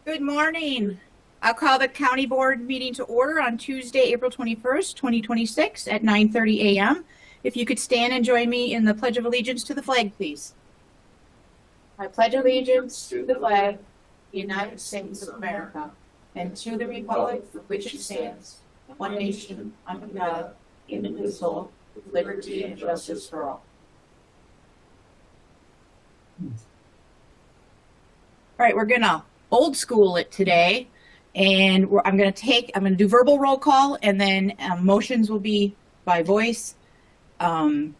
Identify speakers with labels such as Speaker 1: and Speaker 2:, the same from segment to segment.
Speaker 1: Good morning. I'll call the county board meeting to order on Tuesday, April 21st, 2026 at 9:30 a.m. If you could stand and join me in the Pledge of Allegiance to the flag, please. I pledge allegiance to the flag of the United States of America and to the republic for which it stands, one nation, under God, indivisible, with liberty and justice for all. All right, we're gonna old school it today, and I'm gonna do verbal roll call, and then motions will be by voice. And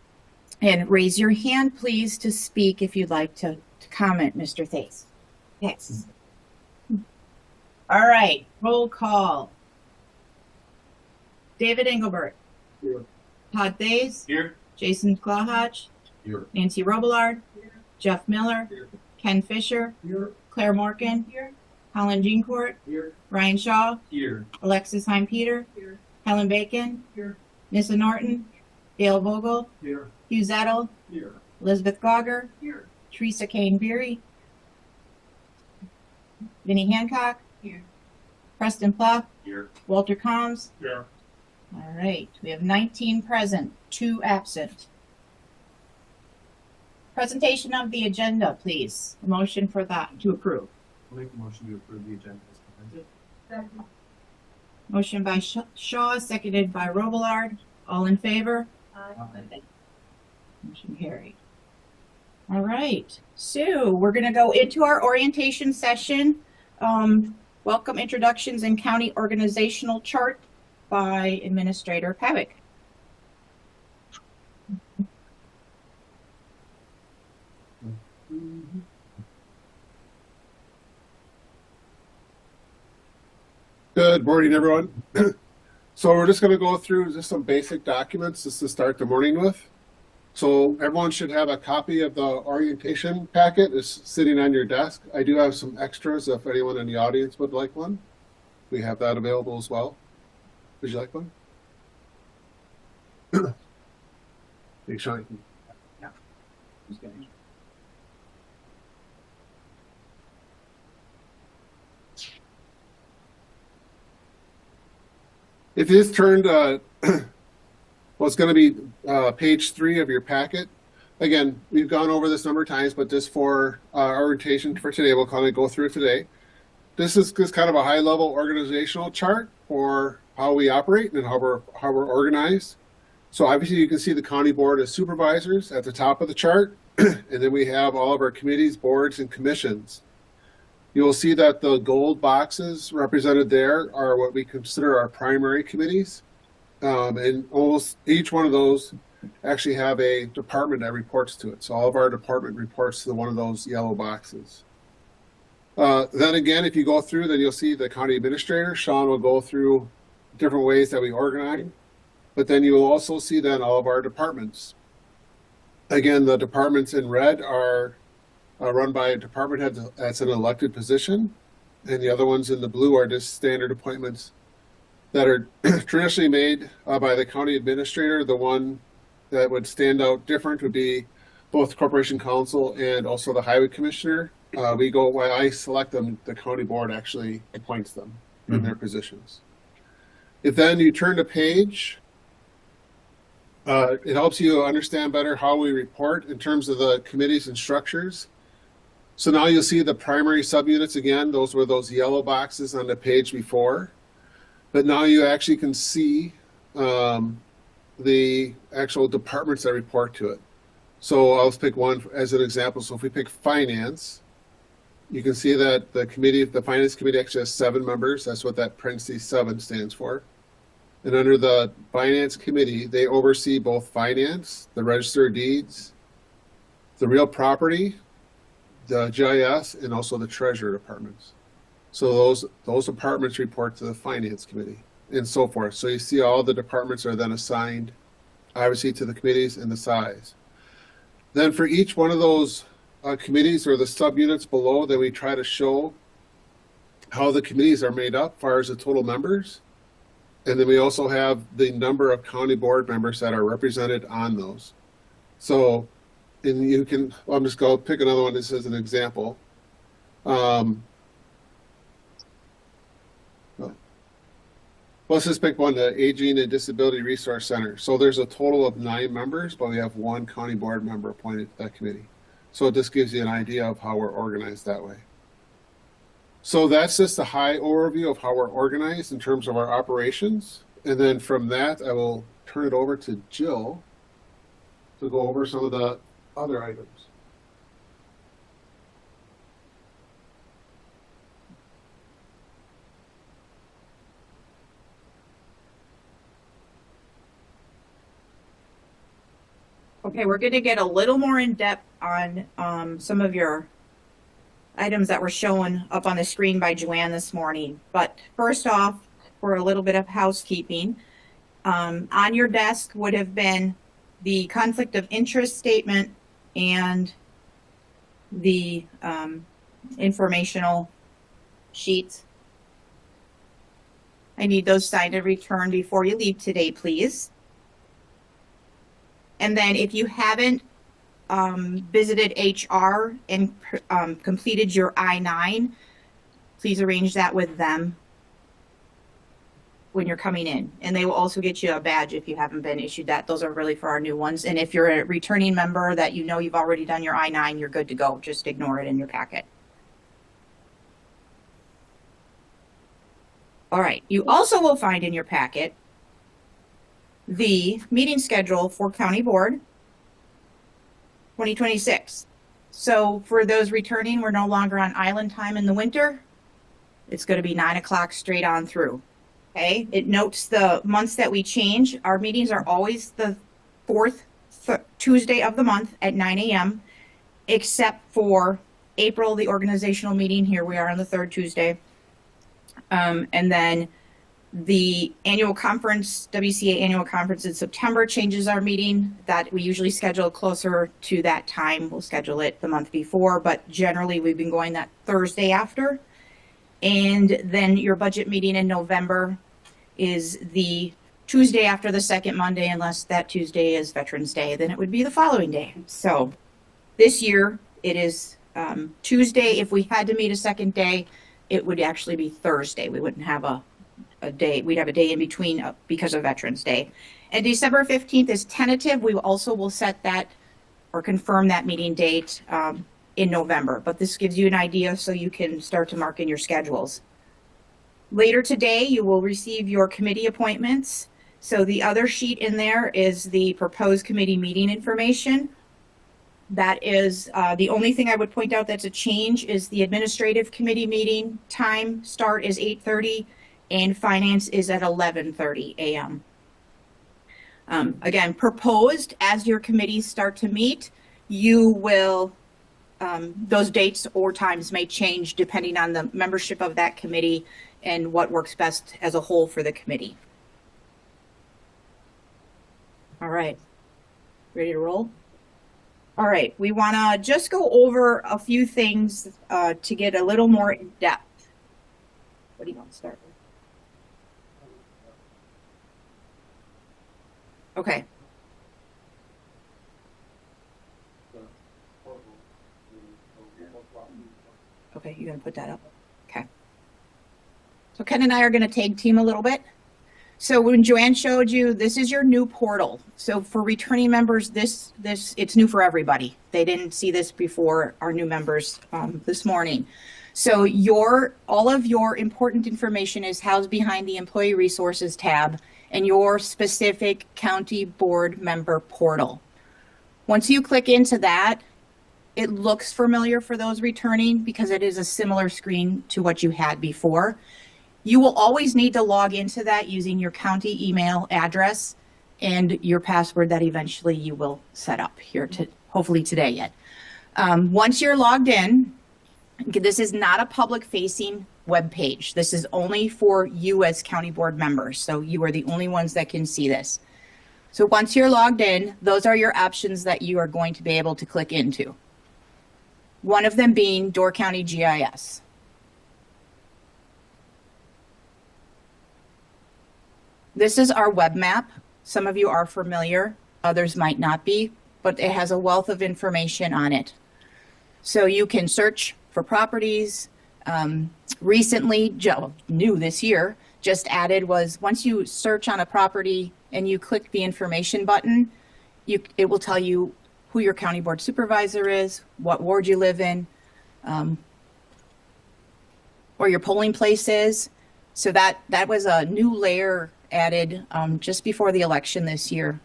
Speaker 1: raise your hand, please, to speak if you'd like to comment, Mr. Thace. Yes. All right, roll call. David Engelbert.
Speaker 2: Here.
Speaker 1: Todd Thace.
Speaker 2: Here.
Speaker 1: Jason Clawhatch.
Speaker 2: Here.
Speaker 1: Nancy Robillard.
Speaker 2: Here.
Speaker 1: Jeff Miller.
Speaker 2: Here.
Speaker 1: Ken Fisher.
Speaker 2: Here.
Speaker 1: Claire Morgan. Here. Colin Jeancourt.
Speaker 2: Here.
Speaker 1: Ryan Shaw.
Speaker 2: Here.
Speaker 1: Alexis Heim-Peter.
Speaker 2: Here.
Speaker 1: Helen Bacon.
Speaker 2: Here.
Speaker 1: Nissa Norton. Dale Vogel.
Speaker 2: Here.
Speaker 1: Hugh Zettel.
Speaker 2: Here.
Speaker 1: Elizabeth Gauger.
Speaker 2: Here.
Speaker 1: Teresa Kane Beery. Vinnie Hancock.
Speaker 2: Here.
Speaker 1: Preston Plough.
Speaker 2: Here.
Speaker 1: Walter Combs.
Speaker 2: Here.
Speaker 1: All right, we have 19 present, 2 absent. Presentation of the agenda, please. A motion for that to approve.
Speaker 2: I'll make a motion to approve the agenda as presented.
Speaker 1: Motion by Shaw, seconded by Robillard. All in favor?
Speaker 2: Aye.
Speaker 1: Motion carried. All right, so we're going to go into our orientation session. Welcome introductions and county organizational chart by Administrator Pavick.
Speaker 3: Good morning, everyone. So we're just going to go through just some basic documents just to start the morning with. So everyone should have a copy of the orientation packet. It's sitting on your desk. I do have some extras if anyone in the audience would like one. We have that available as well. Would you like one? Make sure I can.
Speaker 2: Yeah. Who's getting?
Speaker 3: If you just turned, well, it's going to be page 3 of your packet. Again, we've gone over this a number of times, but just for orientation for today, we'll kind of go through it today. This is just kind of a high-level organizational chart for how we operate and how we're organized. So obviously you can see the county board of supervisors at the top of the chart, and then we have all of our committees, boards, and commissions. You will see that the gold boxes represented there are what we consider our primary committees. And almost each one of those actually have a department that reports to it. So all of our department reports to one of those yellow boxes. Then again, if you go through, then you'll see the county administrator. Sean will go through different ways that we organize. But then you will also see then all of our departments. Again, the departments in red are run by a department head that's an elected position. And the other ones in the blue are just standard appointments that are traditionally made by the county administrator. The one that would stand out different would be both Corporation Counsel and also the Highway Commissioner. While I select them, the county board actually appoints them in their positions. If then you turn the page, it helps you understand better how we report in terms of the committees and structures. So now you'll see the primary subunits again. Those were those yellow boxes on the page before. But now you actually can see the actual departments that report to it. So I'll pick one as an example. So if we pick finance, you can see that the finance committee actually has 7 members. That's what that parentheses 7 stands for. And under the finance committee, they oversee both finance, the register of deeds, the real property, the GIS, and also the treasurer departments. So those departments report to the finance committee and so forth. So you see all the departments are then assigned, obviously, to the committees and the size. Then for each one of those committees or the subunits below, then we try to show how the committees are made up as far as the total members. And then we also have the number of county board members that are represented on those. So, and you can, I'm just going to pick another one. This is an example. Let's just pick one, the Aging and Disability Resource Center. So there's a total of 9 members, but we have 1 county board member appointed to that committee. So it just gives you an idea of how we're organized that way. So that's just a high overview of how we're organized in terms of our operations. And then from that, I will turn it over to Jill to go over some of the other items.
Speaker 1: Okay, we're going to get a little more in depth on some of your items that were shown up on the screen by Joanne this morning. But first off, for a little bit of housekeeping, on your desk would have been the conflict of interest statement and the informational sheets. I need those signed and returned before you leave today, please. And then if you haven't visited HR and completed your I-9, please arrange that with them when you're coming in. And they will also get you a badge if you haven't been issued that. Those are really for our new ones. And if you're a returning member that you know you've already done your I-9, you're good to go. Just ignore it in your packet. All right. You also will find in your packet the meeting schedule for County Board 2026. So for those returning, we're no longer on island time in the winter. It's going to be 9 o'clock straight on through. Okay. It notes the months that we change. Our meetings are always the 4th Tuesday of the month at 9 a.m. except for April, the organizational meeting. Here we are on the 3rd Tuesday. And then the annual conference, WCA annual conference in September changes our meeting that we usually schedule closer to that time. We'll schedule it the month before, but generally we've been going that Thursday after. And then your budget meeting in November is the Tuesday after the second Monday, unless that Tuesday is Veterans Day, then it would be the following day. So this year it is Tuesday. If we had to meet a second day, it would actually be Thursday. We wouldn't have a day. We'd have a day in between because of Veterans Day. And December 15th is tentative. We also will set that or confirm that meeting date in November. But this gives you an idea so you can start to mark in your schedules. Later today, you will receive your committee appointments. So the other sheet in there is the proposed committee meeting information. That is the only thing I would point out that's a change is the administrative committee meeting time start is 8:30 and finance is at 11:30 a.m. Again, proposed as your committees start to meet, you will, those dates or times may change depending on the membership of that committee and what works best as a whole for the committee. All right, ready to roll? All right, we want to just go over a few things to get a little more in depth. What do you want to start with? Okay. Okay, you're going to put that up. Okay. So Ken and I are going to tag team a little bit. So when Joanne showed you, this is your new portal. So for returning members, this it's new for everybody. They didn't see this before, our new members this morning. So all of your important information is housed behind the Employee Resources tab and your specific county board member portal. Once you click into that, it looks familiar for those returning because it is a similar screen to what you had before. You will always need to log into that using your county email address and your password that eventually you will set up here to hopefully today yet. Once you're logged in, this is not a public facing web page. This is only for you as county board members. So you are the only ones that can see this. So once you're logged in, those are your options that you are going to be able to click into. One of them being Door County GIS. This is our web map. Some of you are familiar, others might not be, but it has a wealth of information on it. So you can search for properties. Recently, new this year, just added was once you search on a property and you click the information button, it will tell you who your county board supervisor is, what ward you live in, or your polling place is. So that was a new layer added just before the election this year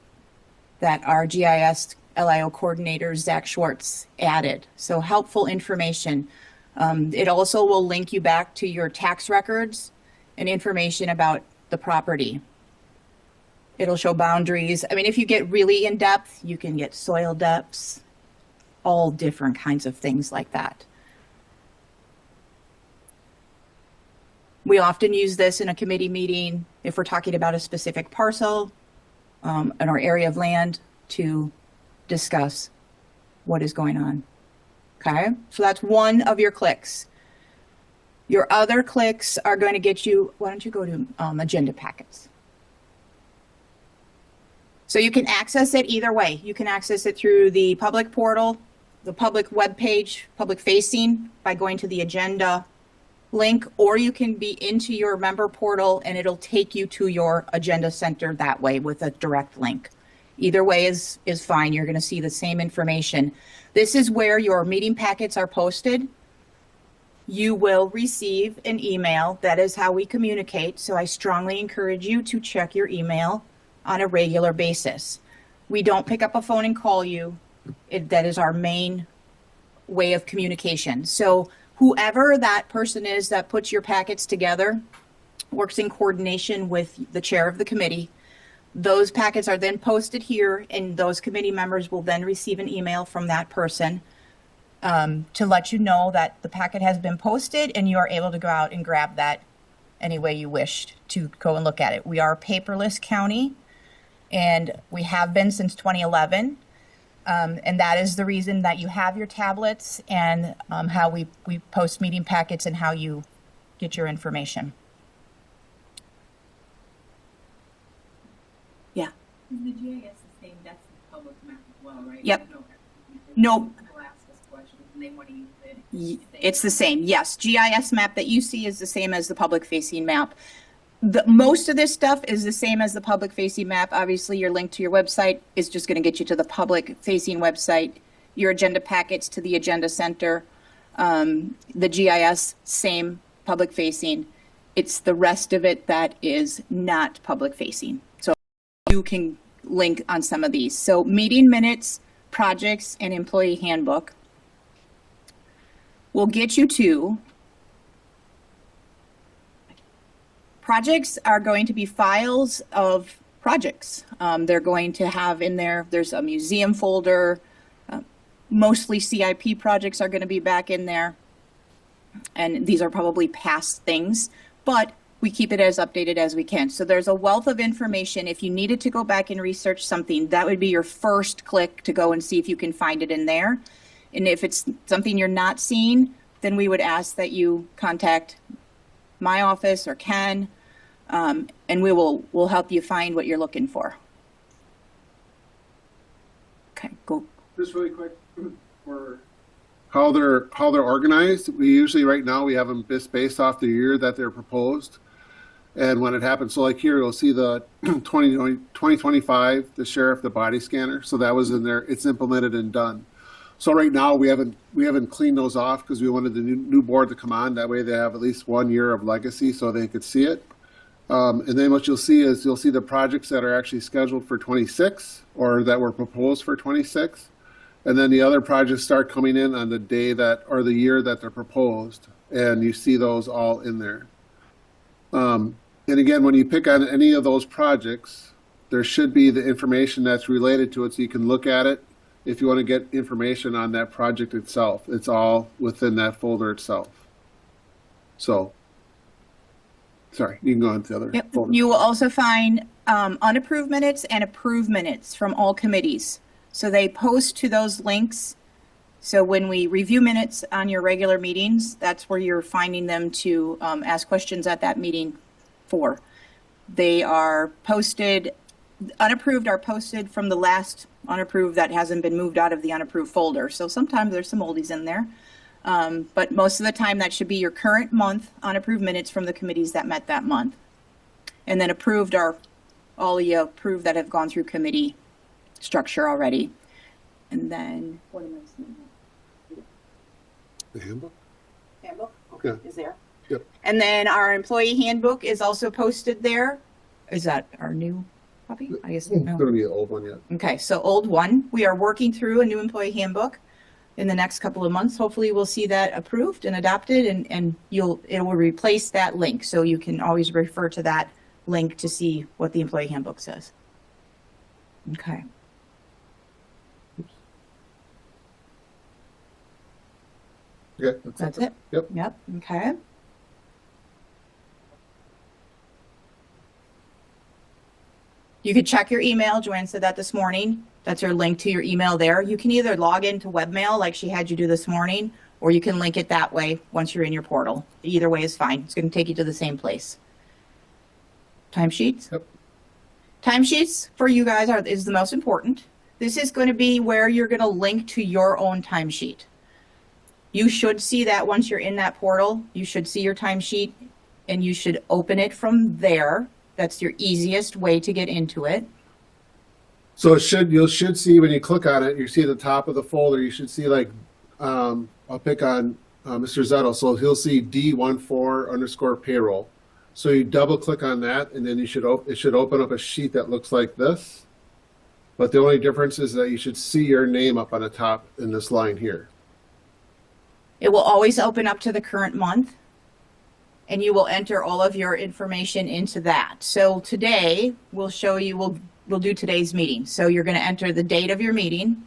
Speaker 1: that our GIS LIO coordinator, Zach Schwartz, added. So helpful information. It also will link you back to your tax records and information about the property. It'll show boundaries. I mean, if you get really in depth, you can get soil depths, all different kinds of things like that. We often use this in a committee meeting if we're talking about a specific parcel in our area of land to discuss what is going on. Okay, so that's one of your clicks. Your other clicks are going to get you, why don't you go to agenda packets? So you can access it either way. You can access it through the public portal, the public web page, public facing by going to the agenda link, or you can be into your member portal and it'll take you to your agenda center that way with a direct link. Either way is fine. You're going to see the same information. This is where your meeting packets are posted. You will receive an email. That is how we communicate. So I strongly encourage you to check your email on a regular basis. We don't pick up a phone and call you. That is our main way of communication. So whoever that person is that puts your packets together works in coordination with the chair of the committee. Those packets are then posted here, and those committee members will then receive an email from that person to let you know that the packet has been posted and you are able to go out and grab that any way you wish to go and look at it. We are a paperless county, and we have been since 2011. And that is the reason that you have your tablets and how we post meeting packets and how you get your information. Yeah.
Speaker 4: Is the GIS the same? That's the public map as well, right?
Speaker 1: Yep.
Speaker 4: No. People ask us questions and they want to use it.
Speaker 1: It's the same. Yes. GIS map that you see is the same as the public facing map. Most of this stuff is the same as the public facing map. Obviously, your link to your website is just going to get you to the public facing website, your agenda packets to the agenda center, the GIS, same public facing. It's the rest of it that is not public facing. So you can link on some of these. So meeting minutes, projects, and employee handbook will get you to projects are going to be files of projects. They're going to have in there's a museum folder. Mostly CIP projects are going to be back in there. And these are probably past things, but we keep it as updated as we can. So there's a wealth of information. If you needed to go back and research something, that would be your first click to go and see if you can find it in there. And if it's something you're not seeing, then we would ask that you contact my office or Ken, and we'll help you find what you're looking for. Okay, go.
Speaker 3: Just really quick, for how they're organized, we usually right now we have them just based off the year that they're proposed. And when it happens, so like here, you'll see the 2025, the sheriff, the body scanner. So that was in there. It's implemented and done. So right now we haven't cleaned those off because we wanted the new board to come on. That way they have at least 1 year of legacy so they could see it. And then what you'll see is you'll see the projects that are actually scheduled for 26 or that were proposed for 26. And then the other projects start coming in on the day that, or the year that they're proposed. And you see those all in there. And again, when you pick on any of those projects, there should be the information that's related to it so you can look at it. If you want to get information on that project itself, it's all within that folder itself. So, sorry, you can go on to the other folder.
Speaker 1: You will also find unapproved minutes and approved minutes from all committees. So they post to those links. So when we review minutes on your regular meetings, that's where you're finding them to ask questions at that meeting for. They are posted, unapproved are posted from the last unapproved that hasn't been moved out of the unapproved folder. So sometimes there's some oldies in there. But most of the time, that should be your current month unapproved minutes from the committees that met that month. And then approved are all you approved that have gone through committee structure already. And then, what am I seeing?
Speaker 3: The handbook?
Speaker 1: Handbook
Speaker 3: Okay.
Speaker 1: is there.
Speaker 3: Yep.
Speaker 1: And then our employee handbook is also posted there. Is that our new copy? I guess
Speaker 3: It's
Speaker 1: no.
Speaker 3: gonna be an old one yet.
Speaker 1: Okay, so old one. We are working through a new employee handbook in the next couple of months. Hopefully we'll see that approved and adopted, and it will replace that link. So you can always refer to that link to see what the employee handbook says. Okay.
Speaker 3: Okay.
Speaker 1: That's it?
Speaker 3: Yep.
Speaker 1: Yep, okay. You could check your email. Joanne said that this morning. That's her link to your email there. You can either log into webmail like she had you do this morning, or you can link it that way once you're in your portal. Either way is fine. It's going to take you to the same place. Timesheets?
Speaker 3: Yep.
Speaker 1: Timesheets for you guys is the most important. This is going to be where you're going to link to your own timesheet. You should see that once you're in that portal. You should see your timesheet and you should open it from there. That's your easiest way to get into it.
Speaker 3: So you should see when you click on it, you see at the top of the folder, you should see like, I'll pick on Mr. Zettel. So he'll see D14_payroll. So you double click on that and then it should open up a sheet that looks like this. But the only difference is that you should see your name up on the top in this line here.
Speaker 1: It will always open up to the current month and you will enter all of your information into that. So today we'll show you, we'll do today's meeting. So you're going to enter the date of your meeting.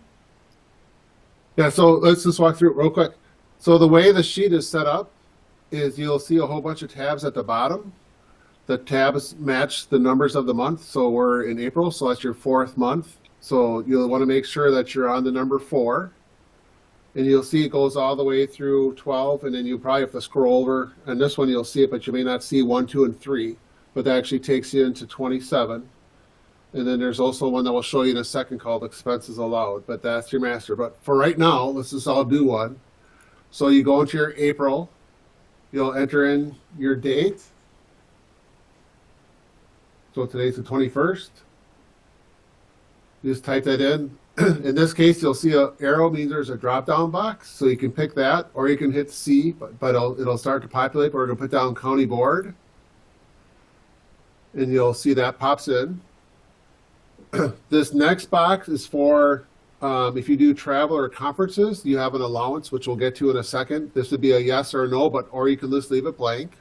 Speaker 3: Yeah, so let's just walk through it real quick. So the way the sheet is set up is you'll see a whole bunch of tabs at the bottom. The tabs match the numbers of the month. So we're in April, so that's your 4th month. So you'll want to make sure that you're on the number 4. And you'll see it goes all the way through 12, and then you probably have to scroll over. And this one you'll see it, but you may not see 1, 2, and 3. But that actually takes you into 27. And then there's also one that will show you in a second called expenses allowed, but that's your master. But for right now, let's just all do one. So you go into your April, you'll enter in your date. So today's the 21st. You just type that in. In this case, you'll see an arrow means there's a drop-down box, so you can pick that, or you can hit C, but it'll start to populate, or it'll put down county board. And you'll see that pops in. This next box is for if you do travel or conferences, you have an allowance, which we'll get to in a second. This would be a yes or a no, or you can just leave it blank.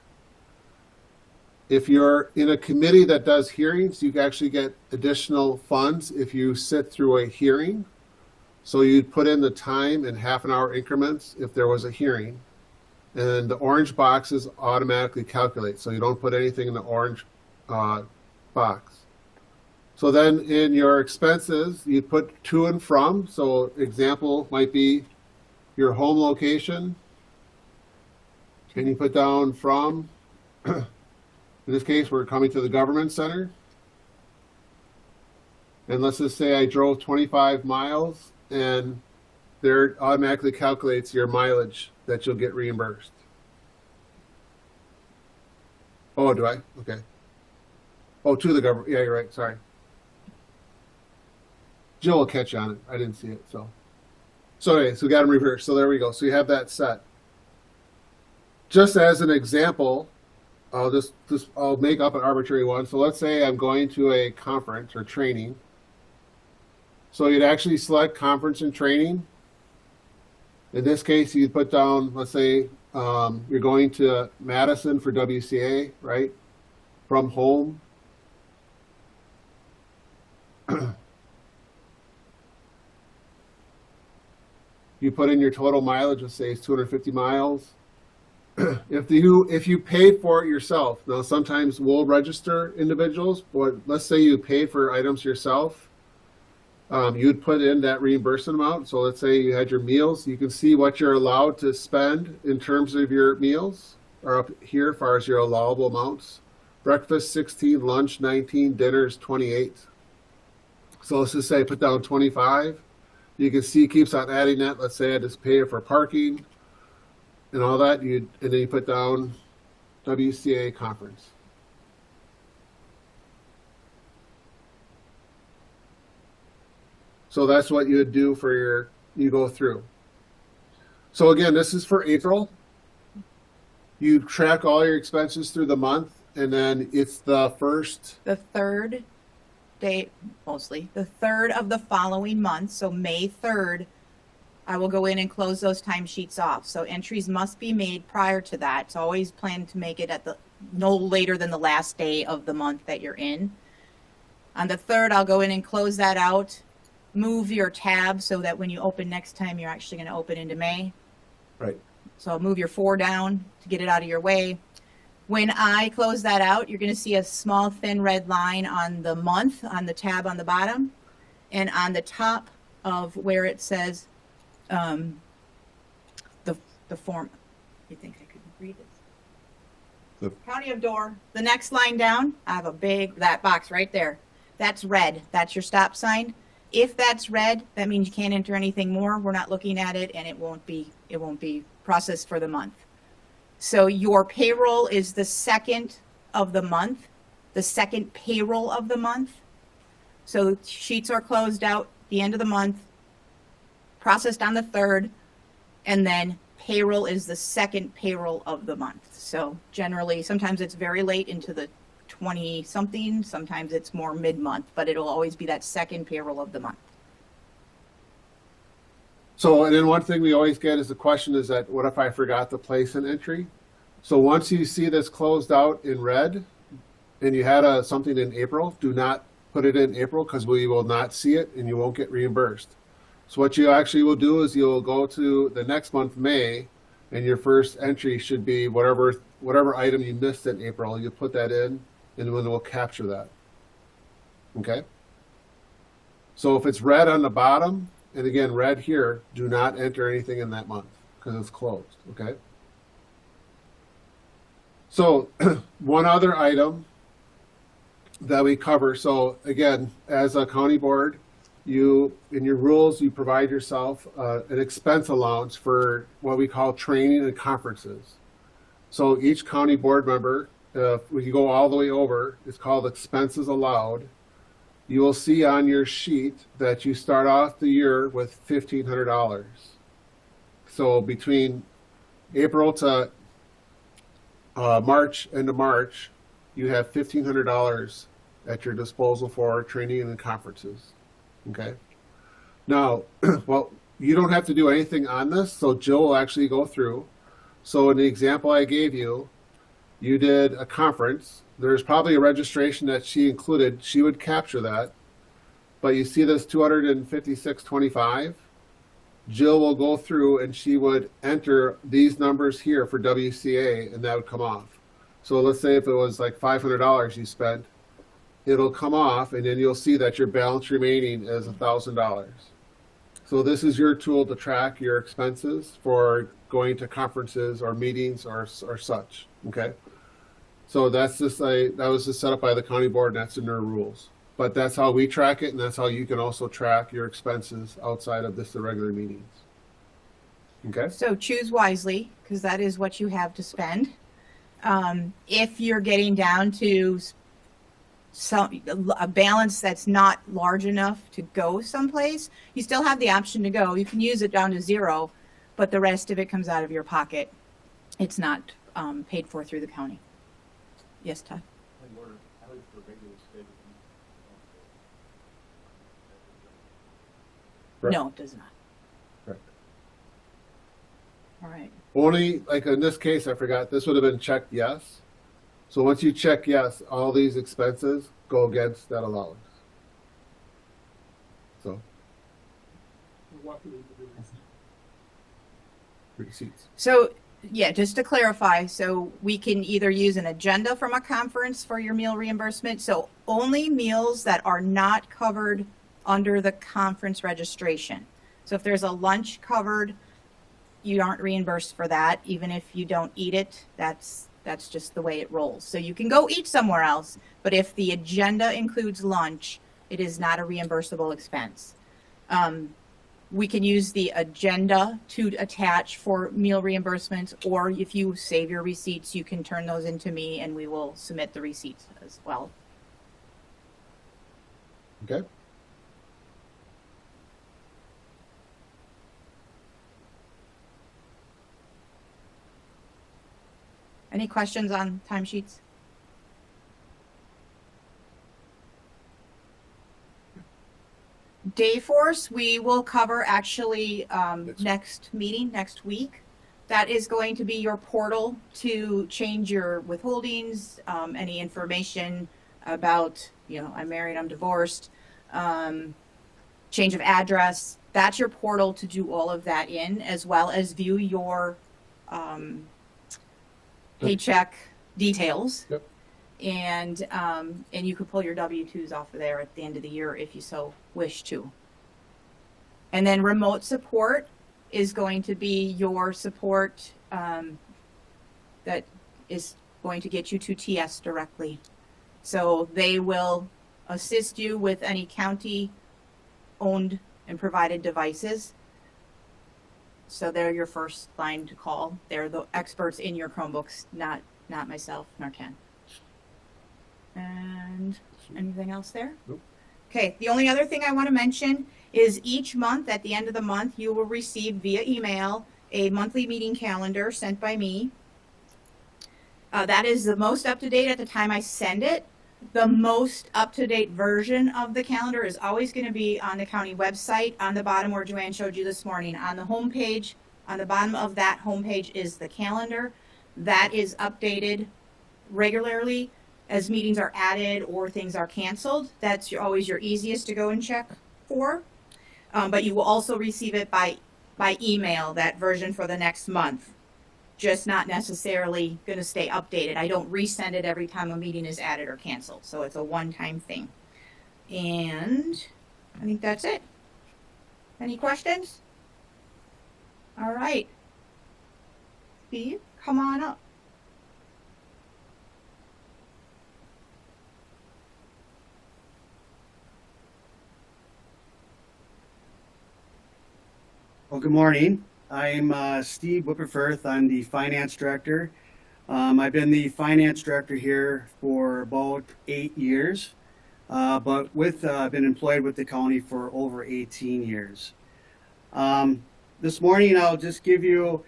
Speaker 3: If you're in a committee that does hearings, you can actually get additional funds if you sit through a hearing. So you'd put in the time in half-an-hour increments if there was a hearing. And the orange boxes automatically calculate, so you don't put anything in the orange box. So then in your expenses, you put to and from. So example might be your home location. And you put down from, in this case, we're coming to the government center. And let's just say I drove 25 miles and there automatically calculates your mileage that you'll get reimbursed. Oh, do I? Okay. Oh, to the government. Yeah, you're right. Sorry. Jill will catch you on it. I didn't see it. So anyway, so we got them reversed. So there we go. So you have that set. Just as an example, I'll make up an arbitrary one. So let's say I'm going to a conference or training. So you'd actually select conference and training. In this case, you'd put down, let's say you're going to Madison for WCA, right? From home. You put in your total mileage, let's say it's 250 miles. If you paid for it yourself, now sometimes we'll register individuals, but let's say you paid for items yourself, you'd put in that reimbursement amount. So let's say you had your meals, you can see what you're allowed to spend in terms of your meals are up here as far as your allowable amounts. Breakfast 16, lunch 19, dinners 28. So let's just say put down 25. You can see it keeps on adding that. Let's say I just pay for parking. and all that, and then you put down WCA conference. So that's what you would do for you go through. So again, this is for April. You track all your expenses through the month, and then it's the first.
Speaker 1: The third day, mostly, the third of the following month, so May 3rd, I will go in and close those timesheets off. So entries must be made prior to that. So always plan to make it at no later than the last day of the month that you're in. On the 3rd, I'll go in and close that out, move your tab so that when you open next time, you're actually going to open into May.
Speaker 3: Right.
Speaker 1: So I'll move your 4 down to get it out of your way. When I close that out, you're going to see a small thin red line on the month on the tab on the bottom, and on the top of where it says the form. You think I could read this? County of Door. The next line down, I have that box right there. That's red. That's your stop sign. If that's red, that means you can't enter anything more. We're not looking at it, and it won't be processed for the month. So your payroll is the second of the month, the second payroll of the month. So sheets are closed out the end of the month, processed on the 3rd, and then payroll is the second payroll of the month. So generally, sometimes it's very late into the 20-something, sometimes it's more mid-month, but it'll always be that second payroll of the month.
Speaker 3: So, and then one thing we always get is the question is that, what if I forgot to place an entry? So once you see this closed out in red, and you had something in April, do not put it in April, because we will not see it and you won't get reimbursed. So what you actually will do is you'll go to the next month, May, and your first entry should be whatever item you missed in April, you put that in, and then we'll capture that. Okay? So if it's red on the bottom, and again, red here, do not enter anything in that month because it's closed, okay? So one other item that we cover. So again, as a county board, in your rules, you provide yourself an expense allowance for what we call training and conferences. So each county board member, when you go all the way over, it's called expenses allowed. You will see on your sheet that you start off the year with $1,500. So between April to March, end of March, you have $1,500 at your disposal for training and conferences. Okay. Now, well, you don't have to do anything on this, so Jill will actually go through. So in the example I gave you, you did a conference. There's probably a registration that she included. She would capture that. But you see this $256.25? Jill will go through and she would enter these numbers here for WCA, and that would come off. So let's say if it was like $500 you spent, it'll come off, and then you'll see that your balance remaining is $1,000. So this is your tool to track your expenses for going to conferences or meetings or such. Okay. So that was just set up by the county board, and that's in their rules. But that's how we track it, and that's how you can also track your expenses outside of the regular meetings. Okay.
Speaker 1: So choose wisely, because that is what you have to spend. If you're getting down to a balance that's not large enough to go someplace, you still have the option to go. You can use it down to 0, but the rest of it comes out of your pocket. It's not paid for through the county. Yes, Todd?
Speaker 3: Correct.
Speaker 1: No, it does not.
Speaker 3: Correct.
Speaker 1: All right.
Speaker 3: Only, like in this case, I forgot, this would have been checked yes. So once you check yes, all these expenses go against that allowance. So. Receipts.
Speaker 1: So, yeah, just to clarify, so we can either use an agenda from a conference for your meal reimbursement. So only meals that are not covered under the conference registration. So if there's a lunch covered, you aren't reimbursed for that. Even if you don't eat it, that's just the way it rolls. So you can go eat somewhere else, but if the agenda includes lunch, it is not a reimbursable expense. We can use the agenda to attach for meal reimbursements, or if you save your receipts, you can turn those into me and we will submit the receipts as well.
Speaker 3: Okay.
Speaker 1: Any questions on timesheets? Dayforce, we will cover actually next meeting, next week. That is going to be your portal to change your withholdings, any information about, I'm married, I'm divorced, change of address. That's your portal to do all of that in, as well as view your paycheck details.
Speaker 3: Yep.
Speaker 1: And you could pull your W-2s off of there at the end of the year if you so wish to. And then remote support is going to be your support that is going to get you to TS directly. So they will assist you with any county owned and provided devices. So they're your first line to call. They're the experts in your Chromebooks, not myself nor Ken. And anything else there?
Speaker 3: Nope.
Speaker 1: Okay, the only other thing I want to mention is each month, at the end of the month, you will receive via email a monthly meeting calendar sent by me. That is the most up-to-date at the time I send it. The most up-to-date version of the calendar is always going to be on the county website, on the bottom where Joanne showed you this morning. On the homepage, on the bottom of that homepage is the calendar. That is updated regularly as meetings are added or things are canceled. That's always your easiest to go and check for. But you will also receive it by email, that version for the next month. Just not necessarily going to stay updated. I don't resend it every time a meeting is added or canceled. So it's a one-time thing. And I think that's it. Any questions? All right. Steve, come on up.
Speaker 5: Well, good morning. I'm Steve Whipperfirth. I'm the finance director. I've been the finance director here for about 8 years, but I've been employed with the county for over 18 years. This morning, I'll just give you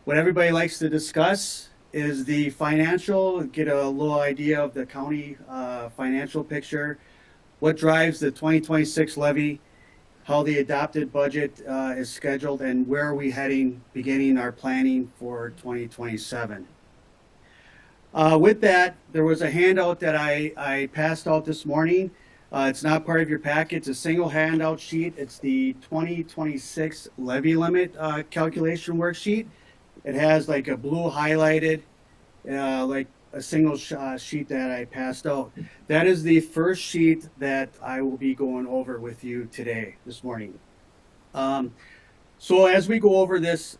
Speaker 5: what everybody likes to discuss is the financial, get a little idea of the county financial picture, what drives the 2026 levy, how the adopted budget is scheduled, and where are we heading, beginning our planning for 2027. With that, there was a handout that I passed out this morning. It's not part of your packet. It's a single handout sheet. It's the 2026 levy limit calculation worksheet. It has like a blue highlighted, like a single sheet that I passed out. That is the first sheet that I will be going over with you today, this morning. So as we go over this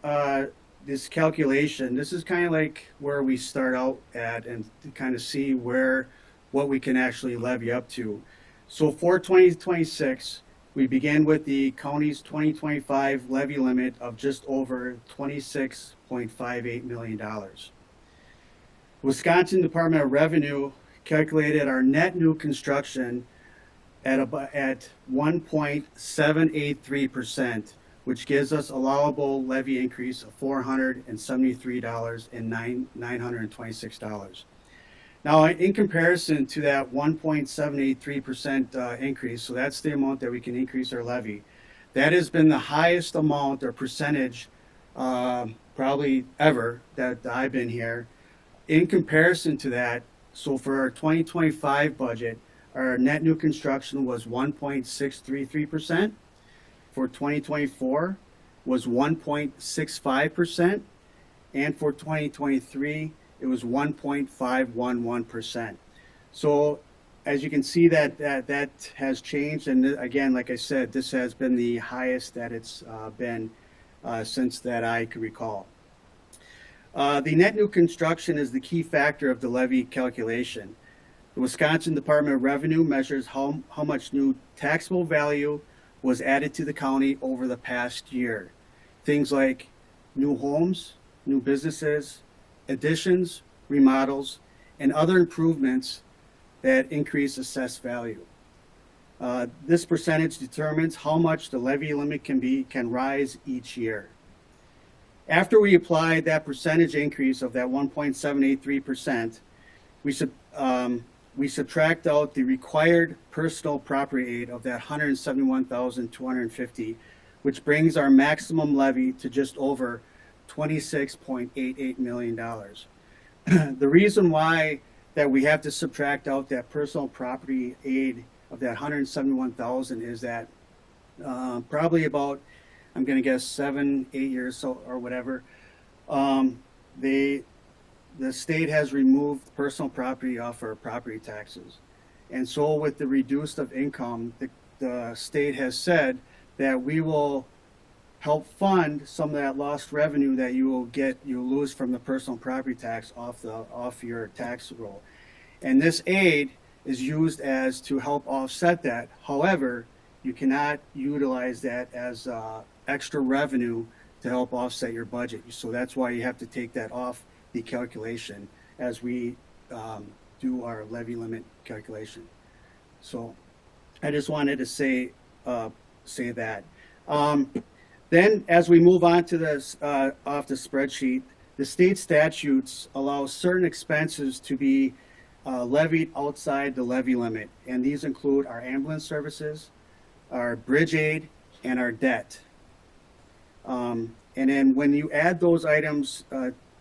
Speaker 5: this calculation, this is kind of like where we start out at and to kind of see what we can actually levy up to. So for 2026, we begin with the county's 2025 levy limit of just over $26.58 million. Wisconsin Department of Revenue calculated our net new construction at 1.783%, which gives us allowable levy increase of $473,926. Now, in comparison to that 1.783% increase, so that's the amount that we can increase our levy, that has been the highest amount or percentage probably ever that I've been here. In comparison to that, so for our 2025 budget, our net new construction was 1.633%. For 2024 was 1.65%. And for 2023, it was 1.511%. So as you can see that has changed. And again, like I said, this has been the highest that it's been since that I can recall. The net new construction is the key factor of the levy calculation. The Wisconsin Department of Revenue measures how much new taxable value was added to the county over the past year. Things like new homes, new businesses, additions, remodels, and other improvements that increase assessed value. This percentage determines how much the levy limit can rise each year. After we applied that percentage increase of that 1.783%, we subtract out the required personal property aid of that 171,250, which brings our maximum levy to just over $26.88 million. The reason why that we have to subtract out that personal property aid of that 171,000 is that probably about, I'm going to guess 7-8 years so or whatever, the state has removed personal property off our property taxes, and so with the reduced of income, the state has said that we will help fund some of that lost revenue that you'll lose from the personal property tax off your tax roll, and this aid is used as to help offset that. However, you cannot utilize that as extra revenue to help offset your budget. So that's why you have to take that off the calculation as we do our levy limit calculation. So I just wanted to say that. Then as we move on to this off the spreadsheet, the state statutes allow certain expenses to be levied outside the levy limit, and these include our ambulance services, our bridge aid, and our debt. And then when you add those items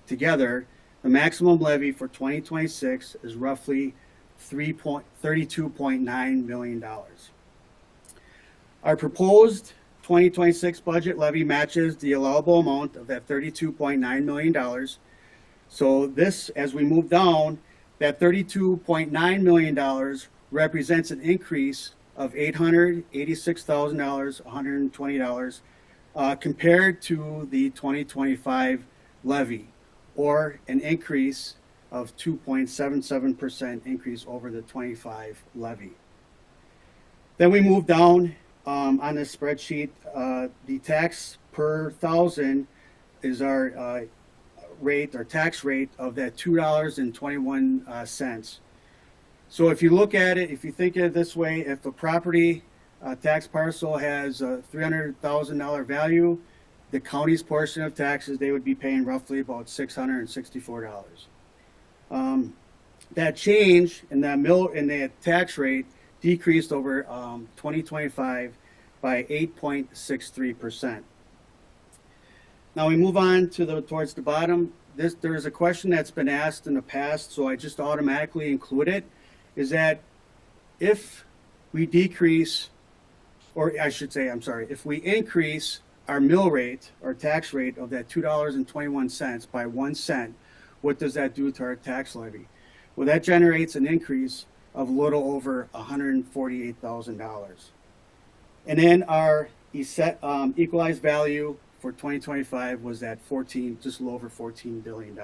Speaker 5: together, the maximum levy for 2026 is roughly $32.9 million. Our proposed 2026 budget levy matches the allowable amount of that $32.9 million. So this, as we move down, that $32.9 million represents an increase of $886,120 compared to the 2025 levy, or an increase of 2.77% increase over the 25 levy. Then we move down on this spreadsheet. The tax per thousand is our rate, our tax rate of that $2.21. So if you look at it, if you think of it this way, if a property tax parcel has a $300,000 value, the county's portion of taxes, they would be paying roughly about $664. That change in that tax rate decreased over 2025 by 8.63%. Now we move on to towards the bottom. There is a question that's been asked in the past, so I just automatically include it, is that if we decrease, or I should say, I'm sorry, if we increase our mill rate or tax rate of that $2.21 by 1 cent, what does that do to our tax levy? Well, that generates an increase of a little over $148,000. And then our equalized value for 2025 was at just a little over $14 billion.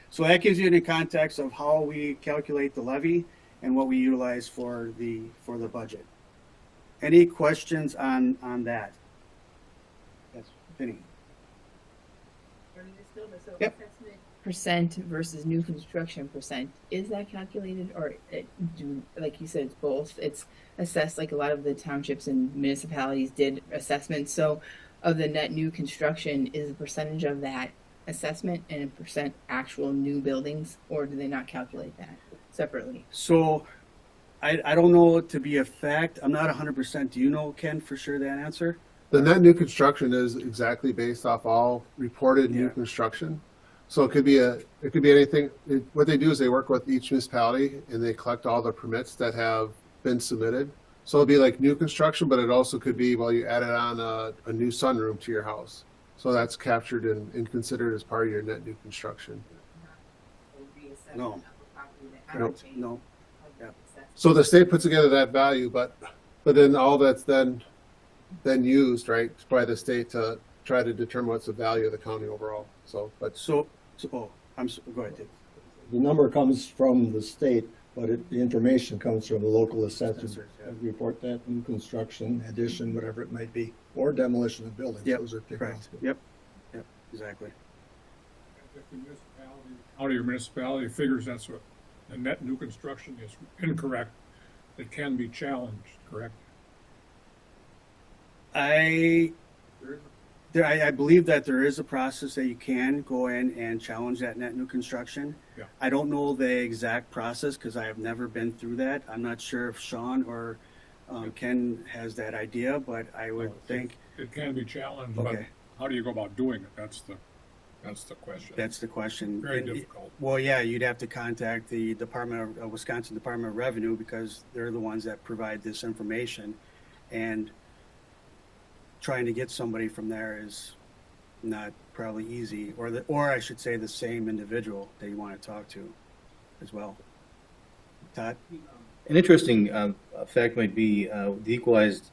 Speaker 5: So that gives you the context of how we calculate the levy and what we utilize for the budget. Any questions on that? Yes, Vinny. Yep.
Speaker 6: Percent versus new construction percent, is that calculated, or like you said, it's both? It's assessed like a lot of the townships and municipalities did assessments. So of the net new construction, is a percentage of that assessment and a percent actual new buildings, or do they not calculate that separately?
Speaker 5: So I don't know to be a fact. I'm not 100%. Do you know, Ken, for sure that answer?
Speaker 3: The net new construction is exactly based off all reported new construction. So it could be anything. What they do is they work with each municipality and they collect all the permits that have been submitted. So it'll be like new construction, but it also could be, well, you added on a new sunroom to your house. So that's captured and considered as part of your net new construction.
Speaker 5: No. No. Yeah.
Speaker 3: So the state puts together that value, but then all that's then used, right, by the state to try to determine what's the value of the county overall. So, but
Speaker 5: Go ahead, Dave.
Speaker 7: The number comes from the state, But the information comes from the local assessors.
Speaker 5: Assessors, yeah.
Speaker 7: Report that new construction, addition, whatever it might be, or demolition of buildings.
Speaker 5: Yep,
Speaker 7: Those are picked
Speaker 5: correct.
Speaker 7: up.
Speaker 5: Yep, exactly.
Speaker 8: If the county or municipality figures that's what, the net new construction is incorrect, it can be challenged, correct?
Speaker 5: I believe that there is a process that you can go in and challenge that net new construction.
Speaker 8: Yeah.
Speaker 5: I don't know the exact process because I have never been through that. I'm not sure if Sean or Ken has that idea, but I would think
Speaker 8: It can be challenged, but
Speaker 5: Okay.
Speaker 8: how do you go about doing it? That's the question.
Speaker 5: that's the question.
Speaker 8: Very
Speaker 5: And-
Speaker 8: difficult.
Speaker 5: Well, yeah, you'd have to contact the Wisconsin Department of Revenue because they're the ones that provide this information. And trying to get somebody from there is not probably easy, or I should say the same individual that you want to talk to as well. Todd?
Speaker 2: An interesting fact might be the equalized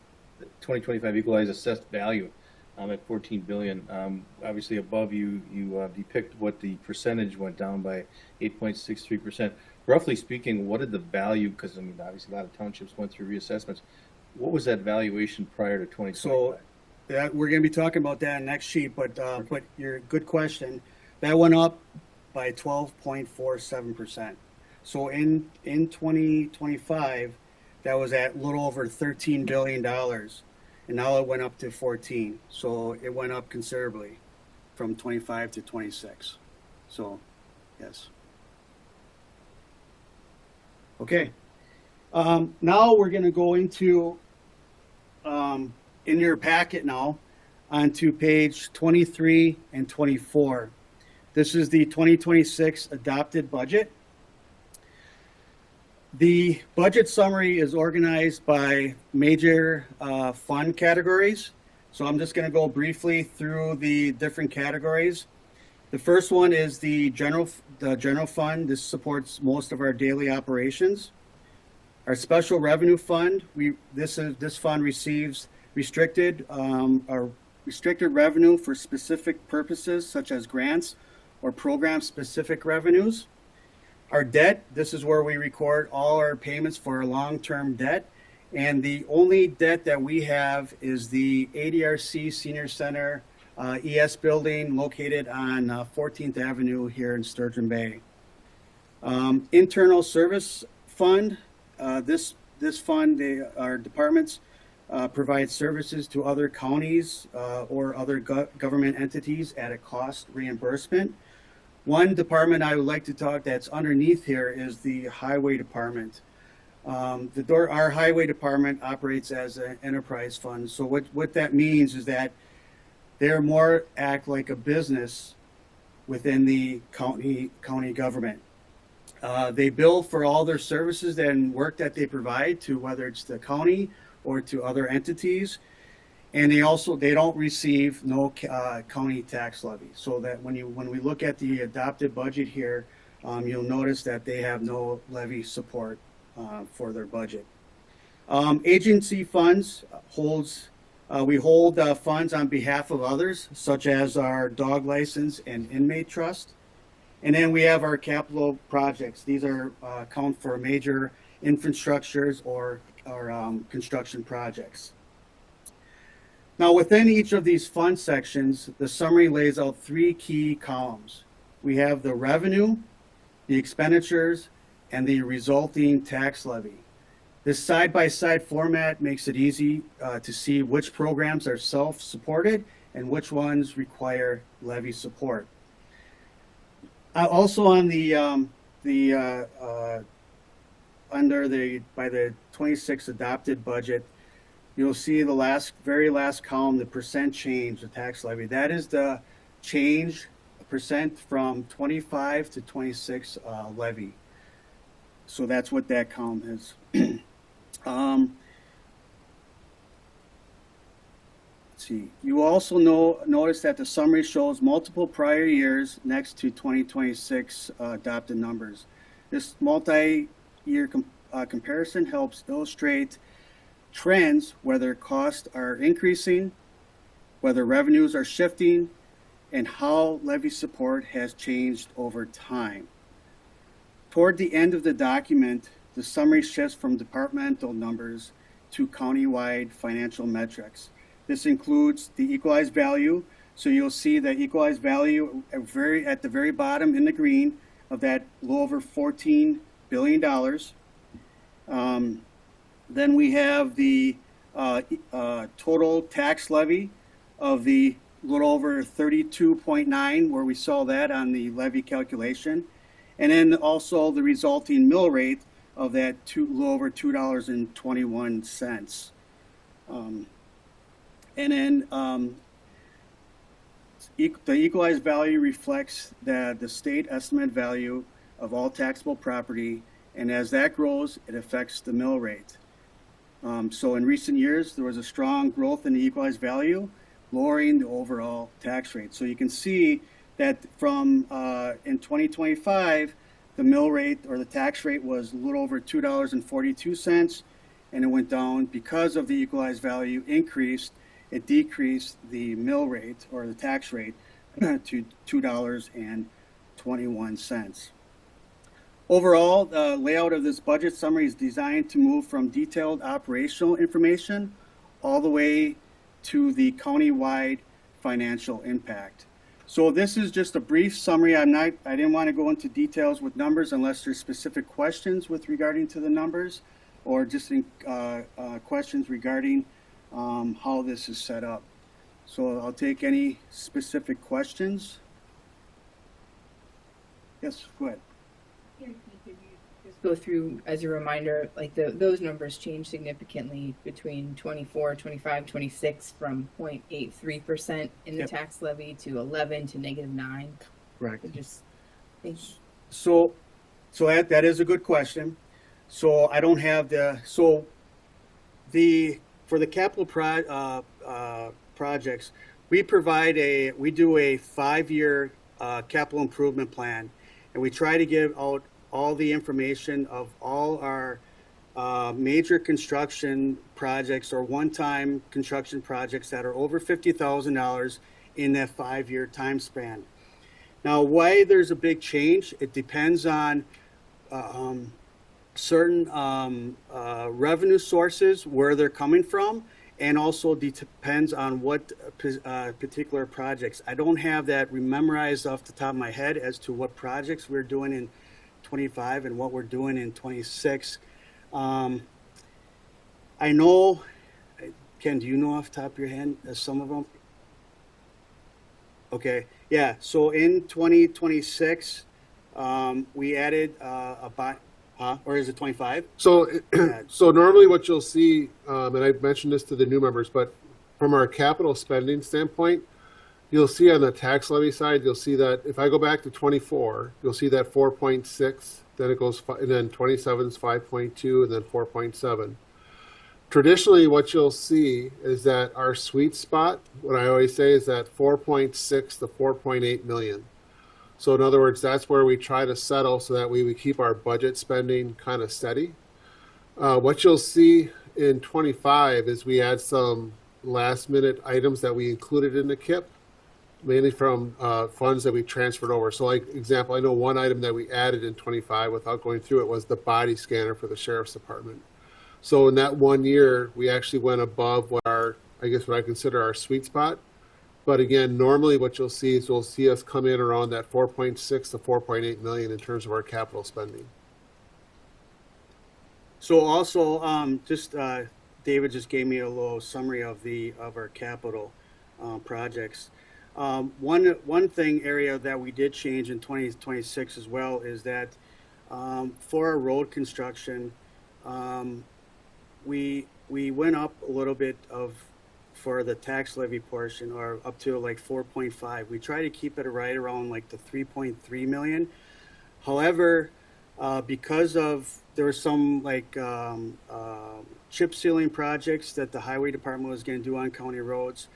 Speaker 2: 2025 equalized assessed value at 14 billion. Obviously, above you depict what the percentage went down by 8.63%. Roughly speaking, what did the value? Because I mean, obviously, a lot of townships went through reassessments. What was that valuation prior to 2025?
Speaker 5: So that we're going to be talking about that next sheet, but your good question. That went up by 12.47%. So in 2025, that was at a little over $13 billion, and now it went up to 14. So it went up considerably from 25 to 26. So, yes. Okay. Now we're going to go into in your packet now onto page 23 and 24. This is the 2026 adopted budget. The budget summary is organized by major fund categories. So I'm just going to go briefly through the different categories. The first one is the general fund. This supports most of our daily operations. Our special revenue fund, this fund receives restricted revenue for specific purposes such as grants or program specific revenues. Our debt, this is where we record all our payments for our long-term debt. And the only debt that we have is the ADRC Senior Center ES building located on 14th Avenue here in Sturgeon Bay. Internal Service Fund, this fund, our departments provide services to other counties or other government entities at a cost reimbursement. One department I would like to talk that's underneath here is the Highway Department. Our Highway Department operates as an enterprise fund. So what that means is that they're more act like a business within the county government. They bill for all their services and work that they provide to whether it's the county or to other entities. And they don't receive no county tax levy. So that when we look at the adopted budget here, you'll notice that they have no levy support for their budget. Agency funds we hold funds on behalf of others, such as our dog license and inmate trust. And then we have our capital projects. These are count for major infrastructures or construction projects. Now, within each of these fund sections, the summary lays out three key columns. We have the revenue, the expenditures, and the resulting tax levy. This side-by-side format makes it easy to see which programs are self-supported and which ones require levy support. Also on by the 26 adopted budget, you'll see the very last column, the percent change, the tax levy. That is the change percent from 25 to 26 levy. So that's what that column is. Let's see. You also notice that the summary shows multiple prior years next to 2026 adopted numbers. This multi-year comparison helps illustrate trends, whether costs are increasing, whether revenues are shifting, and how levy support has changed over time. toward the end of the document, the summary shifts from departmental numbers to countywide financial metrics. This includes the equalized value. So you'll see the equalized value at the very bottom in the green of that little over $14 billion. Then we have the total tax levy of the little over 32.9, where we saw that on the levy calculation. And then also the resulting mill rate of that little over $2.21. And then the equalized value reflects the state estimate value of all taxable property, and as that grows, it affects the mill rate. So in recent years, there was a strong growth in the equalized value, lowering the overall tax rate. So you can see that from in 2025, the mill rate or the tax rate was a little over $2.42, and it went down because of the equalized value increased. It decreased the mill rate or the tax rate to $2.21. Overall, the layout of this budget summary is designed to move from detailed operational information all the way to the county-wide financial impact. So this is just a brief summary. I didn't want to go into details with numbers unless there's specific questions with regarding to the numbers, or just questions regarding how this is set up. So I'll take any specific questions. Yes, go ahead.
Speaker 6: Just go through as a reminder, like those numbers change significantly between 24, 25, 26 from 0.83% in the
Speaker 5: Yep.
Speaker 6: tax levy to 11 to -9.
Speaker 5: Correct.
Speaker 6: So just think.
Speaker 5: So that is a good question. So I don't have for the capital projects, we do a 5-year capital improvement plan, and we try to give out all the information of all our major construction projects or one-time construction projects that are over $50,000 in that 5-year time span. Now, why there's a big change, it depends on certain revenue sources, where they're coming from, and also depends on what particular projects. I don't have that memorized off the top of my head as to what projects we're doing in 25 and what we're doing in 26. I know, Ken, do you know off the top of your head some of them? Okay, yeah, so in 2026, we added or is it 25?
Speaker 3: So, so normally what you'll see, and I've mentioned this to the new members, but from our capital spending standpoint, you'll see on the tax levy side, you'll see that if I go back to 24, you'll see that 4.6, then it goes, and then 27 is 5.2, and then 4.7. Traditionally, what you'll see is that our sweet spot, what I always say, is that 4.6 to 4.8 million. So in other words, that's where we try to settle so that we keep our budget spending kind of steady. What you'll see in 25 is we add some last minute items that we included in the KIP, mainly from funds that we transferred over. So like example, I know one item that we added in 25 without going through it was the body scanner for the sheriff's department. So in that 1 year, we actually went above what what I consider our sweet spot. But again, normally what you'll see is us come in around that 4.6 to 4.8 million in terms of our capital spending.
Speaker 5: So also, David just gave me a little summary of our capital projects. One area that we did change in 2026 as well is that for our road construction, we went up a little bit for the tax levy portion, or up to like 4.5. We try to keep it right around like the 3.3 million. However, because there were some like chip sealing projects that the highway department was going to do on county roads,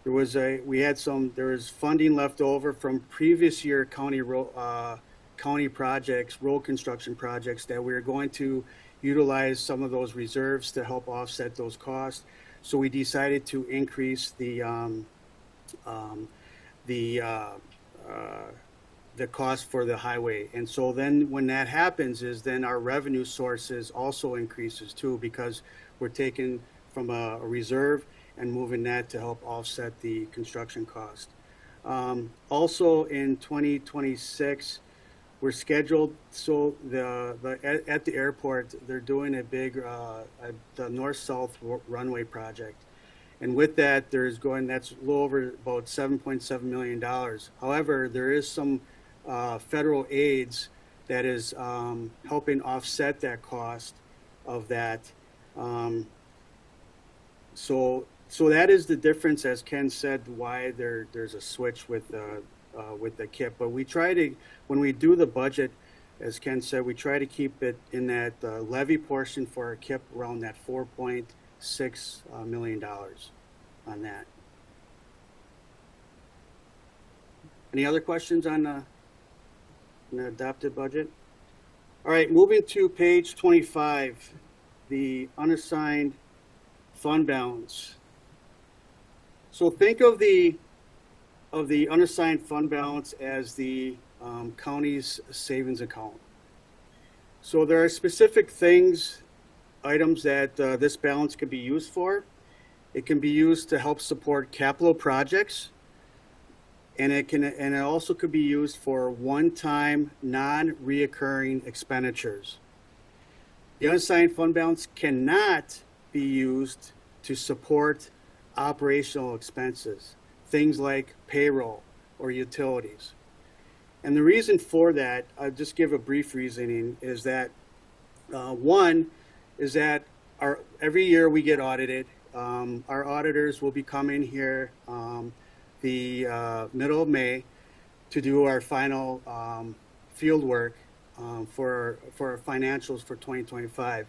Speaker 5: there was funding left over from previous year county projects, road construction projects, that we were going to utilize some of those reserves to help offset those costs. So we decided to increase the the cost for the highway. And so then when that happens is then our revenue sources also increases too, because we're taking from a reserve and moving that to help offset the construction cost. Also in 2026, we're scheduled, so at the airport, they're doing a big, the north-south runway project. And with that, that's a little over about $7.7 million. However, there is some federal aids that is helping offset that cost of that. So that is the difference, as Ken said, why there's a switch with the KIP. But we try to, when we do the budget, as Ken said, we try to keep it in that levy portion for our KIP around that $4.6 million on that. Any other questions on the adopted budget? All right, moving to page 25, the unassigned fund balance. So think of the unassigned fund balance as the county's savings account. So there are specific items that this balance can be used for. It can be used to help support capital projects, and it also could be used for one-time, non-reoccurring expenditures. The unassigned fund balance cannot be used to support operational expenses, things like payroll or utilities. And the reason for that, I'll just give a brief reasoning, is that one is that every year we get audited. Our auditors will be coming here the middle of May to do our final field work for our financials for 2025.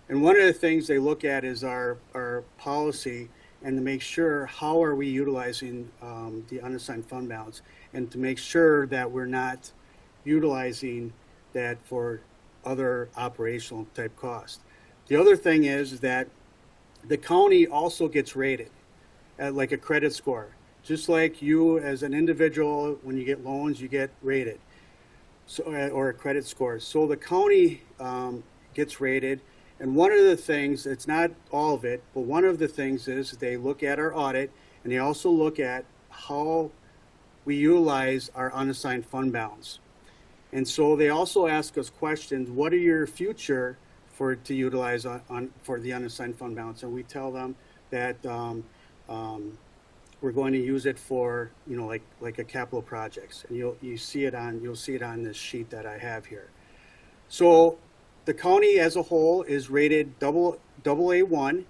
Speaker 5: And one of the things they look at is our policy, and to make sure how are we utilizing the unassigned fund balance, and to make sure that we're not utilizing that for other operational type costs. The other thing is that the county also gets rated at like a credit score. Just like you as an individual, when you get loans, you get rated, so, or a credit score. So the county gets rated. And one of the things, it's not all of it, but one of the things is they look at our audit, and they also look at how we utilize our unassigned fund balance. And so they also ask us questions, what are your future to utilize for the unassigned fund balance? And we tell them that we're going to use it for, like a capital projects. And you'll see it on this sheet that I have here. So the county as a whole is rated AA1.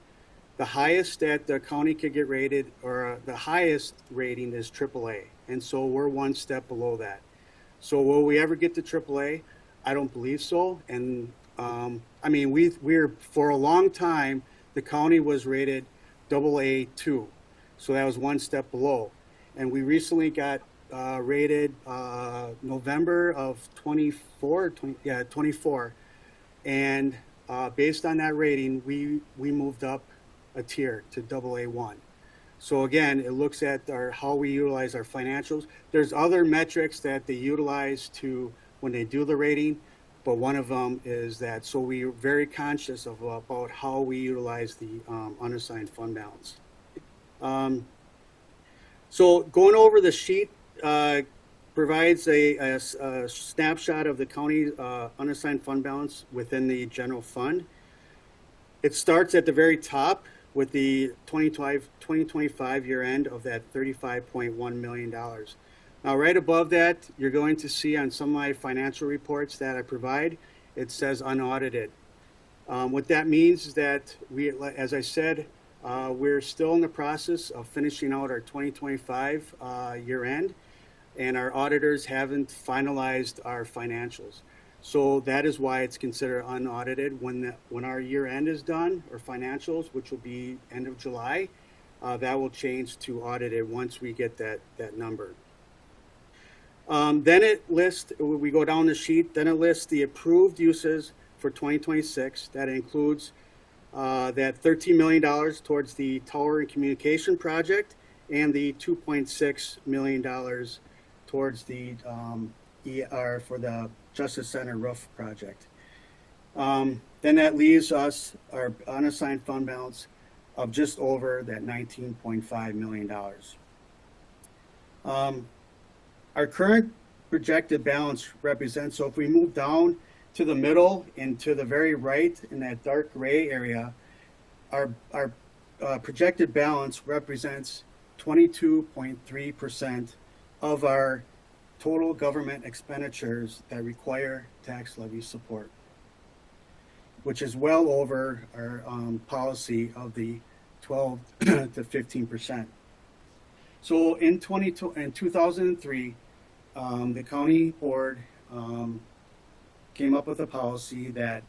Speaker 5: The highest that the county could get rated, or the highest rating, is AAA. And so we're one step below that. So will we ever get to AAA? I don't believe so. And we're for a long time, the county was rated AA2. So that was one step below. And we recently got rated November of 24. And based on that rating, we moved up a tier to AA1. So again, it looks at how we utilize our financials. There's other metrics that they utilize when they do the rating, but one of them is that. So we're very conscious about how we utilize the unassigned fund balance. So going over the sheet provides a snapshot of the county unassigned fund balance within the general fund. It starts at the very top with the 2025 year end of that $35.1 million. Now, right above that, you're going to see on some of my financial reports that I provide, it says unaudited. What that means is that as I said, we're still in the process of finishing out our 2025 year end, and our auditors haven't finalized our financials. So that is why it's considered unaudited. When our year end is done, or financials, which will be end of July, that will change to audited once we get that number. Then it lists, we go down the sheet, then it lists the approved uses for 2026. That includes that $13 million towards the tower and communication project, and the $2.6 million towards the or for the Justice Center roof project. Then that leaves us our unassigned fund balance of just over that $19.5 million. Our current projected balance represents, so if we move down to the middle and to the very right in that dark gray area, our projected balance represents 22.3% of our total government expenditures that require tax levy support, which is well over our policy of the 12 to 15%. So in 2003, the county board came up with a policy that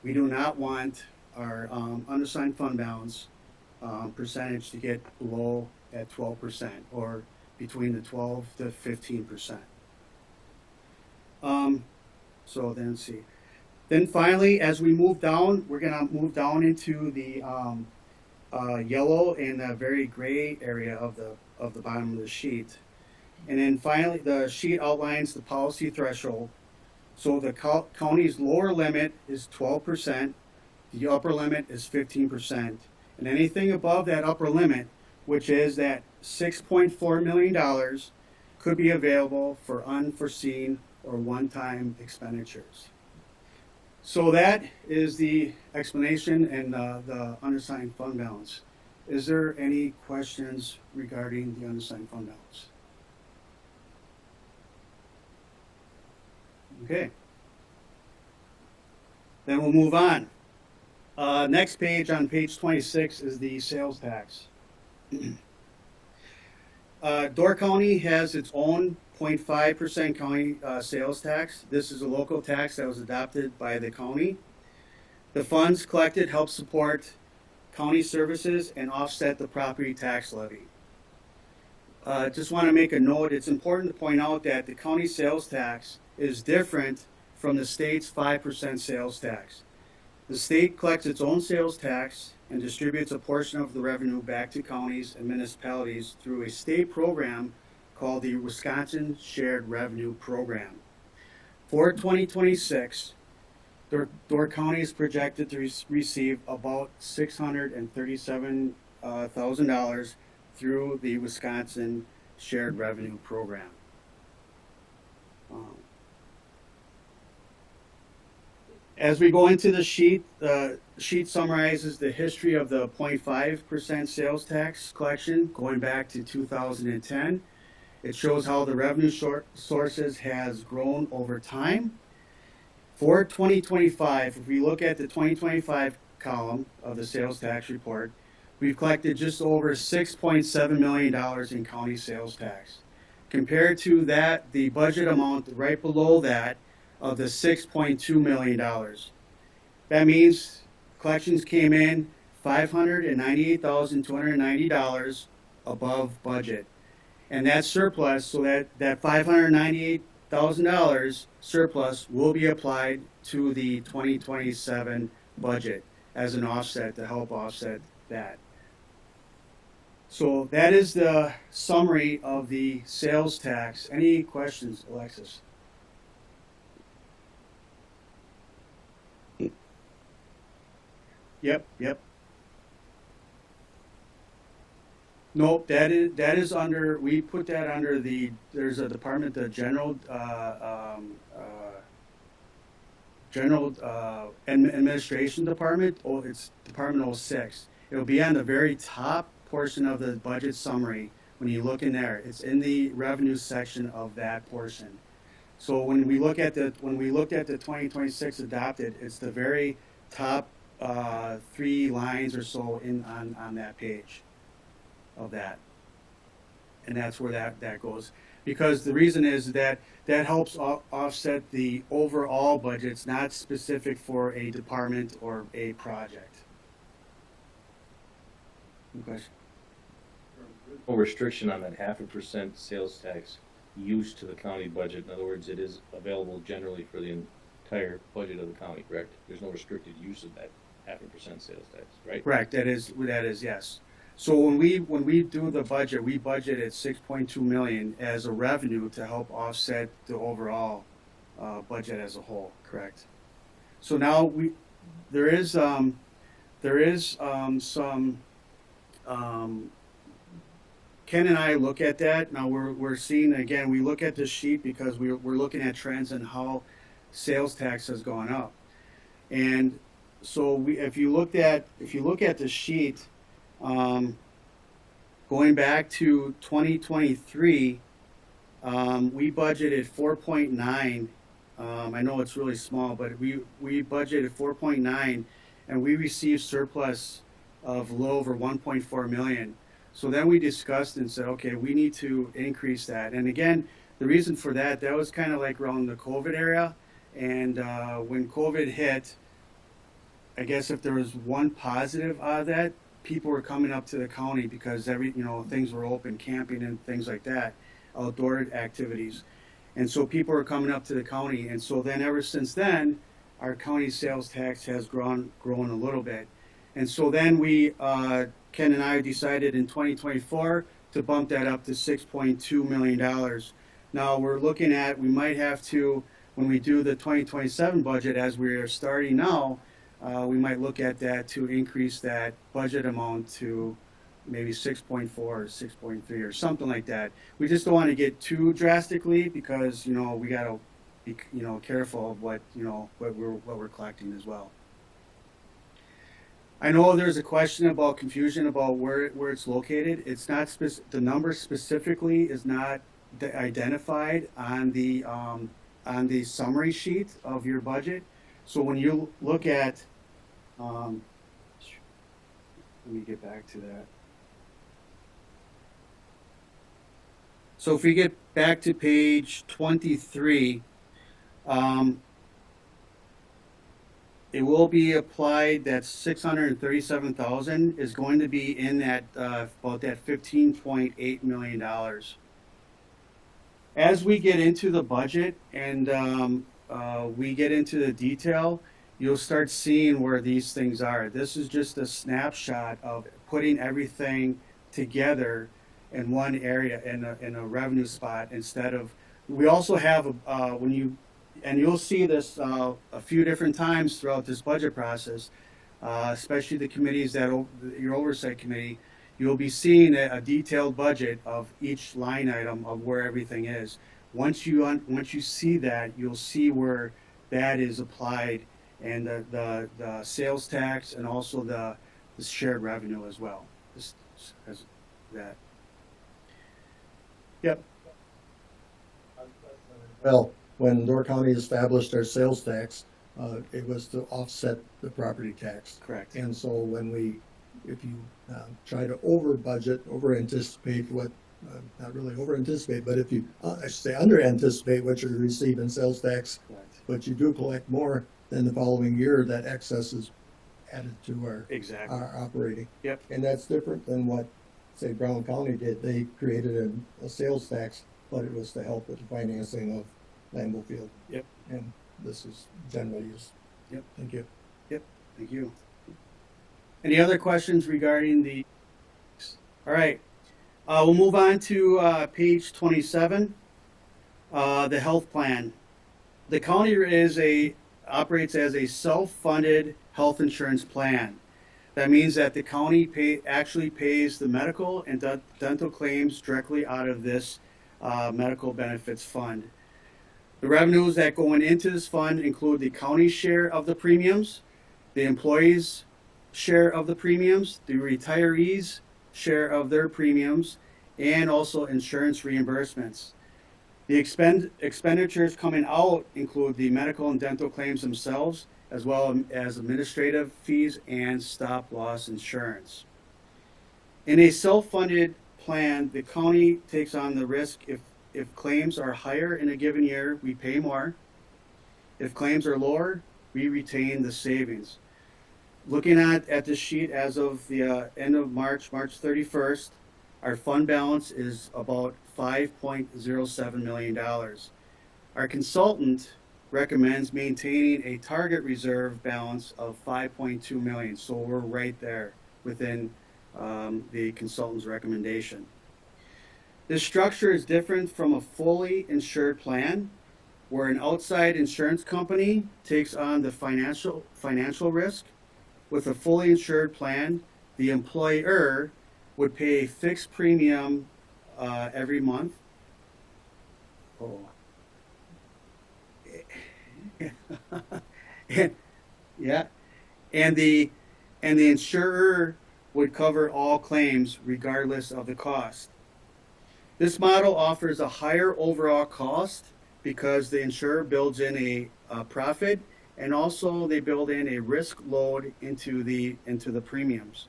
Speaker 5: we do not want our unassigned fund balance percentage to get below that 12% or between the 12 to 15%. So then see. Then finally, as we move down, we're gonna move down into the yellow and the very gray area of the bottom of the sheet. And then finally, the sheet outlines the policy threshold. So the county's lower limit is 12%, the upper limit is 15%, and anything above that upper limit, which is that $6.4 million, could be available for unforeseen or one-time expenditures. So that is the explanation and the unassigned fund balance. Is there any questions regarding the unassigned fund balance? Okay. Then we'll move on. Next page, on page 26, is the sales tax. Door County has its own 0.5% county sales tax. This is a local tax that was adopted by the county. The funds collected help support county services and offset the property tax levy. Just want to make a note, it's important to point out that the county sales tax is different from the state's 5% sales tax. The state collects its own sales tax and distributes a portion of the revenue back to counties and municipalities through a state program called the Wisconsin Shared Revenue Program. For 2026, Door County is projected to receive about $637,000 through the Wisconsin Shared Revenue Program. As we go into the sheet summarizes the history of the 0.5% sales tax collection going back to 2010. It shows how the revenue sources has grown over time. For 2025, if we look at the 2025 column of the sales tax report, we've collected just over $6.7 million in county sales tax. Compared to that, the budget amount right below that of the $6.2 million. That means collections came in $598,290 above budget. And that surplus, so that $598,000 surplus will be applied to the 2027 budget as an offset to help offset that. So that is the summary of the sales tax. Any questions, Alexis? Yep. Nope, that is under, we put that under there's a department, the general administration department. Oh, it's Department 06. It'll be on the very top portion of the budget summary. When you look in there, it's in the revenue section of that portion. So when we look at the 2026 adopted, it's the very top 3 lines or so on that page of that, and that's where that goes, because the reason is that helps offset the overall budgets, not specific for a department or a project. Any question?
Speaker 2: No restriction on that 0.5% sales tax used to the county budget. In other words, it is available generally for the entire budget of the county, correct? There's no restricted use of that 0.5% sales tax, right?
Speaker 5: Correct. That is yes. So when we do the budget, we budget at 6.2 million as a revenue to help offset the overall budget as a whole, correct? So now there is some Ken and I look at that. Now we're seeing, again, we look at this sheet because we're looking at trends and how sales tax has gone up. And so if you look at the sheet, going back to 2023, we budgeted 4.9. I know it's really small, but we budgeted 4.9, and we received surplus of a little over 1.4 million. So then we discussed and said, okay, we need to increase that. And again, the reason for that was kind of like around the COVID era. And when COVID hit, I guess if there was one positive out of that, people were coming up to the county because things were open, camping and things like that, outdoor activities. And so people were coming up to the county. And so then ever since then, our county sales tax has grown a little bit. And so then Ken and I decided in 2024 to bump that up to $6.2 million. Now we're looking at, we might have to, when we do the 2027 budget, as we are starting now, we might look at that to increase that budget amount to maybe 6.4 or 6.3 or something like that. We just don't want to get too drastically because, we got to be, careful of what we're collecting as well. I know there's a question about confusion about where it's located. It's not the number specifically is not identified on the summary sheet of your budget. So when you look at, let me get back to that. So if we get back to page 23, it will be applied that 637,000 is going to be in that about that $15.8 million. As we get into the budget and we get into the detail, you'll start seeing where these things are. This is just a snapshot of putting everything together in one area in a revenue spot instead of. We also have and you'll see this a few different times throughout this budget process, especially the committees your oversight committee. You'll be seeing a detailed budget of each line item of where everything is. Once you see that, you'll see where that is applied, and the sales tax and also the shared revenue as well. As that. Yep.
Speaker 7: Well, when Door County established their sales tax, it was to offset the property tax.
Speaker 5: Correct.
Speaker 7: And so if you try to over anticipate what, not really over anticipate, but if you, I should say under anticipate what you receive in sales tax,
Speaker 5: Correct.
Speaker 7: but you do collect more, then the following year, that excess is added to
Speaker 5: Exactly.
Speaker 7: our operating.
Speaker 5: Yep.
Speaker 7: And that's different than what, say, Brown County did. They created a sales tax, but it was to help with the financing of Lambeau Field.
Speaker 5: Yep.
Speaker 7: And this is generally used.
Speaker 5: Yep.
Speaker 7: Thank you.
Speaker 5: Thank you. Any other questions regarding the? All right. We'll move on to page 27. The health plan. The county operates as a self-funded health insurance plan. That means that the county actually pays the medical and dental claims directly out of this medical benefits fund. The revenues that go into this fund include the county's share of the premiums, the employees' share of the premiums, the retirees' share of their premiums, and also insurance reimbursements. The expenditures coming out include the medical and dental claims themselves, as well as administrative fees and stop loss insurance. In a self-funded plan, the county takes on the risk. If claims are higher in a given year, we pay more. If claims are lower, we retain the savings. Looking at the sheet as of the end of March 31st, our fund balance is about $5.07 million. Our consultant recommends maintaining a target reserve balance of $5.2 million. So we're right there within the consultant's recommendation. This structure is different from a fully insured plan, where an outside insurance company takes on the financial risk. With a fully insured plan, the employer would pay a fixed premium every month. Oh. Yeah, and the insurer would cover all claims regardless of the cost. This model offers a higher overall cost because the insurer builds in a profit, and also they build in a risk load into the premiums.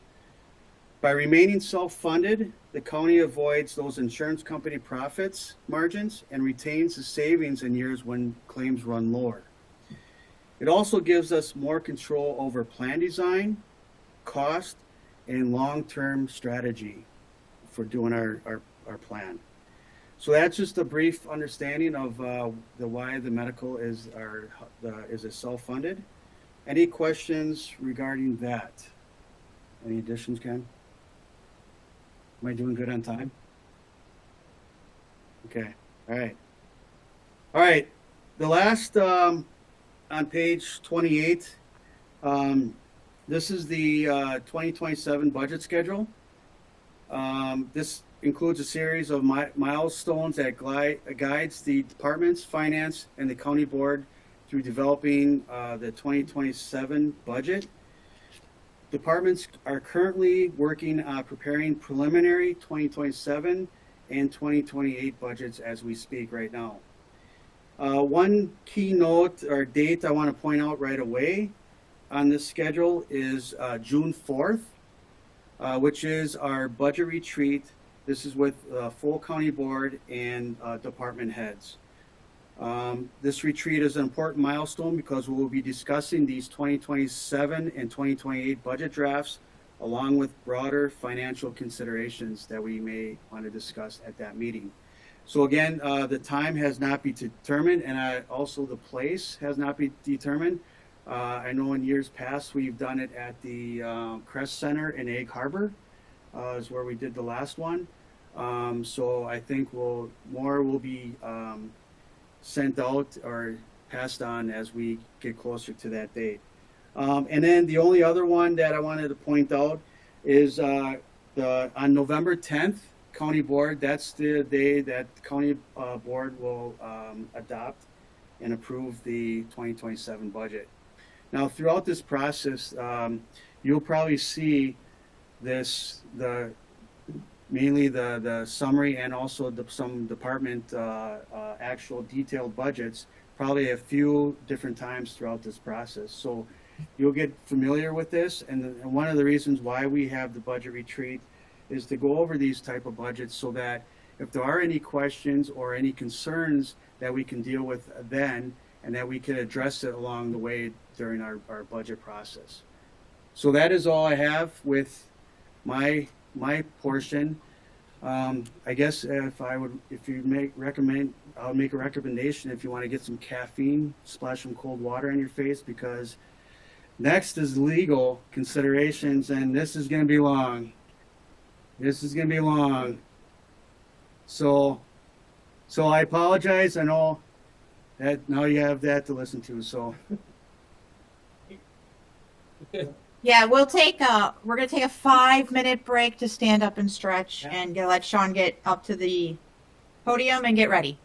Speaker 5: By remaining self-funded, the county avoids those insurance company profits margins and retains the savings in years when claims run lower. It also gives us more control over plan design, cost, and long-term strategy for doing our plan. So that's just a brief understanding of why the medical is a self-funded. Any questions regarding that? Any additions, Ken? Am I doing good on time? Okay. All right. All right. The last on page 28. This is the 2027 budget schedule. This includes a series of milestones that guides the departments, finance, and the county board through developing the 2027 budget. Departments are currently working on preparing preliminary 2027 and 2028 budgets as we speak right now. One key note or date I want to point out right away on this schedule is June 4th, which is our budget retreat. This is with full county board and department heads. This retreat is an important milestone because we will be discussing these 2027 and 2028 budget drafts along with broader financial considerations that we may want to discuss at that meeting. So again, the time has not been determined, and also the place has not been determined. I know in years past we've done it at the Crest Center in Egg Harbor, is where we did the last one. So I think more will be sent out or passed on as we get closer to that date. And then the only other one that I wanted to point out is on November 10th, County Board, that's the day that the County Board will adopt and approve the 2027 budget. Now, throughout this process, you'll probably see mainly the summary and also some department actual detailed budgets, probably a few different times throughout this process. So you'll get familiar with this, and one of the reasons why we have the budget retreat is to go over these type of budgets so that if there are any questions or any concerns that we can deal with then, and that we can address it along the way during our budget process. So that is all I have with my portion. I guess I'll make a recommendation if you want to get some caffeine, splash some cold water on your face, because next is legal considerations, and this is going to be long. So I apologize. I know that now you have that to listen to. So
Speaker 1: Yeah, we're gonna take a 5-minute break to stand up and stretch and let Sean get up to the podium and get ready.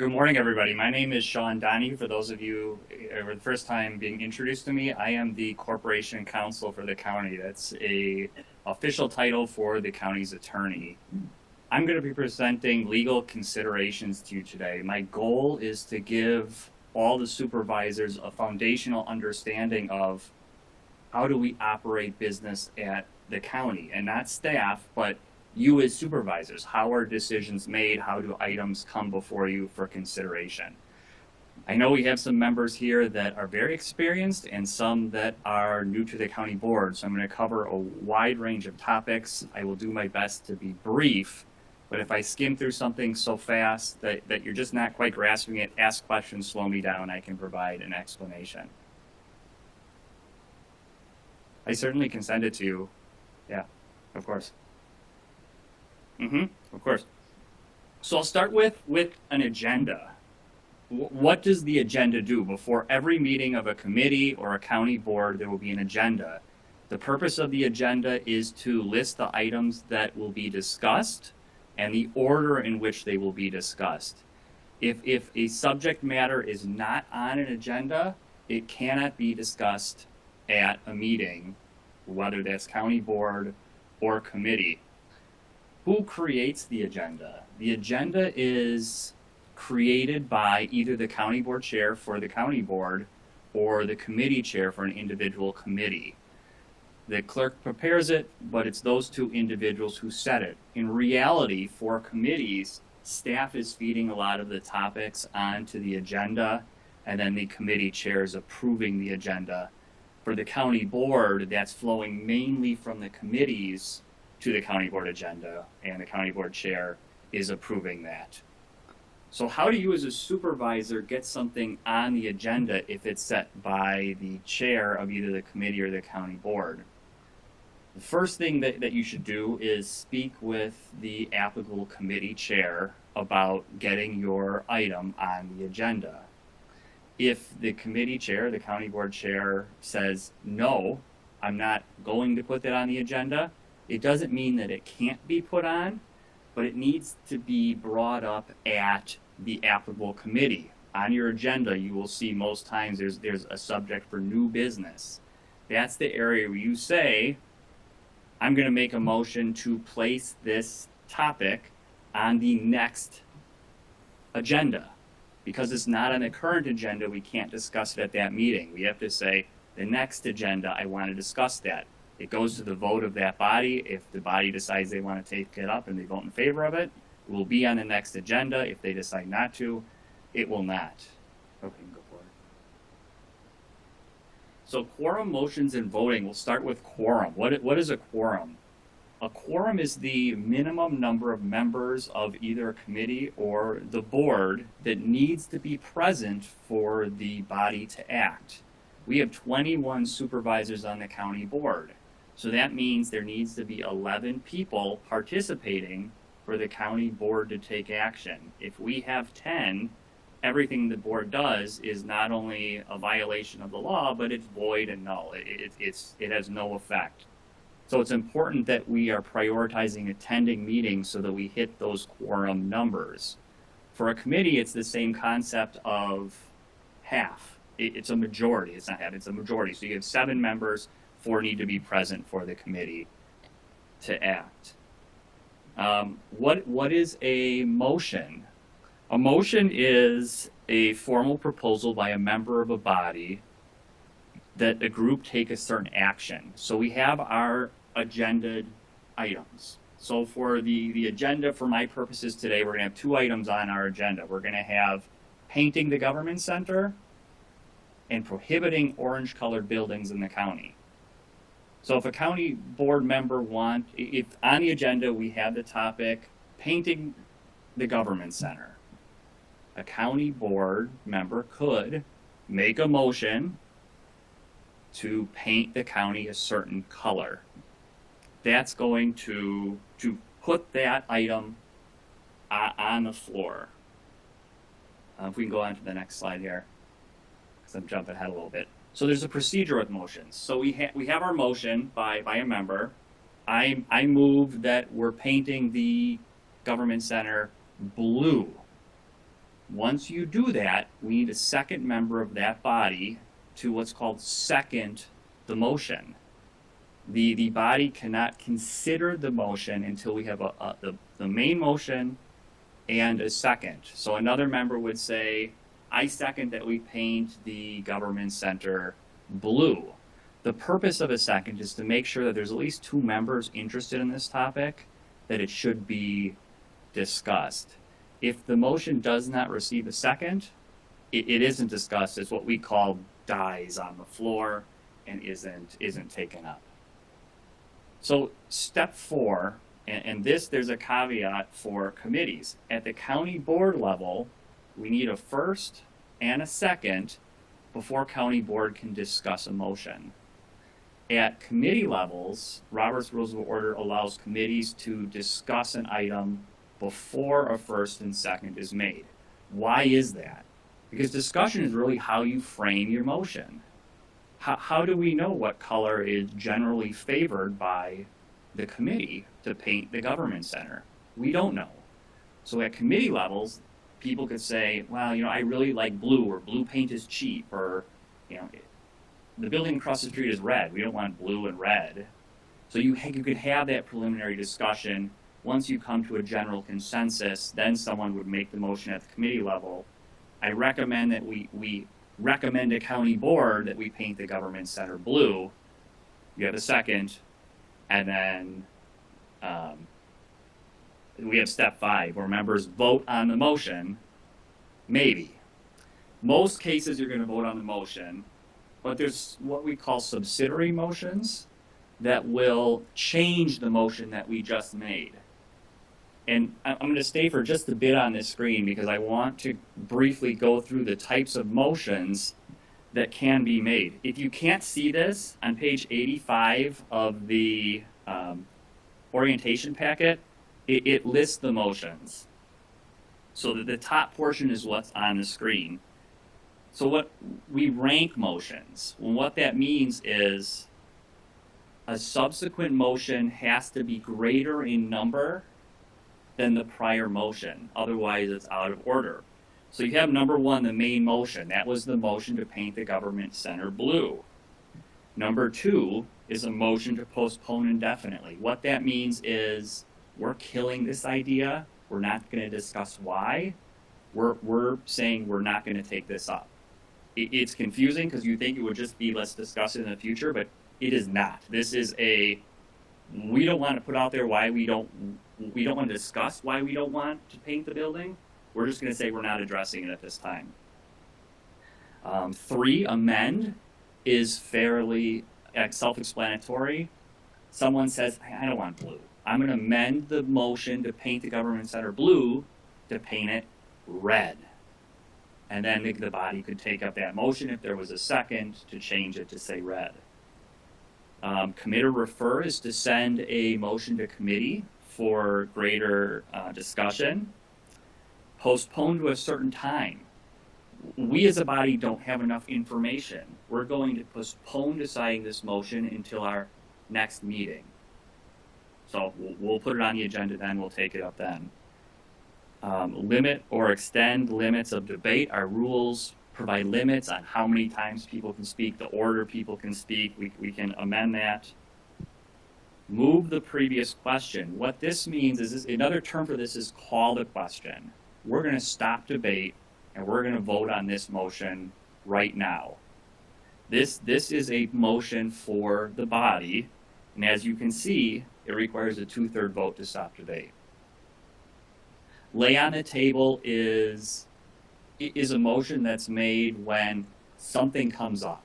Speaker 9: Good morning, everybody. My name is Sean Donahue. For those of you for the first time being introduced to me, I am the corporation counsel for the county. That's a official title for the county's attorney. I'm going to be presenting legal considerations to you today. My goal is to give all the supervisors a foundational understanding of how do we operate business at the county, and not staff, but you as supervisors. How are decisions made? How do items come before you for consideration? I know we have some members here that are very experienced and some that are new to the county board, so I'm going to cover a wide range of topics. I will do my best to be brief, but if I skim through something so fast that you're just not quite grasping it, ask questions, slow me down, I can provide an explanation. I certainly can send it to you. Yeah, of course. Of course. So I'll start with an agenda. What does the agenda do? Before every meeting of a committee or a county board, there will be an agenda. The purpose of the agenda is to list the items that will be discussed and the order in which they will be discussed. If a subject matter is not on an agenda, it cannot be discussed at a meeting, whether that's county board or committee. Who creates the agenda? The agenda is created by either the county board chair for the county board or the committee chair for an individual committee. The clerk prepares it, but it's those two individuals who set it. In reality, for committees, staff is feeding a lot of the topics onto the agenda, and then the committee chair is approving the agenda. For the county board, that's flowing mainly from the committees to the county board agenda, and the county board chair is approving that. So how do you as a supervisor get something on the agenda if it's set by the chair of either the committee or the county board? The first thing that you should do is speak with the applicable committee chair about getting your item on the agenda. If the committee chair, the county board chair, says, no, I'm not going to put that on the agenda, it doesn't mean that it can't be put on, but it needs to be brought up at the applicable committee. On your agenda, you will see most times there's a subject for new business. That's the area where you say, I'm going to make a motion to place this topic on the next agenda. Because it's not on the current agenda, we can't discuss it at that meeting. We have to say, the next agenda, I want to discuss that. It goes to the vote of that body. If the body decides they want to take it up and they vote in favor of it, it will be on the next agenda. If they decide not to, it will not. Okay, go for it. So quorum, motions, and voting. We'll start with quorum. What is a quorum? A quorum is the minimum number of members of either a committee or the board that needs to be present for the body to act. We have 21 supervisors on the county board. So that means there needs to be 11 people participating for the county board to take action. If we have 10, everything the board does is not only a violation of the law, but it's void and null. It has no effect. So it's important that we are prioritizing attending meetings so that we hit those quorum numbers. For a committee, it's the same concept of half. It's a majority. It's not half, it's a majority. So you have 7 members, 4 need to be present for the committee to act. What is a motion? A motion is a formal proposal by a member of a body that a group take a certain action. So we have our agended items. So for the agenda, for my purposes today, we're going to have 2 items on our agenda. We're going to have painting the government center and prohibiting orange-colored buildings in the county. So if a county board member if on the agenda we have the topic painting the government center, a county board member could make a motion to paint the county a certain color. That's going to put that item on the floor. If we can go on to the next slide here, because I'm jumping ahead a little bit. So there's a procedure with motions. So we have our motion by a member. I move that we're painting the government center blue. Once you do that, we need a second member of that body to what's called second the motion. The body cannot consider the motion until we have the main motion and a second. So another member would say, I second that we paint the government center blue. The purpose of a second is to make sure that there's at least two members interested in this topic, that it should be discussed. If the motion does not receive a second, it isn't discussed. It's what we call dies on the floor and isn't taken up. So step 4, and this there's a caveat for committees. At the county board level, we need a first and a second before county board can discuss a motion. At committee levels, Robert's Rules of Order allows committees to discuss an item before a first and second is made. Why is that? Because discussion is really how you frame your motion. How do we know what color is generally favored by the committee to paint the government center? We don't know. So at committee levels, people could say, well, I really like blue, or blue paint is cheap, or, the building across the street is red. We don't want blue and red. So you could have that preliminary discussion. Once you come to a general consensus, then someone would make the motion at the committee level. I recommend that we recommend to county board that we paint the government center blue. You have a second, and then we have step 5 where members vote on the motion. Maybe. Most cases you're going to vote on the motion, but there's what we call subsidiary motions that will change the motion that we just made. And I'm going to stay for just a bit on this screen because I want to briefly go through the types of motions that can be made. If you can't see this, on page 85 of the orientation packet, it lists the motions. So the top portion is what's on the screen. So what we rank motions. Well, what that means is a subsequent motion has to be greater in number than the prior motion. Otherwise, it's out of order. So you have number 1, the main motion. That was the motion to paint the government center blue. Number 2 is a motion to postpone indefinitely. What that means is we're killing this idea. We're not going to discuss why. We're saying we're not going to take this up. It's confusing because you think it would just be let's discuss it in the future, but it is not. This is we don't want to put out there why we don't want to discuss why we don't want to paint the building. We're just going to say we're not addressing it at this time. 3, amend, is fairly self-explanatory. Someone says, I don't want blue. I'm going to amend the motion to paint the government center blue to paint it red. And then the body could take up that motion if there was a second to change it to say red. Commit or refer is to send a motion to committee for greater discussion. Postpone to a certain time. We as a body don't have enough information. We're going to postpone deciding this motion until our next meeting. So we'll put it on the agenda then, we'll take it up then. Limit or extend limits of debate. Our rules provide limits on how many times people can speak, the order people can speak. We can amend that. Move the previous question. What this means is another term for this is call the question. We're going to stop debate and we're going to vote on this motion right now. This is a motion for the body, and as you can see, it requires a 2/3 vote to stop debate. Lay on the table is a motion that's made when something comes up.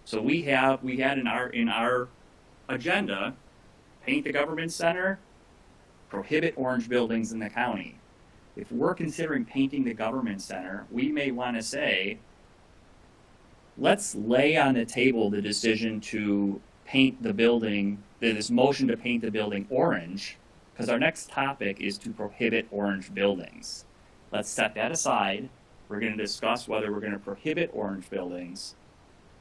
Speaker 9: So we had in our agenda, paint the government center, prohibit orange buildings in the county. If we're considering painting the government center, we may want to say, let's lay on the table the decision to paint the building, this motion to paint the building orange, because our next topic is to prohibit orange buildings. Let's set that aside. We're going to discuss whether we're going to prohibit orange buildings,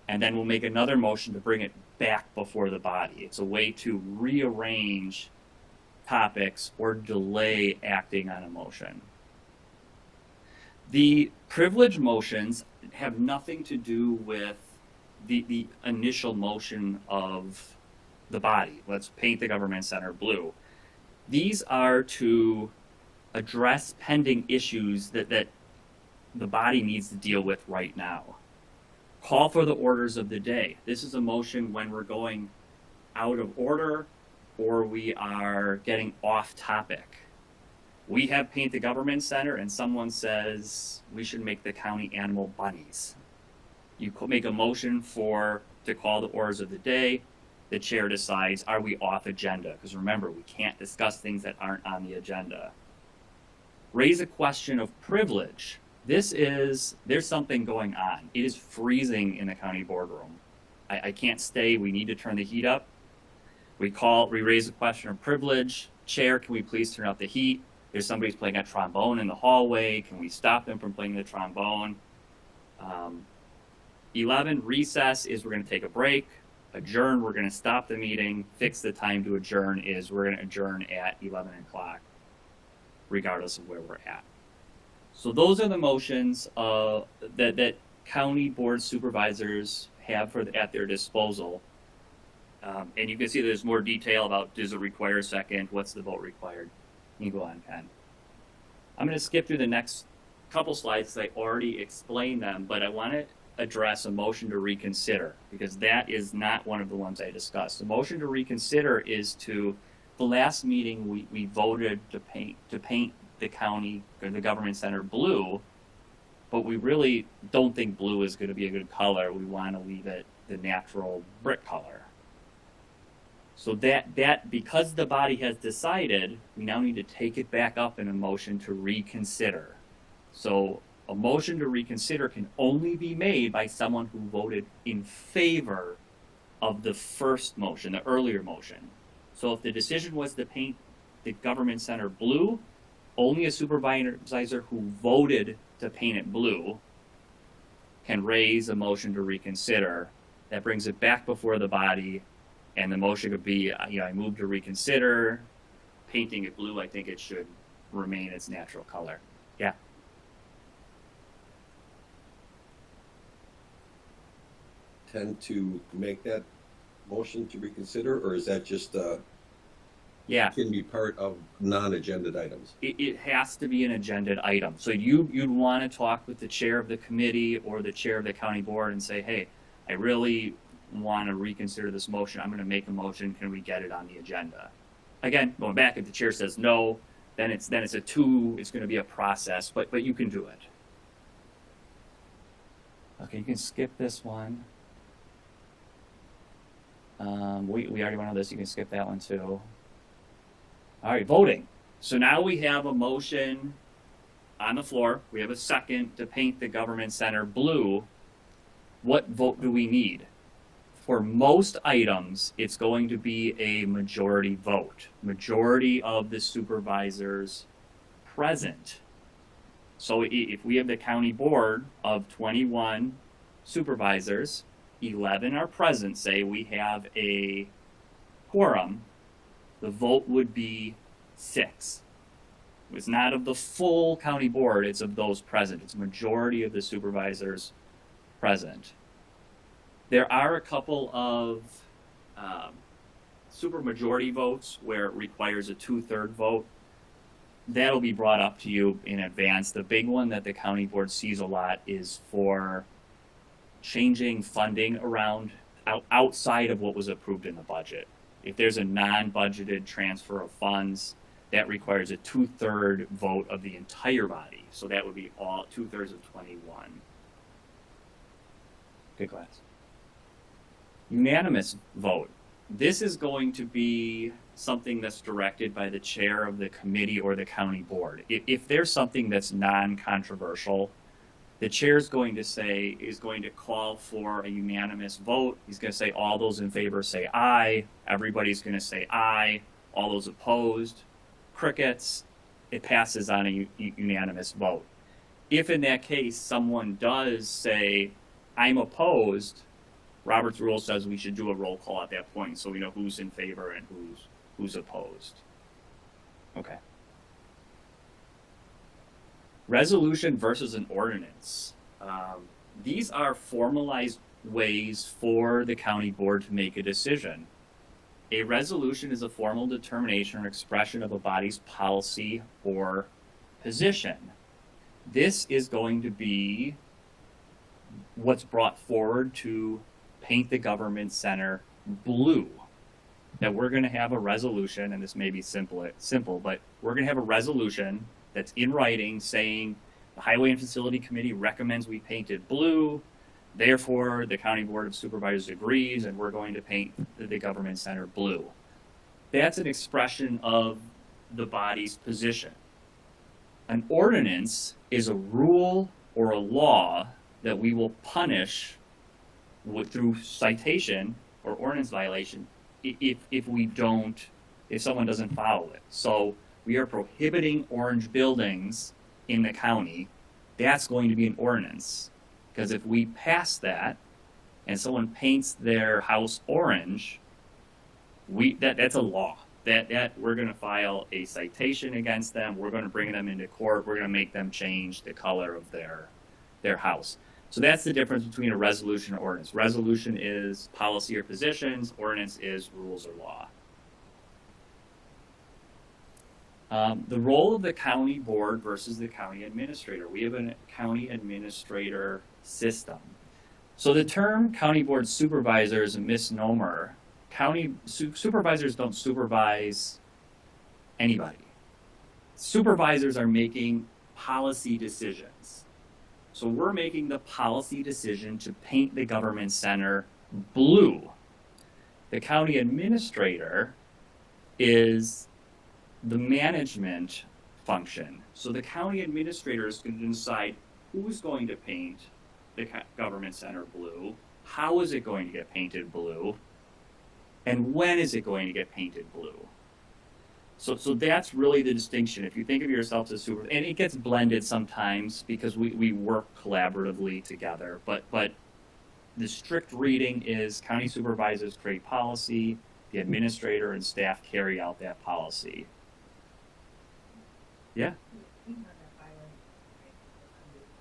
Speaker 9: and then we'll make another motion to bring it back before the body. It's a way to rearrange topics or delay acting on a motion. The privilege motions have nothing to do with the initial motion of the body. Let's paint the government center blue. These are to address pending issues that the body needs to deal with right now. Call for the orders of the day. This is a motion when we're going out of order or we are getting off topic. We have paint the government center and someone says we should make the county animal bunnies. You make a motion to call the orders of the day. The chair decides, are we off agenda? Because remember, we can't discuss things that aren't on the agenda. Raise a question of privilege. There's something going on. It is freezing in the county boardroom. I can't stay. We need to turn the heat up. We raise a question of privilege. Chair, can we please turn up the heat? There's somebody's playing a trombone in the hallway. Can we stop them from playing the trombone? 11, recess is we're going to take a break. Adjourn, we're going to stop the meeting. Fix the time to adjourn is we're going to adjourn at 11 o'clock, regardless of where we're at. So those are the motions that county board supervisors have at their disposal. And you can see there's more detail about does it require a second, what's the vote required. You can go on, Ken. I'm going to skip through the next couple slides because I already explained them, but I want to address a motion to reconsider because that is not one of the ones I discussed. The motion to reconsider is the last meeting we voted to paint the county or the government center blue, but we really don't think blue is going to be a good color. We want to leave it the natural brick color. So that because the body has decided, we now need to take it back up in a motion to reconsider. So a motion to reconsider can only be made by someone who voted in favor of the first motion, the earlier motion. So if the decision was to paint the government center blue, only a supervisor who voted to paint it blue can raise a motion to reconsider. That brings it back before the body, and the motion could be, I move to reconsider, painting it blue. I think it should remain its natural color. Yeah.
Speaker 10: Tend to make that motion to reconsider, or is that just
Speaker 9: Yeah.
Speaker 10: can be part of non-agenda items?
Speaker 9: It has to be an agenda item. So you'd want to talk with the chair of the committee or the chair of the county board and say, hey, I really want to reconsider this motion. I'm going to make a motion. Can we get it on the agenda? Again, going back, if the chair says no, then it's going to be a process, but you can do it. Okay, you can skip this one. We already went over this. You can skip that one too. All right, voting. So now we have a motion on the floor. We have a second to paint the government center blue. What vote do we need? For most items, it's going to be a majority vote. Majority of the supervisors present. So if we have the county board of 21 supervisors, 11 are present, say we have a quorum, the vote would be 6. It's not of the full county board, it's of those present. It's majority of the supervisors present. There are a couple of supermajority votes where it requires a 2/3 vote. That'll be brought up to you in advance. The big one that the county board sees a lot is for changing funding around outside of what was approved in the budget. If there's a non-budgeted transfer of funds, that requires a 2/3 vote of the entire body. So that would be all 2/3 of 21. Good class. Unanimous vote. This is going to be something that's directed by the chair of the committee or the county board. If there's something that's non-controversial, the chair is going to call for a unanimous vote. He's going to say all those in favor say aye. Everybody's going to say aye. All those opposed, crickets. It passes on a unanimous vote. If in that case someone does say I'm opposed, Robert's rule says we should do a roll call at that point so we know who's in favor and who's opposed. Okay. Resolution versus an ordinance. These are formalized ways for the county board to make a decision. A resolution is a formal determination or expression of a body's policy or position. This is going to be what's brought forward to paint the government center blue. That we're going to have a resolution, and this may be simple, but we're going to have a resolution that's in writing saying the Highway and Facility Committee recommends we paint it blue. Therefore, the County Board of Supervisors agrees, and we're going to paint the government center blue. That's an expression of the body's position. An ordinance is a rule or a law that we will punish through citation or ordinance violation if someone doesn't follow it. So we are prohibiting orange buildings in the county. That's going to be an ordinance. Because if we pass that and someone paints their house orange, that's a law. That we're going to file a citation against them. We're going to bring them into court. We're going to make them change the color of their house. So that's the difference between a resolution and ordinance. Resolution is policy or positions. Ordinance is rules or law. The role of the county board versus the county administrator. We have a county administrator system. So the term county board supervisor is a misnomer. County supervisors don't supervise anybody. Supervisors are making policy decisions. So we're making the policy decision to paint the government center blue. The county administrator is the management function. So the county administrator is going to decide who's going to paint the government center blue, how is it going to get painted blue, and when is it going to get painted blue. So that's really the distinction. If you think of yourself as super, and it gets blended sometimes because we work collaboratively together, but the strict reading is county supervisors create policy, the administrator and staff carry out that policy. Yeah.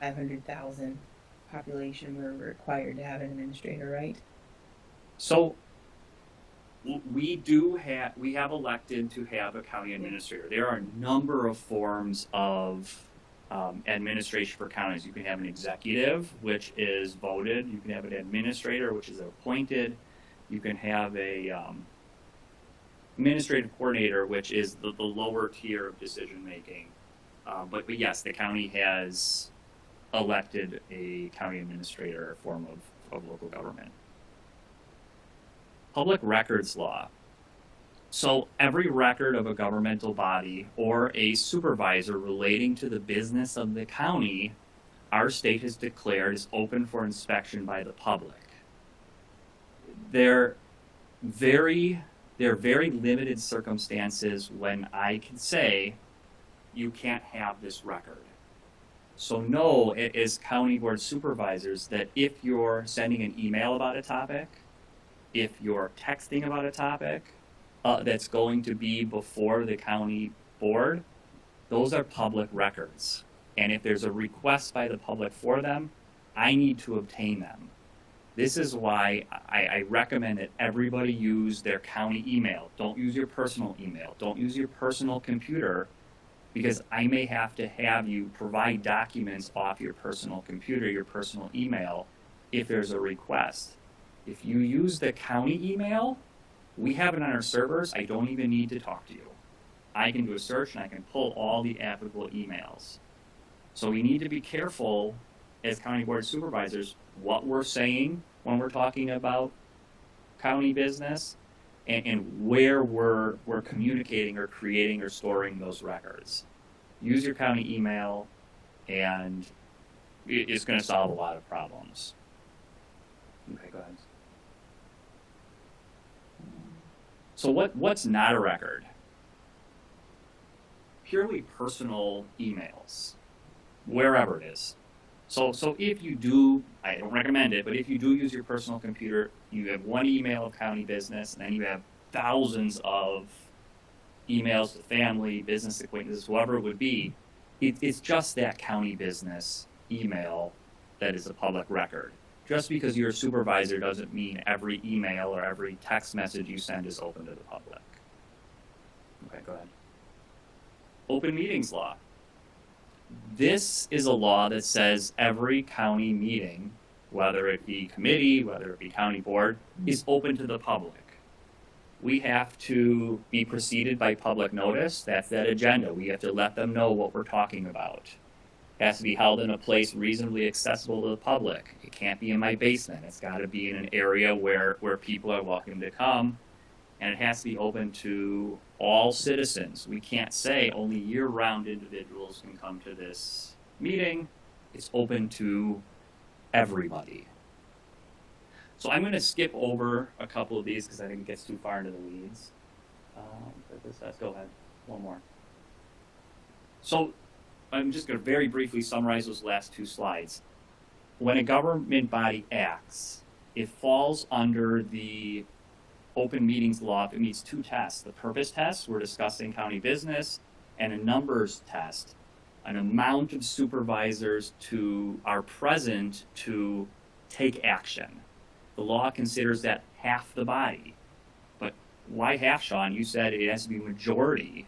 Speaker 6: 500,000 population, we're required to have an administrator, right?
Speaker 9: So we have elected to have a county administrator. There are a number of forms of administration for counties. You can have an executive, which is voted. You can have an administrator, which is appointed. You can have a administrative coordinator, which is the lower tier of decision making. But yes, the county has elected a county administrator form of local government. Public records law. So every record of a governmental body or a supervisor relating to the business of the county, our state has declared is open for inspection by the public. There are very limited circumstances when I can say you can't have this record. So know, as county board supervisors, that if you're sending an email about a topic, if you're texting about a topic that's going to be before the county board, those are public records. And if there's a request by the public for them, I need to obtain them. This is why I recommend that everybody use their county email. Don't use your personal email. Don't use your personal computer, because I may have to have you provide documents off your personal computer, your personal email, if there's a request. If you use the county email, we have it on our servers. I don't even need to talk to you. I can do a search and I can pull all the applicable emails. So we need to be careful as county board supervisors what we're saying when we're talking about county business and where we're communicating or creating or storing those records. Use your county email, and it's going to solve a lot of problems. Okay, go ahead. So what's not a record? Purely personal emails, wherever it is. So if you do, I don't recommend it, but if you do use your personal computer, you have one email of county business, and then you have thousands of emails to family, business acquaintances, whoever it would be. It's just that county business email that is a public record. Just because you're a supervisor doesn't mean every email or every text message you send is open to the public. Okay, go ahead. Open meetings law. This is a law that says every county meeting, whether it be committee, whether it be county board, is open to the public. We have to be preceded by public notice. That's that agenda. We have to let them know what we're talking about. It has to be held in a place reasonably accessible to the public. It can't be in my basement. It's got to be in an area where people are welcome to come. And it has to be open to all citizens. We can't say only year-round individuals can come to this meeting. It's open to everybody. So I'm going to skip over a couple of these because I think it gets too far into the weeds. Let's go ahead. One more. So I'm just going to very briefly summarize those last two slides. When a government body acts, it falls under the open meetings law if it meets two tests. The purpose test, we're discussing county business, and a numbers test, an amount of supervisors are present to take action. The law considers that half the body. But why half, Sean? You said it has to be majority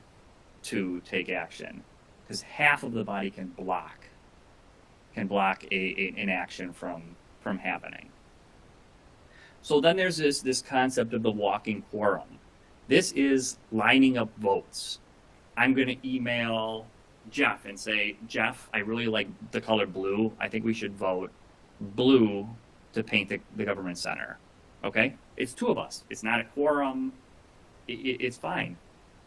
Speaker 9: to take action, because half of the body can block an action from happening. So then there's this concept of the walking quorum. This is lining up votes. I'm going to email Jeff and say, Jeff, I really like the color blue. I think we should vote blue to paint the government center. Okay? It's two of us. It's not a quorum. It's fine.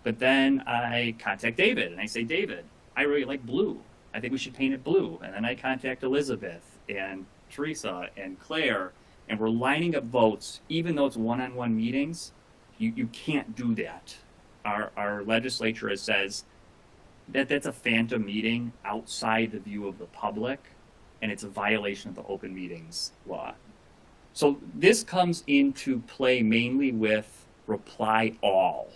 Speaker 9: But then I contact David and I say, David, I really like blue. I think we should paint it blue. And then I contact Elizabeth and Teresa and Claire, and we're lining up votes. Even though it's one-on-one meetings, you can't do that. Our legislature says that's a phantom meeting outside the view of the public, and it's a violation of the open meetings law. So this comes into play mainly with reply all.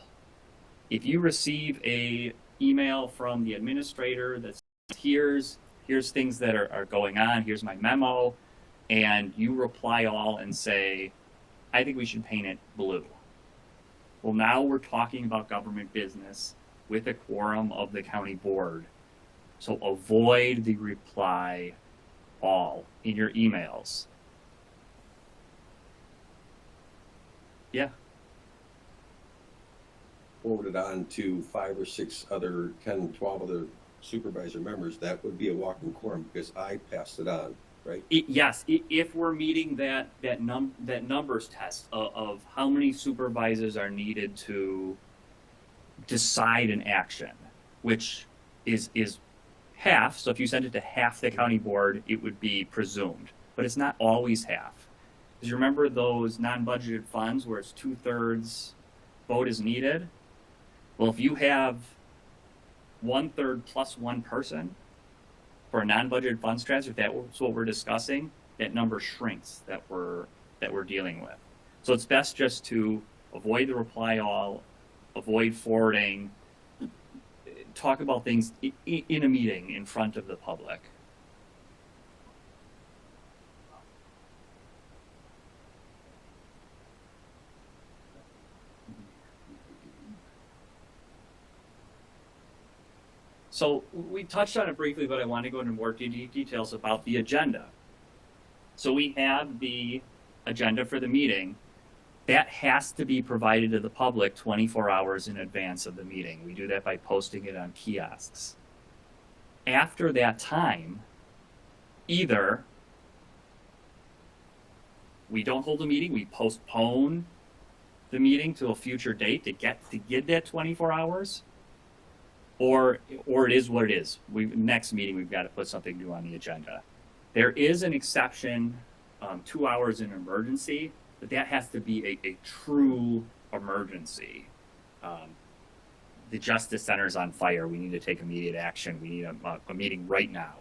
Speaker 9: If you receive a email from the administrator that says, here's things that are going on, here's my memo, and you reply all and say, I think we should paint it blue. Well, now we're talking about government business with a quorum of the county board. So avoid the reply all in your emails. Yeah.
Speaker 10: Forward it on to 5 or 6 other, 10, 12 other supervisor members, that would be a walking quorum because I passed it on, right?
Speaker 9: Yes, if we're meeting that numbers test of how many supervisors are needed to decide an action, which is half. So if you send it to half the county board, it would be presumed, but it's not always half. Because you remember those non-budgeted funds where it's 2/3 vote is needed? Well, if you have 1/3 plus one person for a non-budgeted funds transfer, if that's what we're discussing, that number shrinks that we're dealing with. So it's best just to avoid the reply all, avoid forwarding, talk about things in a meeting in front of the public. So we touched on it briefly, but I want to go into more details about the agenda. So we have the agenda for the meeting. That has to be provided to the public 24 hours in advance of the meeting. We do that by posting it on kiosks. After that time, either we don't hold a meeting, we postpone the meeting to a future date to get that 24 hours, or it is what it is. Next meeting, we've got to put something new on the agenda. There is an exception, 2 hours in emergency, but that has to be a true emergency. The Justice Center is on fire. We need to take immediate action. We need a meeting right now.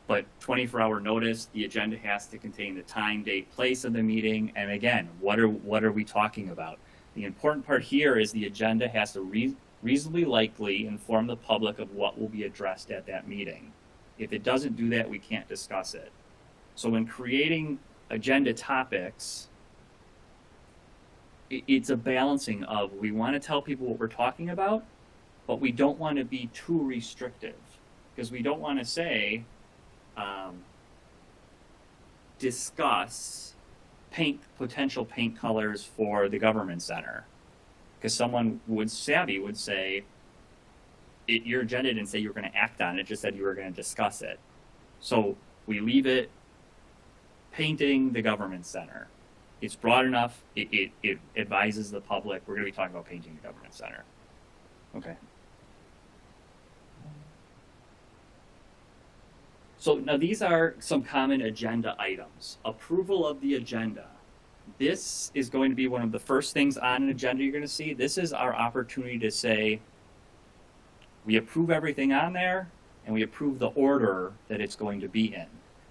Speaker 9: But 24-hour notice, the agenda has to contain the time, date, place of the meeting. And again, what are we talking about? The important part here is the agenda has to reasonably likely inform the public of what will be addressed at that meeting. If it doesn't do that, we can't discuss it. So when creating agenda topics, it's a balancing of, we want to tell people what we're talking about, but we don't want to be too restrictive, because we don't want to say, discuss potential paint colors for the government center, because someone would say, your agenda didn't say you were going to act on it, just said you were going to discuss it. So we leave it painting the government center. It's broad enough. It advises the public we're going to be talking about painting the government center. Okay. So now these are some common agenda items. Approval of the agenda. This is going to be one of the first things on an agenda you're going to see. This is our opportunity to say, we approve everything on there, and we approve the order that it's going to be in.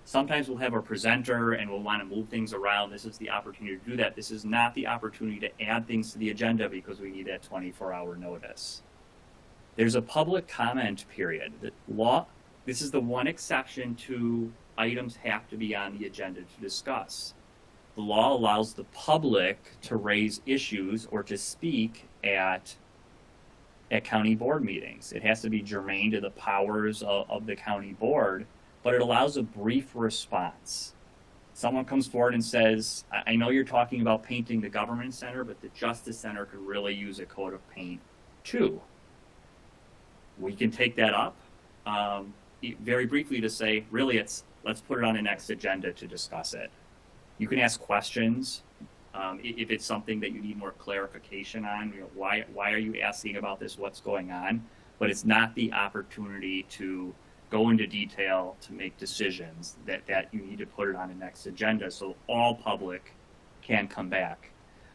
Speaker 9: Sometimes we'll have a presenter and we'll want to move things around. This is the opportunity to do that. This is not the opportunity to add things to the agenda because we need that 24-hour notice. There's a public comment period. This is the one exception to items have to be on the agenda to discuss. The law allows the public to raise issues or to speak at county board meetings. It has to be germane to the powers of the county board, but it allows a brief response. Someone comes forward and says, I know you're talking about painting the government center, but the Justice Center could really use a coat of paint too. We can take that up very briefly to say, really, let's put it on the next agenda to discuss it. You can ask questions. If it's something that you need more clarification on, why are you asking about this? What's going on? But it's not the opportunity to go into detail to make decisions that you need to put it on the next agenda so all public can come back.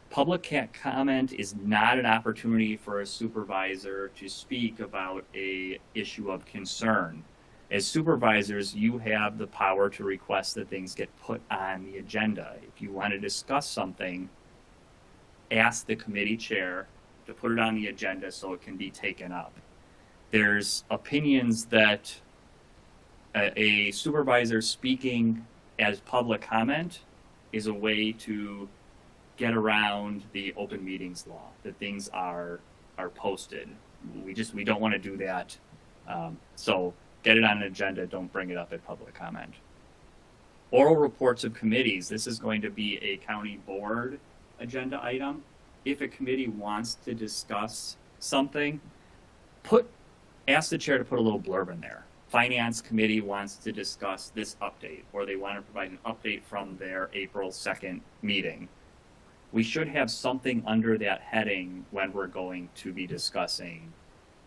Speaker 9: Public comment is not an opportunity for a supervisor to speak about a issue of concern. As supervisors, you have the power to request that things get put on the agenda. If you want to discuss something, ask the committee chair to put it on the agenda so it can be taken up. There's opinions that a supervisor speaking as public comment is a way to get around the open meetings law, that things are posted. We don't want to do that. So get it on an agenda, don't bring it up at public comment. Oral reports of committees. This is going to be a county board agenda item. If a committee wants to discuss something, ask the chair to put a little blurb in there. Finance committee wants to discuss this update, or they want to provide an update from their April 2nd meeting. We should have something under that heading when we're going to be discussing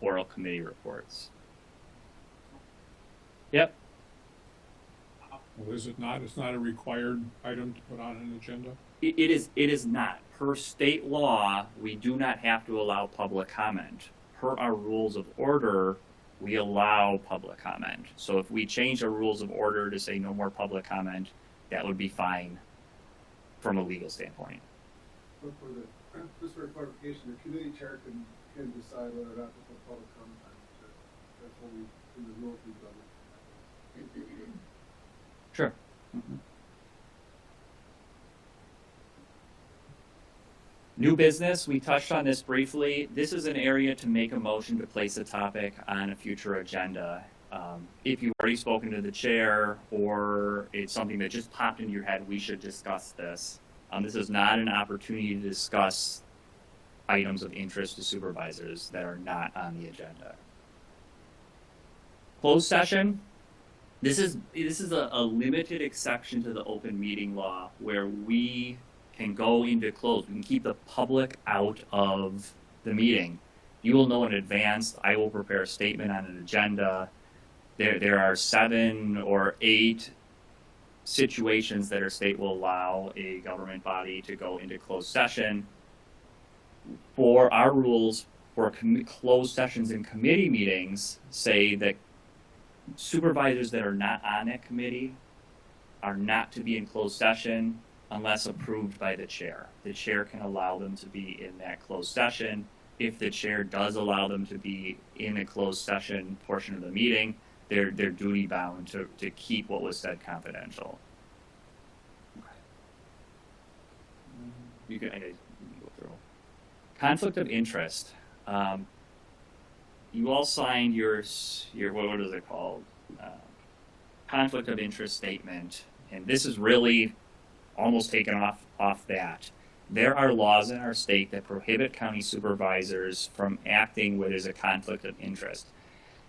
Speaker 9: oral committee reports. Yep.
Speaker 8: Well, is it not? It's not a required item to put on an agenda?
Speaker 9: It is not. Per state law, we do not have to allow public comment. Per our rules of order, we allow public comment. So if we change our rules of order to say no more public comment, that would be fine from a legal standpoint.
Speaker 3: But just for clarification, the committee chair can decide whether or not to put public comment on it. That's what in the rules we've done.
Speaker 9: Sure. Mm-hmm. New business, we touched on this briefly. This is an area to make a motion to place a topic on a future agenda. If you've already spoken to the chair or it's something that just popped into your head, we should discuss this. This is not an opportunity to discuss items of interest to supervisors that are not on the agenda. Closed session. This is a limited exception to the open meeting law where we can go into closed. We can keep the public out of the meeting. You will know in advance. I will prepare a statement on an agenda. There are 7 or 8 situations that our state will allow a government body to go into closed session. For our rules for closed sessions and committee meetings say that supervisors that are not on that committee are not to be in closed session unless approved by the chair. The chair can allow them to be in that closed session. if the chair does allow them to be in a closed session portion of the meeting, they're duty bound to keep what was said confidential. You can go through. Conflict of interest. You all signed your what is it called? Conflict of interest statement, and this is really almost taken off that. There are laws in our state that prohibit county supervisors from acting where there's a conflict of interest.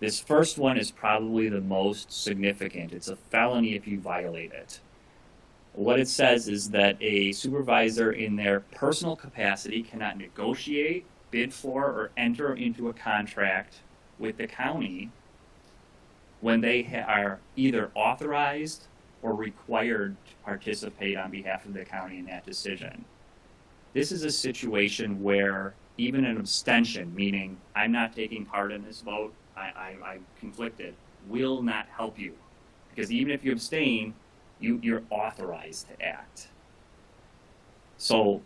Speaker 9: This first one is probably the most significant. It's a felony if you violate it. What it says is that a supervisor in their personal capacity cannot negotiate, bid for, or enter into a contract with the county when they are either authorized or required to participate on behalf of the county in that decision. This is a situation where even an abstention, meaning I'm not taking part in this vote, I'm conflicted, will not help you. Because even if you abstain, you're authorized to act. So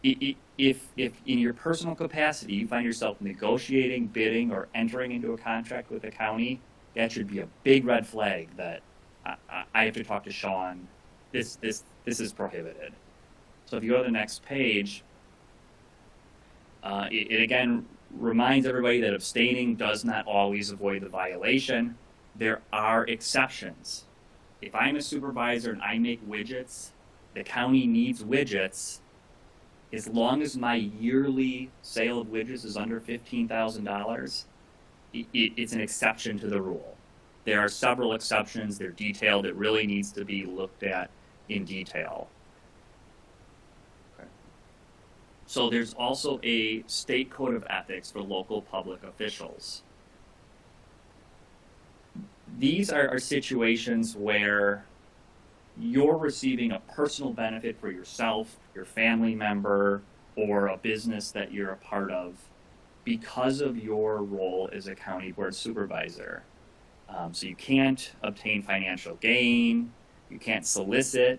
Speaker 9: if in your personal capacity you find yourself negotiating, bidding, or entering into a contract with the county, that should be a big red flag that I have to talk to Sean. This is prohibited. So if you go to the next page, it again reminds everybody that abstaining does not always avoid the violation. There are exceptions. If I'm a supervisor and I make widgets, the county needs widgets. As long as my yearly sale of widgets is under $15,000, it's an exception to the rule. There are several exceptions. They're detailed. It really needs to be looked at in detail. Okay. So there's also a state code of ethics for local public officials. These are situations where you're receiving a personal benefit for yourself, your family member, or a business that you're a part of because of your role as a county board supervisor. So you can't obtain financial gain, you can't solicit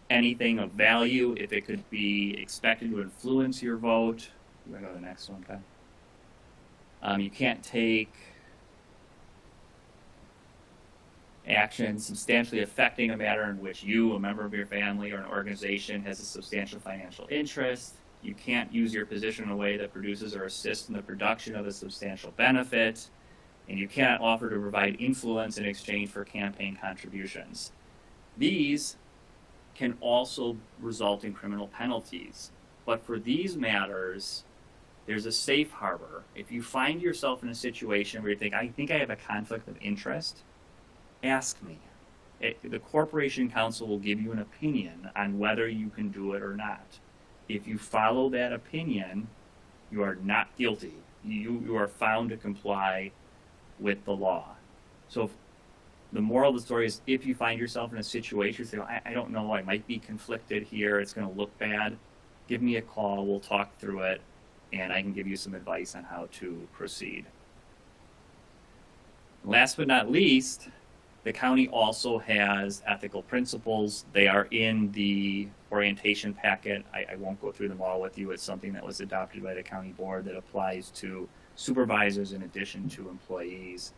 Speaker 9: anything of value if it could be expected to influence your vote. You want to go to the next one, Ken? You can't take action substantially affecting a matter in which you, a member of your family, or an organization has a substantial financial interest. You can't use your position in a way that produces or assists in the production of a substantial benefit. And you cannot offer to provide influence in exchange for campaign contributions. These can also result in criminal penalties. But for these matters, there's a safe harbor. If you find yourself in a situation where you think, I think I have a conflict of interest, ask me. The Corporation Council will give you an opinion on whether you can do it or not. If you follow that opinion, you are not guilty. You are found to comply with the law. So the moral of the story is, if you find yourself in a situation, say, I don't know, I might be conflicted here, it's going to look bad, give me a call, we'll talk through it, and I can give you some advice on how to proceed. Last but not least, the county also has ethical principles. They are in the orientation packet. I won't go through them all with you. It's something that was adopted by the county board that applies to supervisors in addition to employees.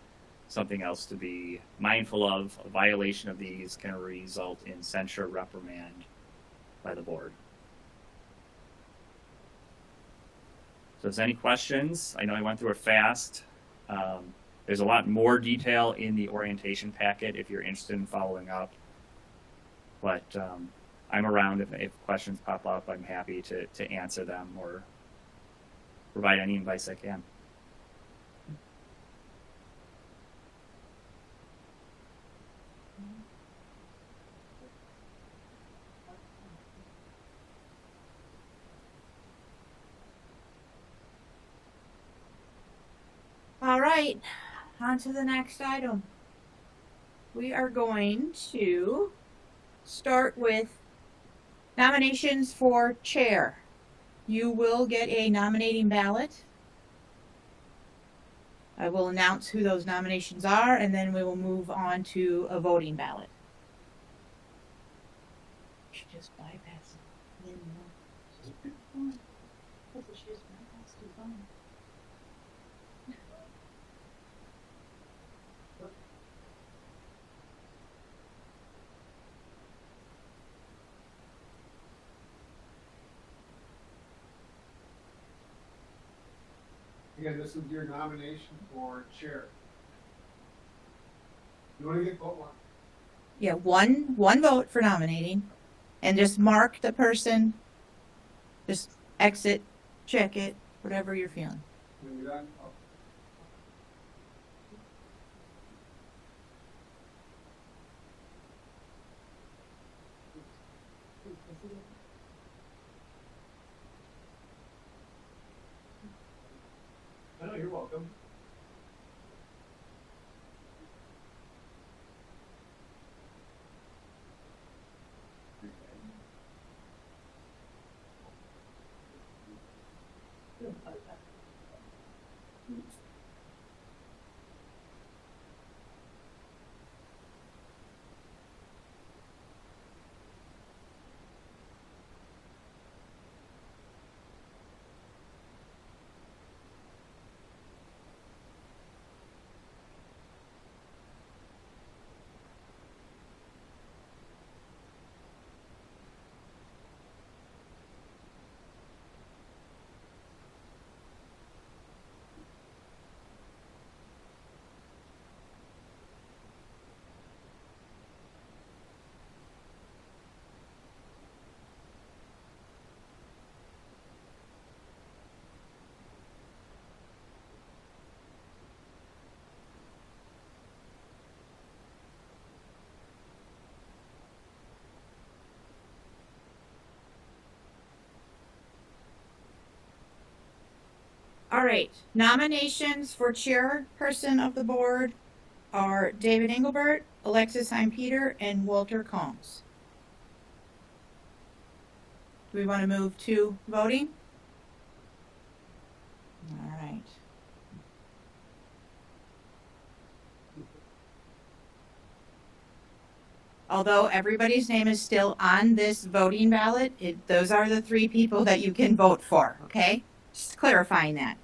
Speaker 9: Something else to be mindful of. A violation of these can result in censure, reprimand by the board. So if there's any questions, I know I went through it fast. There's a lot more detail in the orientation packet if you're interested in following up. But I'm around if questions pop up. I'm happy to answer them or provide any advice I can.
Speaker 1: All right, on to the next item. We are going to start with nominations for chair. You will get a nominating ballot. I will announce who those nominations are, and then we will move on to a voting ballot. Should just bypass it.
Speaker 3: Again, this is your nomination for chair. You want to get vote one?
Speaker 1: Yeah, one vote for nominating, and just mark the person. Just exit, check it, whatever you're feeling.
Speaker 3: When you're done, oh. No, you're welcome.
Speaker 1: All right, nominations for chairperson of the board are David Engelbert, Alexis Heim-Peter, and Walter Combs. Do we want to move to voting? All right. Although everybody's name is still on this voting ballot, those are the three people that you can vote for, okay? Just clarifying that.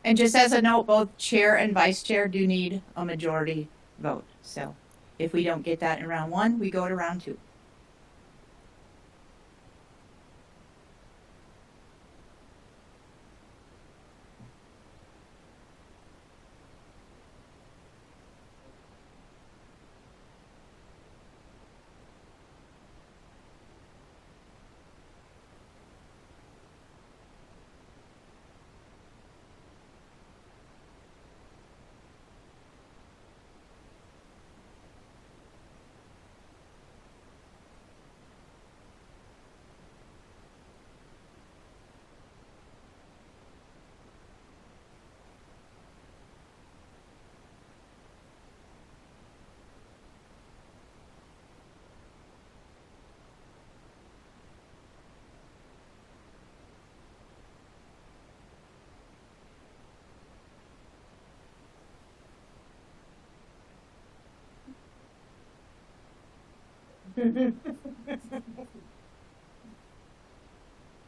Speaker 1: And just as a note, both chair and vice chair do need a majority vote. So if we don't get that in round one, we go to round two.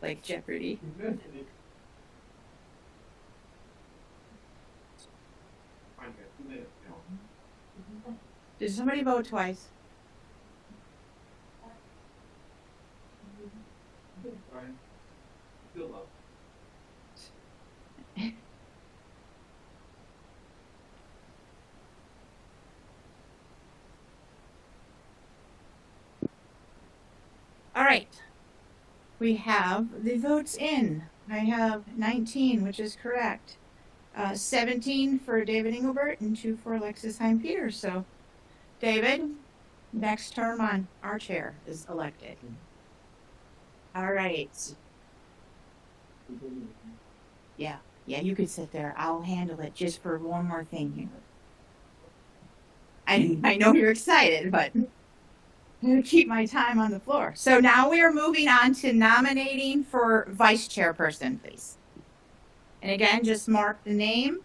Speaker 1: Like Jeopardy. Did somebody vote twice? All right. We have the votes in. I have 19, which is correct. 17 for David Engelbert and 2 for Alexis Heim-Peter. So, David, next term on our chair is elected. All right. Yeah, you could sit there. I'll handle it just for one more thing here. I know you're excited, but I'm going to keep my time on the floor. So now we are moving on to nominating for vice chairperson, please. And again, just mark the name.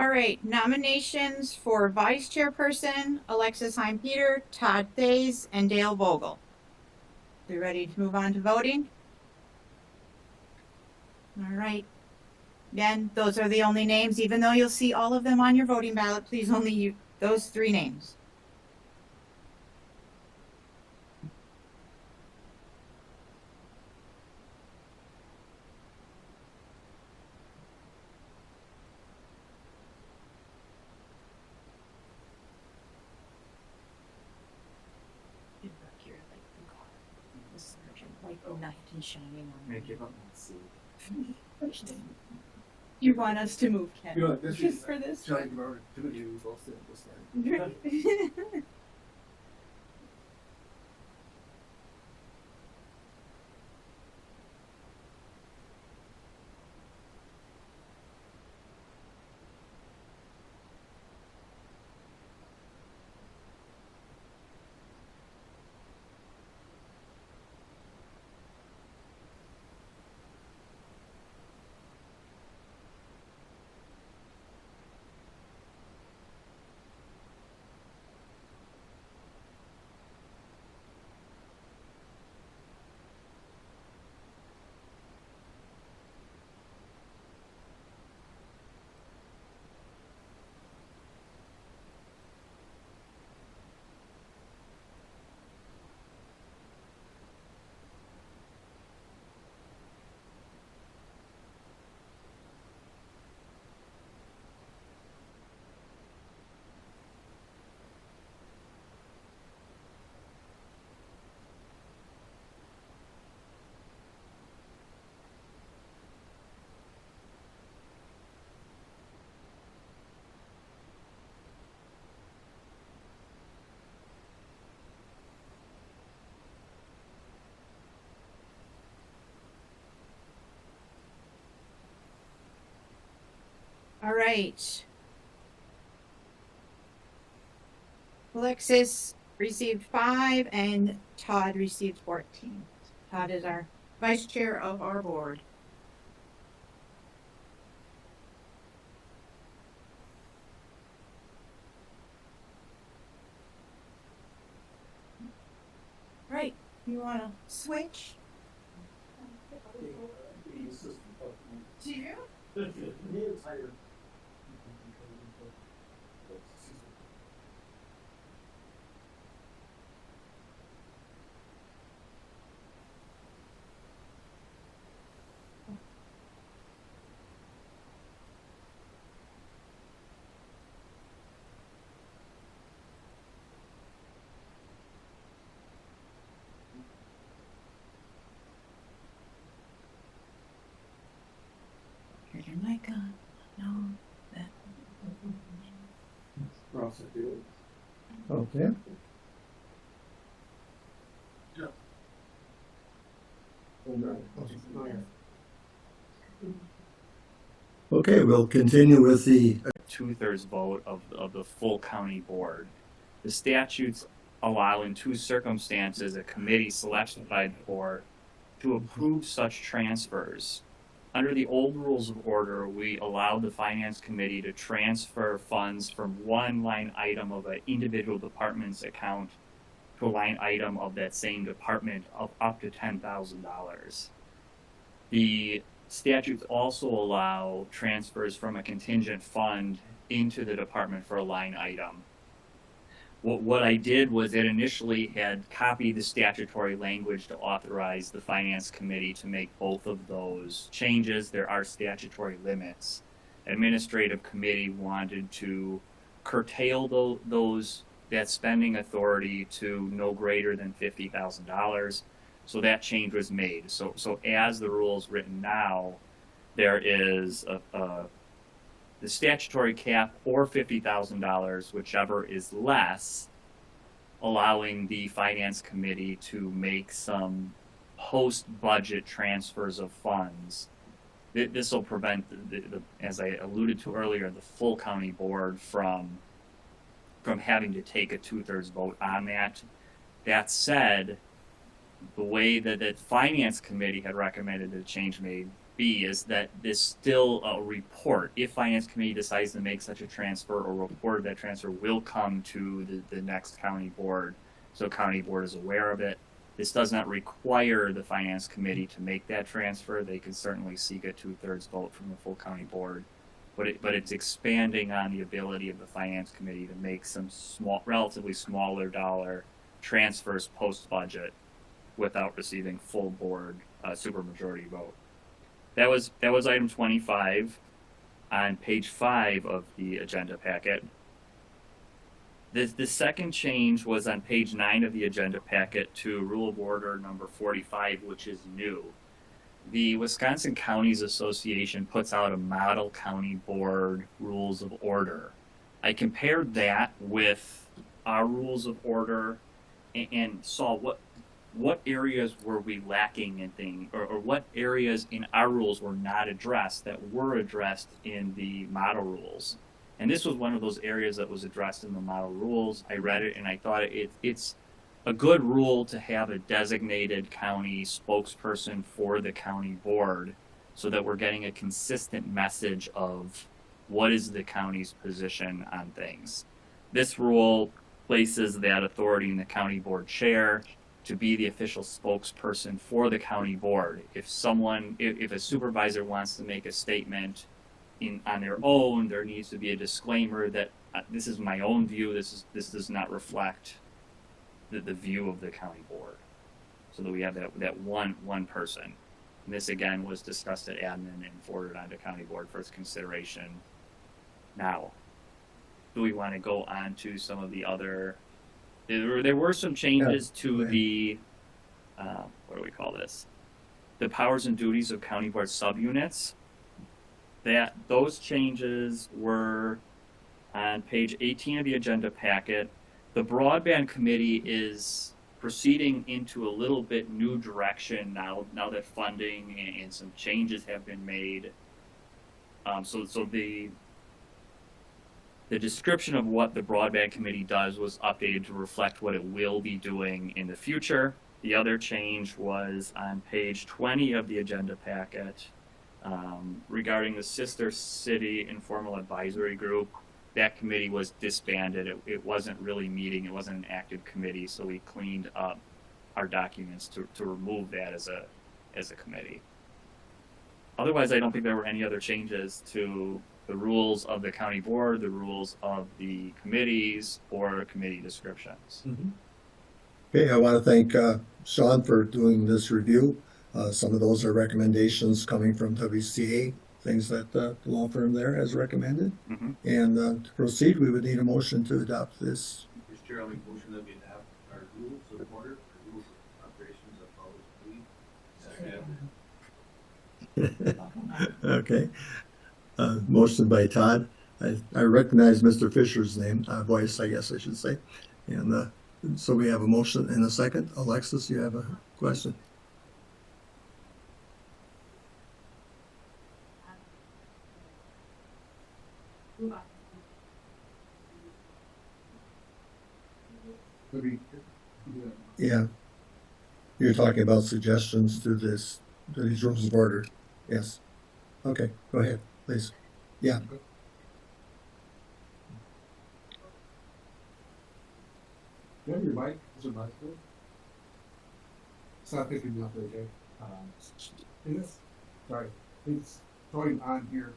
Speaker 1: All right, nominations for vice chairperson, Alexis Heim-Peter, Todd Thays, and Dale Vogel. We ready to move on to voting? All right. Again, those are the only names, even though you'll see all of them on your voting ballot, please only use those 3 names. You want us to move, Ken?
Speaker 5: You know, this is-
Speaker 1: For this?
Speaker 5: Shall I give over to you both at this time?
Speaker 1: All right. Alexis received 5 and Todd received 14. Todd is our vice chair of our board. Right, you want to switch? Do you? Turn your mic on. No, that.
Speaker 3: We're all set, dude.
Speaker 7: Okay. Okay, we'll continue with the
Speaker 9: 2/3 vote of the full county board. The statutes allow in 2 circumstances a committee selected by the board to approve such transfers. Under the old rules of order, we allowed the finance committee to transfer funds from one line item of an individual department's account to a line item of that same department of up to $10,000. The statutes also allow transfers from a contingent fund into the department for a line item. What I did was it initially had copied the statutory language to authorize the finance committee to make both of those changes. There are statutory limits. Administrative committee wanted to curtail that spending authority to no greater than $50,000. So that change was made. So as the rule's written now, there is the statutory cap or $50,000, whichever is less, allowing the finance committee to make some post-budget transfers of funds. This will prevent, as I alluded to earlier, the full county board from having to take a 2/3 vote on that. That said, the way that the finance committee had recommended the change made be is that there's still a report. If Finance Committee decides to make such a transfer or report that transfer will come to the next county board, so county board is aware of it. This does not require the Finance Committee to make that transfer. They can certainly seek a 2/3 vote from the full county board. But it's expanding on the ability of the Finance Committee to make some relatively smaller dollar transfers post-budget without receiving full board supermajority vote. That was item 25 on page 5 of the agenda packet. The second change was on page 9 of the agenda packet to Rule of Order number 45, which is new. The Wisconsin Counties Association puts out a model county board rules of order. I compared that with our rules of order and saw what areas were we lacking in things, or what areas in our rules were not addressed that were addressed in the model rules. And this was one of those areas that was addressed in the model rules. I read it and I thought it's a good rule to have a designated county spokesperson for the county board so that we're getting a consistent message of what is the county's position on things. This rule places that authority in the county board chair to be the official spokesperson for the county board. If a supervisor wants to make a statement on their own, there needs to be a disclaimer that this is my own view. This does not reflect the view of the county board, so that we have that one person. And this again was discussed at admin and forwarded on to county board for its consideration. Now, do we want to go on to some of the other? There were some changes to the what do we call this? The powers and duties of county board subunits. Those changes were on page 18 of the agenda packet. The broadband committee is proceeding into a little bit new direction now that funding and some changes have been made. So the description of what the broadband committee does was updated to reflect what it will be doing in the future. The other change was on page 20 of the agenda packet. Regarding the Sister City Informal Advisory Group, that committee was disbanded. It wasn't really meeting. It wasn't an active committee, so we cleaned up our documents to remove that as a committee. Otherwise, I don't think there were any other changes to the rules of the county board, the rules of the committees, or committee descriptions.
Speaker 7: Okay, I want to thank Sean for doing this review. Some of those are recommendations coming from WCA, things that the law firm there has recommended.
Speaker 9: Mm-hmm.
Speaker 7: And to proceed, we would need a motion to adopt this.
Speaker 2: Mr. Chair, I'll make a motion that we adopt our rules of order, our rules of operations of policy.
Speaker 7: Okay. Motion by Todd. I recognize Mr. Fisher's name, voice, I guess I should say. And so we have a motion and a second. Alexis, you have a question? Yeah. You're talking about suggestions to these rules of order. Yes. Okay, go ahead, please. Yeah.
Speaker 3: Yeah, your mic, is your mic good? It's not picking me up, okay? Yes, sorry, it's going on here.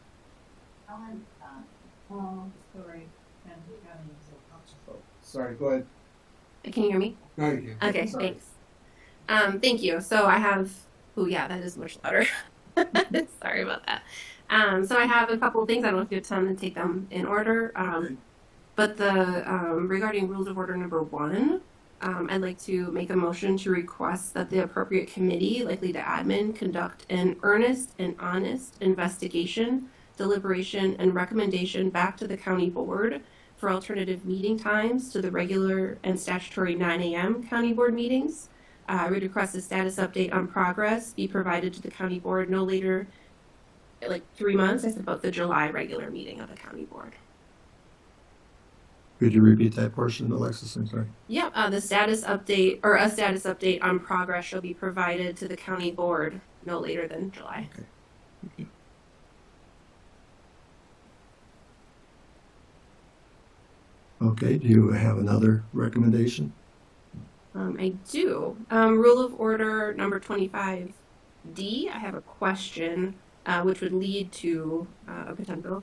Speaker 3: Sorry, go ahead.
Speaker 11: Can you hear me?
Speaker 3: No, you can't.
Speaker 11: Okay,
Speaker 3: Sorry.
Speaker 11: thanks. Thank you. So I have, that is much louder. Sorry about that. So I have a couple of things. I don't know if you have time to take them in order. But regarding rules of order number 1, I'd like to make a motion to request that the appropriate committee, likely to admin, conduct an earnest and honest investigation, deliberation, and recommendation back to the county board for alternative meeting times to the regular and statutory 9 a.m. county board meetings. I would request a status update on progress be provided to the county board no later, like 3 months, I said, about the July regular meeting of the county board.
Speaker 7: Could you repeat that portion, Alexis? I'm sorry.
Speaker 11: Yep, the status update, or a status update on progress shall be provided to the county board no later than July.
Speaker 7: Okay. Okay, do you have another recommendation?
Speaker 11: I do. Rule of order number 25D. I have a question, which would lead to a potential.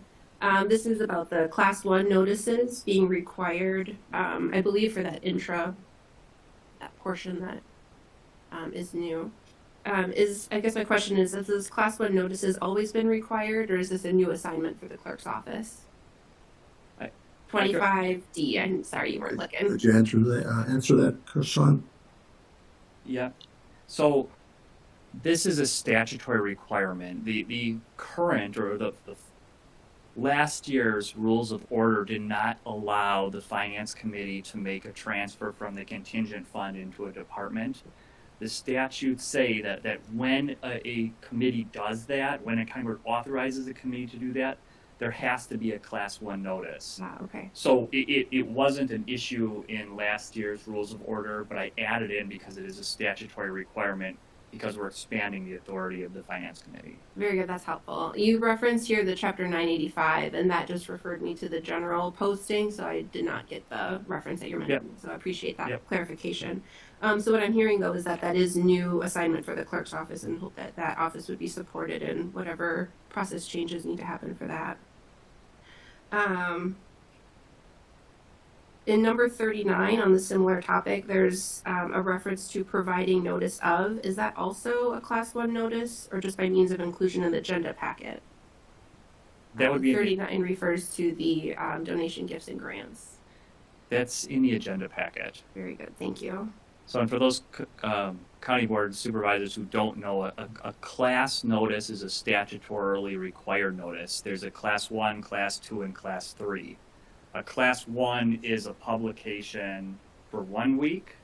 Speaker 11: This is about the class 1 notices being required, I believe, for that that portion that is new. I guess my question is, has this class 1 notices always been required, or is this a new assignment for the clerk's office? 25D. I'm sorry you weren't looking.
Speaker 7: Could you answer that, Sean?
Speaker 9: Yeah. So this is a statutory requirement. The current or the last year's rules of order did not allow the finance committee to make a transfer from the contingent fund into a department. The statutes say that when a committee does that, when a county board authorizes a committee to do that, there has to be a class 1 notice.
Speaker 11: Okay.
Speaker 9: So it wasn't an issue in last year's rules of order, but I added in because it is a statutory requirement because we're expanding the authority of the finance committee.
Speaker 11: Very good. That's helpful. You referenced here the chapter 985, and that just referred me to the general posting, so I did not get the reference that you're mentioning. So I appreciate that clarification. So what I'm hearing, though, is that is new assignment for the clerk's office, and hope that that office would be supported in whatever process changes need to happen for that. In number 39 on the similar topic, there's a reference to providing notice of. Is that also a class 1 notice, or just by means of inclusion in the agenda packet?
Speaker 9: That would be
Speaker 11: 39 refers to the donation, gifts, and grants.
Speaker 9: that's in the agenda packet.
Speaker 11: Very good. Thank you.
Speaker 9: So, and for those county board supervisors who don't know, a class notice is a statutorily required notice. There's a class 1, class 2, and class 3. A class 1 is a publication for 1 week.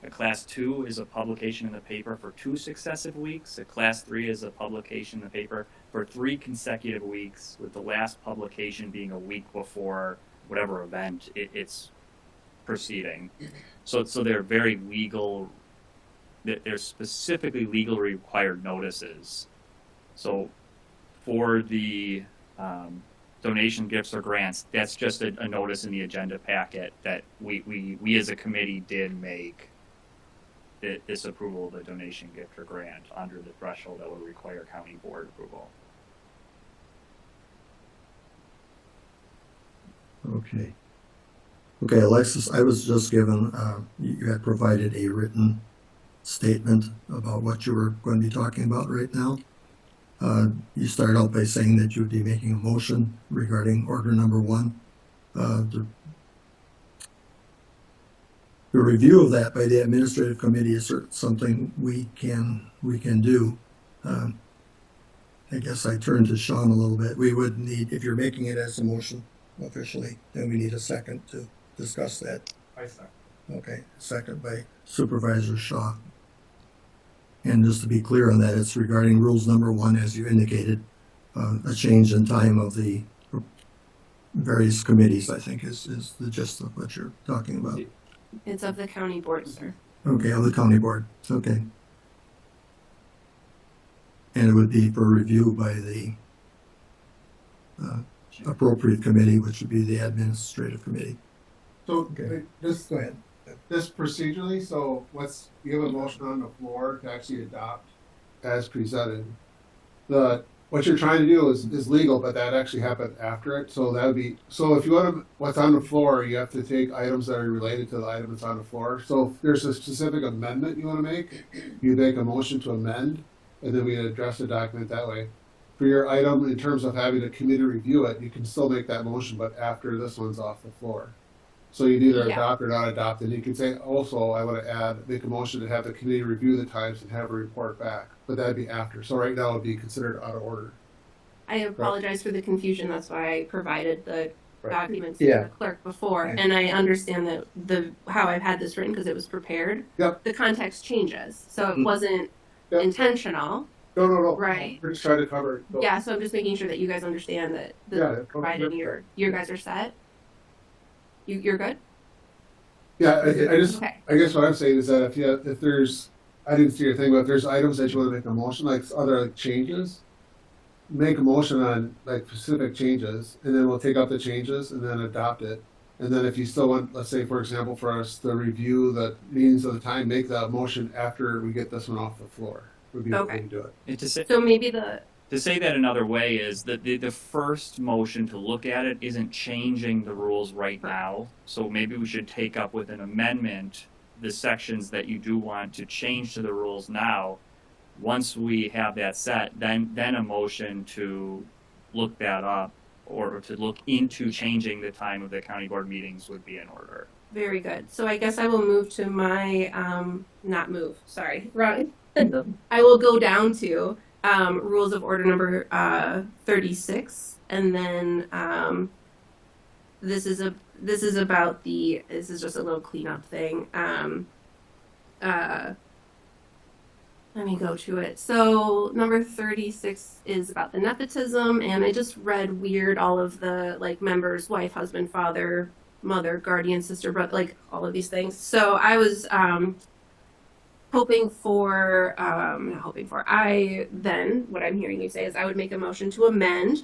Speaker 9: A class 2 is a publication in the paper for 2 successive weeks. A class 3 is a publication in the paper for 3 consecutive weeks, with the last publication being a week before whatever event it's proceeding. So they're very legal, they're specifically legally required notices. So for the donation, gifts, or grants, that's just a notice in the agenda packet that we as a committee did make this approval of a donation, gift, or grant under the threshold that would require county board approval.
Speaker 7: Okay. Okay, Alexis, I was just given, you had provided a written statement about what you were going to be talking about right now. You started out by saying that you would be making a motion regarding order number 1. The review of that by the administrative committee is something we can do. I guess I turn to Sean a little bit. We would need, if you're making it as a motion officially, then we need a second to discuss that.
Speaker 8: I second.
Speaker 7: Okay, second by Supervisor Shaw. And just to be clear on that, it's regarding rules number 1, as you indicated, a change in time of the various committees, I think is the gist of what you're talking about.
Speaker 11: It's of the county board, sir.
Speaker 7: Okay, of the county board, okay. And it would be for review by the appropriate committee, which would be the administrative committee.
Speaker 3: So
Speaker 7: Okay.
Speaker 3: just
Speaker 7: Go ahead.
Speaker 3: Just procedurally, so you have a motion on the floor to actually adopt as presented. What you're trying to do is legal, but that actually happened after it, so that would be, so if you want to, what's on the floor, you have to take items that are related to the item that's on the floor. So if there's a specific amendment you want to make, you make a motion to amend, and then we address the document that way. For your item, in terms of having a committee review it, you can still make that motion, but after this one's off the floor. So you'd either
Speaker 11: Yeah.
Speaker 3: adopt or not adopt, and you can say, also, I want to make a motion to have the committee review the times and have a report back, but that'd be after. So right now it'd be considered out of order.
Speaker 11: I apologize for the confusion. That's why I provided the
Speaker 3: Right.
Speaker 11: documents to
Speaker 7: Yeah.
Speaker 11: the clerk before,
Speaker 7: Right.
Speaker 11: and I understand that how I've had this written because it was prepared.
Speaker 3: Yep.
Speaker 11: The context changes, so it
Speaker 7: Mm.
Speaker 11: wasn't
Speaker 3: Yep.
Speaker 11: intentional.
Speaker 3: No.
Speaker 11: Right.
Speaker 3: We're just trying to cover it. So-
Speaker 11: Yeah, so I'm just making sure that you guys understand that
Speaker 3: Yeah.
Speaker 11: provided you guys are set. You're good.
Speaker 3: Yeah, I guess what I'm saying is that if there's, I didn't see your thing, but if there's items that you want to make a motion, like other changes, make a motion on like specific changes, and then we'll take out the changes and then adopt it. And then if you still want, let's say, for example, for us to review the meetings of the time, make that motion after we get this one off the floor, would be a way
Speaker 11: Okay.
Speaker 3: to do it.
Speaker 9: And to say,
Speaker 11: So maybe the,
Speaker 9: to say that another way is that the first motion to look at it isn't changing the rules right now. So maybe we should take up with an amendment the sections that you do want to change to the rules now. Once we have that set, then a motion to look that up or to look into changing the time of the county board meetings would be in order.
Speaker 11: very good. So I guess I will move to my, not move, sorry, wrong. I will go down to rules of order number 36, and then this is about this is just a little cleanup thing. Let me go to it. So number 36 is about the nepotism, and I just read weird all of the like members, wife, husband, father, mother, guardian, sister, brother, like all of these things. So I was what I'm hearing you say is I would make a motion to amend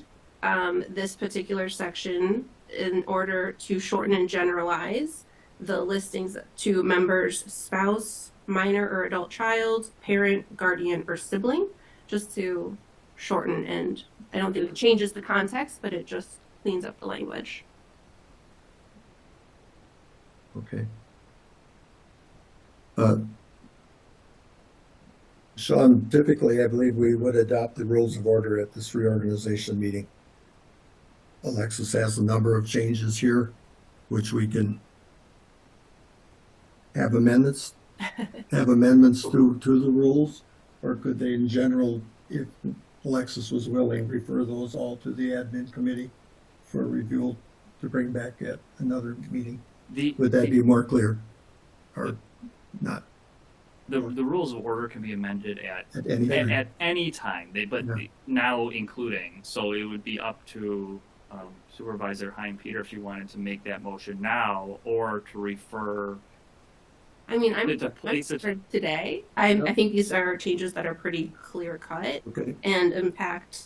Speaker 11: this particular section in order to shorten and generalize the listings to members, spouse, minor or adult child, parent, guardian, or sibling, just to shorten, and I don't think it changes the context, but it just cleans up the language.
Speaker 7: Okay. Sean, typically, I believe we would adopt the rules of order at this reorganization meeting. Alexis has a number of changes here, which we can have amendments to the rules, or could they in general, if Alexis was willing, refer those all to the admin committee for review to bring back at another meeting? Would that be more clear or not?
Speaker 9: The rules of order can be amended at
Speaker 7: At any time.
Speaker 9: time. But
Speaker 7: Yeah.
Speaker 9: now including, so it would be up to Supervisor Hein Peter if you wanted to make that motion now or to refer.
Speaker 11: I mean, I'm
Speaker 9: It's a place of-
Speaker 11: for today. I think these are changes that are pretty clear cut
Speaker 7: Okay.
Speaker 11: and impact.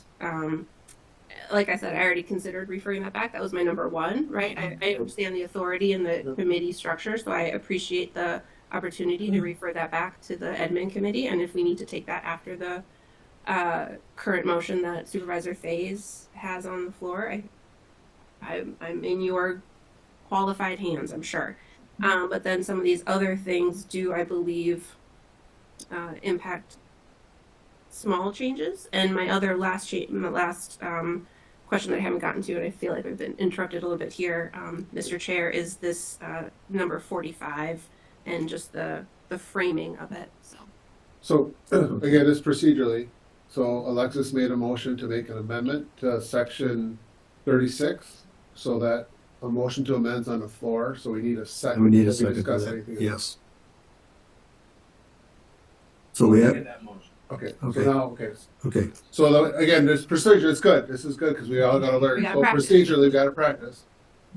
Speaker 11: Like I said, I already considered referring that back. That was my number one, right? I understand the authority and the committee structure, so I appreciate the opportunity to refer that back to the admin committee. And if we need to take that after the current motion that Supervisor Fays has on the floor, I'm in your qualified hands, I'm sure. But then some of these other things do, I believe, impact small changes. And my other last question that I haven't gotten to, and I feel like I've been interrupted a little bit here, Mr. Chair, is this number 45 and just the framing of it.
Speaker 3: So again, it's procedurally. So Alexis made a motion to make an amendment to section 36, so that a motion to amend's on the floor. So we need a second.
Speaker 7: We need a
Speaker 3: before
Speaker 7: second for
Speaker 3: discuss
Speaker 7: that.
Speaker 3: anything else.
Speaker 7: Yes. So we have,
Speaker 3: Okay.
Speaker 7: Okay.
Speaker 3: So now, okay.
Speaker 7: okay,
Speaker 3: So again, this procedure is good. This is good because we all got to learn.
Speaker 11: We gotta
Speaker 3: So
Speaker 11: practice.
Speaker 3: procedurally, we got to practice.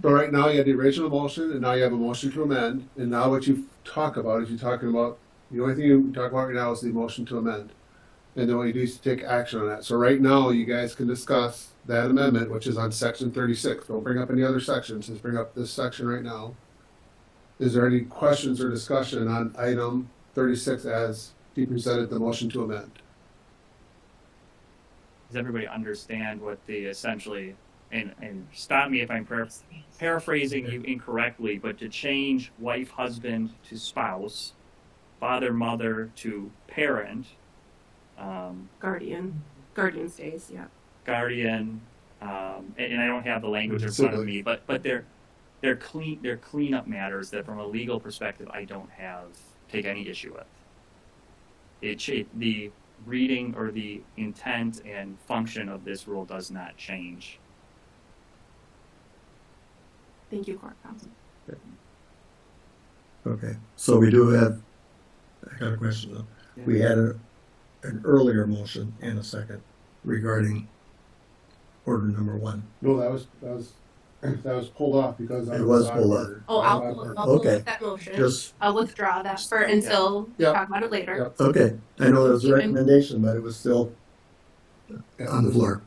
Speaker 3: So right now you have the original motion, and now you have a motion to amend. And now what you talk about is you're talking about the only thing you talk about right now is the motion to amend, and then what you do is take action on that. So right now you guys can discuss that amendment, which is on section 36. Don't bring up any other sections. Just bring up this section right now. Is there any questions or discussion on item 36 as he presented the motion to amend?
Speaker 9: Does everybody understand what the essentially, and stop me if I'm paraphrasing you incorrectly, but to change wife, husband to spouse, father, mother to parent,
Speaker 11: Guardian stays, yeah.
Speaker 9: guardian, and I don't have the language in front of me, but they're cleanup matters that from a legal perspective I don't take any issue with. The reading or the intent and function of this rule does not change.
Speaker 11: Thank you, Court Counsel.
Speaker 7: okay. So we do have, I got a question though. We had an earlier motion and a second regarding order number 1.
Speaker 3: No, that was pulled off because
Speaker 7: It was pulled off.
Speaker 3: order.
Speaker 11: Oh, I'll
Speaker 7: Okay.
Speaker 11: pull that motion.
Speaker 7: Just,
Speaker 11: I'll withdraw that until we
Speaker 3: Yeah.
Speaker 11: talk about it later.
Speaker 3: Yeah.
Speaker 7: okay. I know there was a recommendation, but it was still on the floor.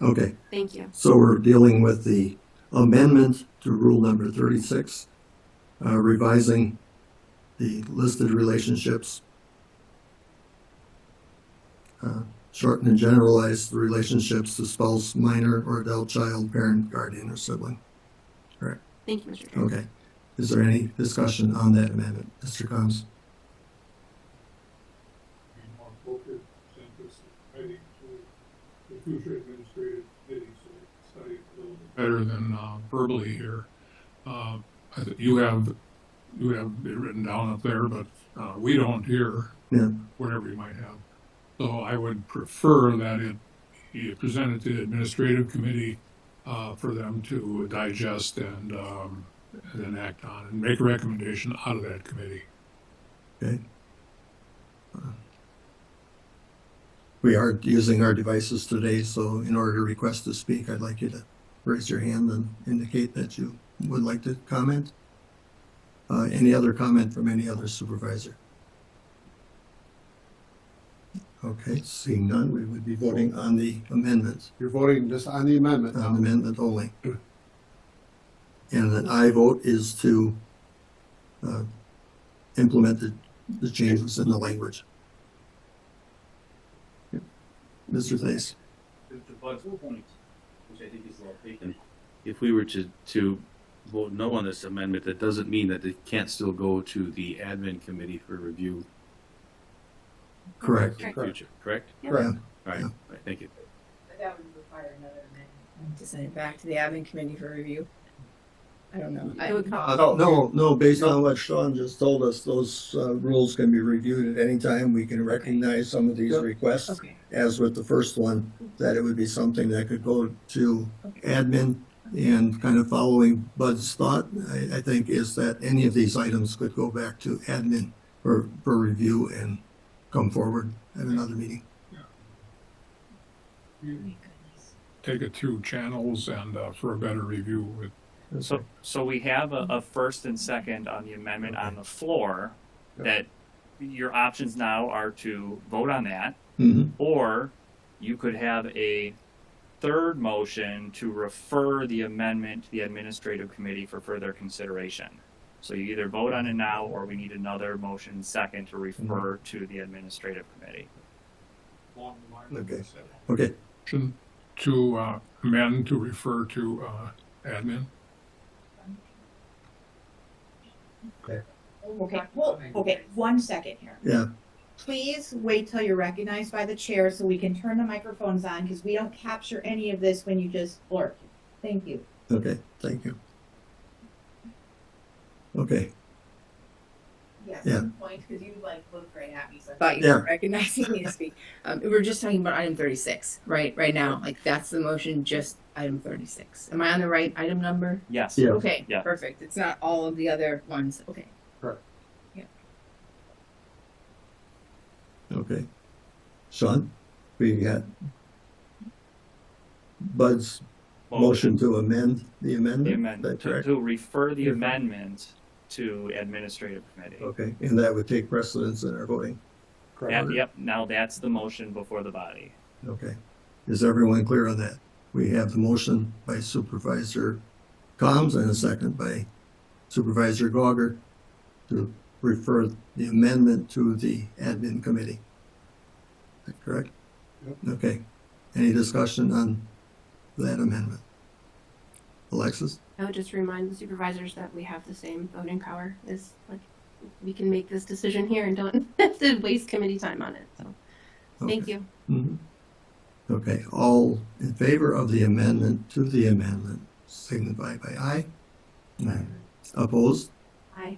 Speaker 7: Okay.
Speaker 11: Thank you.
Speaker 7: So we're dealing with the amendment to rule number 36, revising the listed relationships, shorten and generalize the relationships to spouse, minor, or adult child, parent, guardian, or sibling.
Speaker 11: Thank you, Mr. Chair.
Speaker 7: Okay. Is there any discussion on that amendment? Mr. Combs?
Speaker 8: Be more appropriate, send this writing to the future administrative committee, so they can study it a little bit better than verbally here. You have it written down up there, but we don't hear
Speaker 7: Yeah.
Speaker 8: whatever you might have. So I would prefer that it be presented to the administrative committee for them to digest and then act on and make a recommendation out of that committee.
Speaker 7: Okay. We are using our devices today, so in order to request to speak, I'd like you to raise your hand and indicate that you would like to comment. Any other comment from any other supervisor? Okay, seeing none, we would be voting on the amendments,
Speaker 3: You're voting just on the amendment
Speaker 7: on
Speaker 3: now.
Speaker 7: amendment only. And an aye vote is to implement the changes in the language. Mr. Thais?
Speaker 2: To Bud's point, which I think is well taken, if we were to vote no on this amendment, that doesn't mean that it can't still go to the admin committee for review
Speaker 7: Correct.
Speaker 2: in the future, correct?
Speaker 7: Correct.
Speaker 2: All right,
Speaker 7: Yeah.
Speaker 2: all right, thank you.
Speaker 6: That would require another amendment. To send it back to the admin committee for review. I don't know.
Speaker 11: It would come-
Speaker 7: No, based on what Sean just told us, those rules can be reviewed at any time. We can recognize some of these
Speaker 3: Yep.
Speaker 7: requests,
Speaker 6: Okay.
Speaker 7: as with the first one, that it would be something that could go to admin. And kind of following Bud's thought, I think, is that any of these items could go back to admin for review and come forward at another meeting.
Speaker 8: Take it through channels and for a better review with
Speaker 9: So we have a first and second on the amendment on the floor, that your options now are to vote on that,
Speaker 7: Mhm.
Speaker 9: or you could have a third motion to refer the amendment to the administrative committee for further consideration. So you either vote on it now, or we need another motion second to refer to the administrative committee.
Speaker 8: along the lines of
Speaker 7: Okay.
Speaker 8: this
Speaker 7: Okay,
Speaker 8: motion to amend to refer to admin.
Speaker 1: Okay, 1 second here.
Speaker 7: yeah,
Speaker 1: Please wait till you're recognized by the chair so we can turn the microphones on, because we don't capture any of this when you just blurt. Thank you.
Speaker 7: okay, thank you. Okay,
Speaker 6: Yes,
Speaker 7: Yeah.
Speaker 6: point, because you looked right at me, so I thought you
Speaker 7: Yeah.
Speaker 6: were recognizing me to speak. We're just talking about item 36, right now, that's the motion, just item 36. Am I on the right item number?
Speaker 9: Yes.
Speaker 7: Yeah.
Speaker 6: Okay,
Speaker 9: Yeah.
Speaker 6: perfect. It's not all of the other ones. Okay.
Speaker 7: okay. Sean, we got Bud's motion to amend the amendment?
Speaker 9: The
Speaker 7: Is
Speaker 9: amendment,
Speaker 7: that correct?
Speaker 9: to refer the
Speaker 7: Refer.
Speaker 9: amendment to administrative committee.
Speaker 7: Okay, and that would take precedence in our voting?
Speaker 9: Yep, now that's the motion before the body.
Speaker 7: Okay. Is everyone clear on that? We have the motion by Supervisor Combs and a second by Supervisor Gauger to refer the amendment to the admin committee. Is that correct?
Speaker 3: Yep.
Speaker 7: Okay. Any discussion on that amendment? Alexis?
Speaker 11: I would just remind the supervisors that we have the same voting power as, we can make this decision here and don't have to waste committee time on it, so, thank you.
Speaker 7: Mhm. Okay, all in favor of the amendment to the amendment, signify by aye. Aye. Opposed?
Speaker 11: Aye.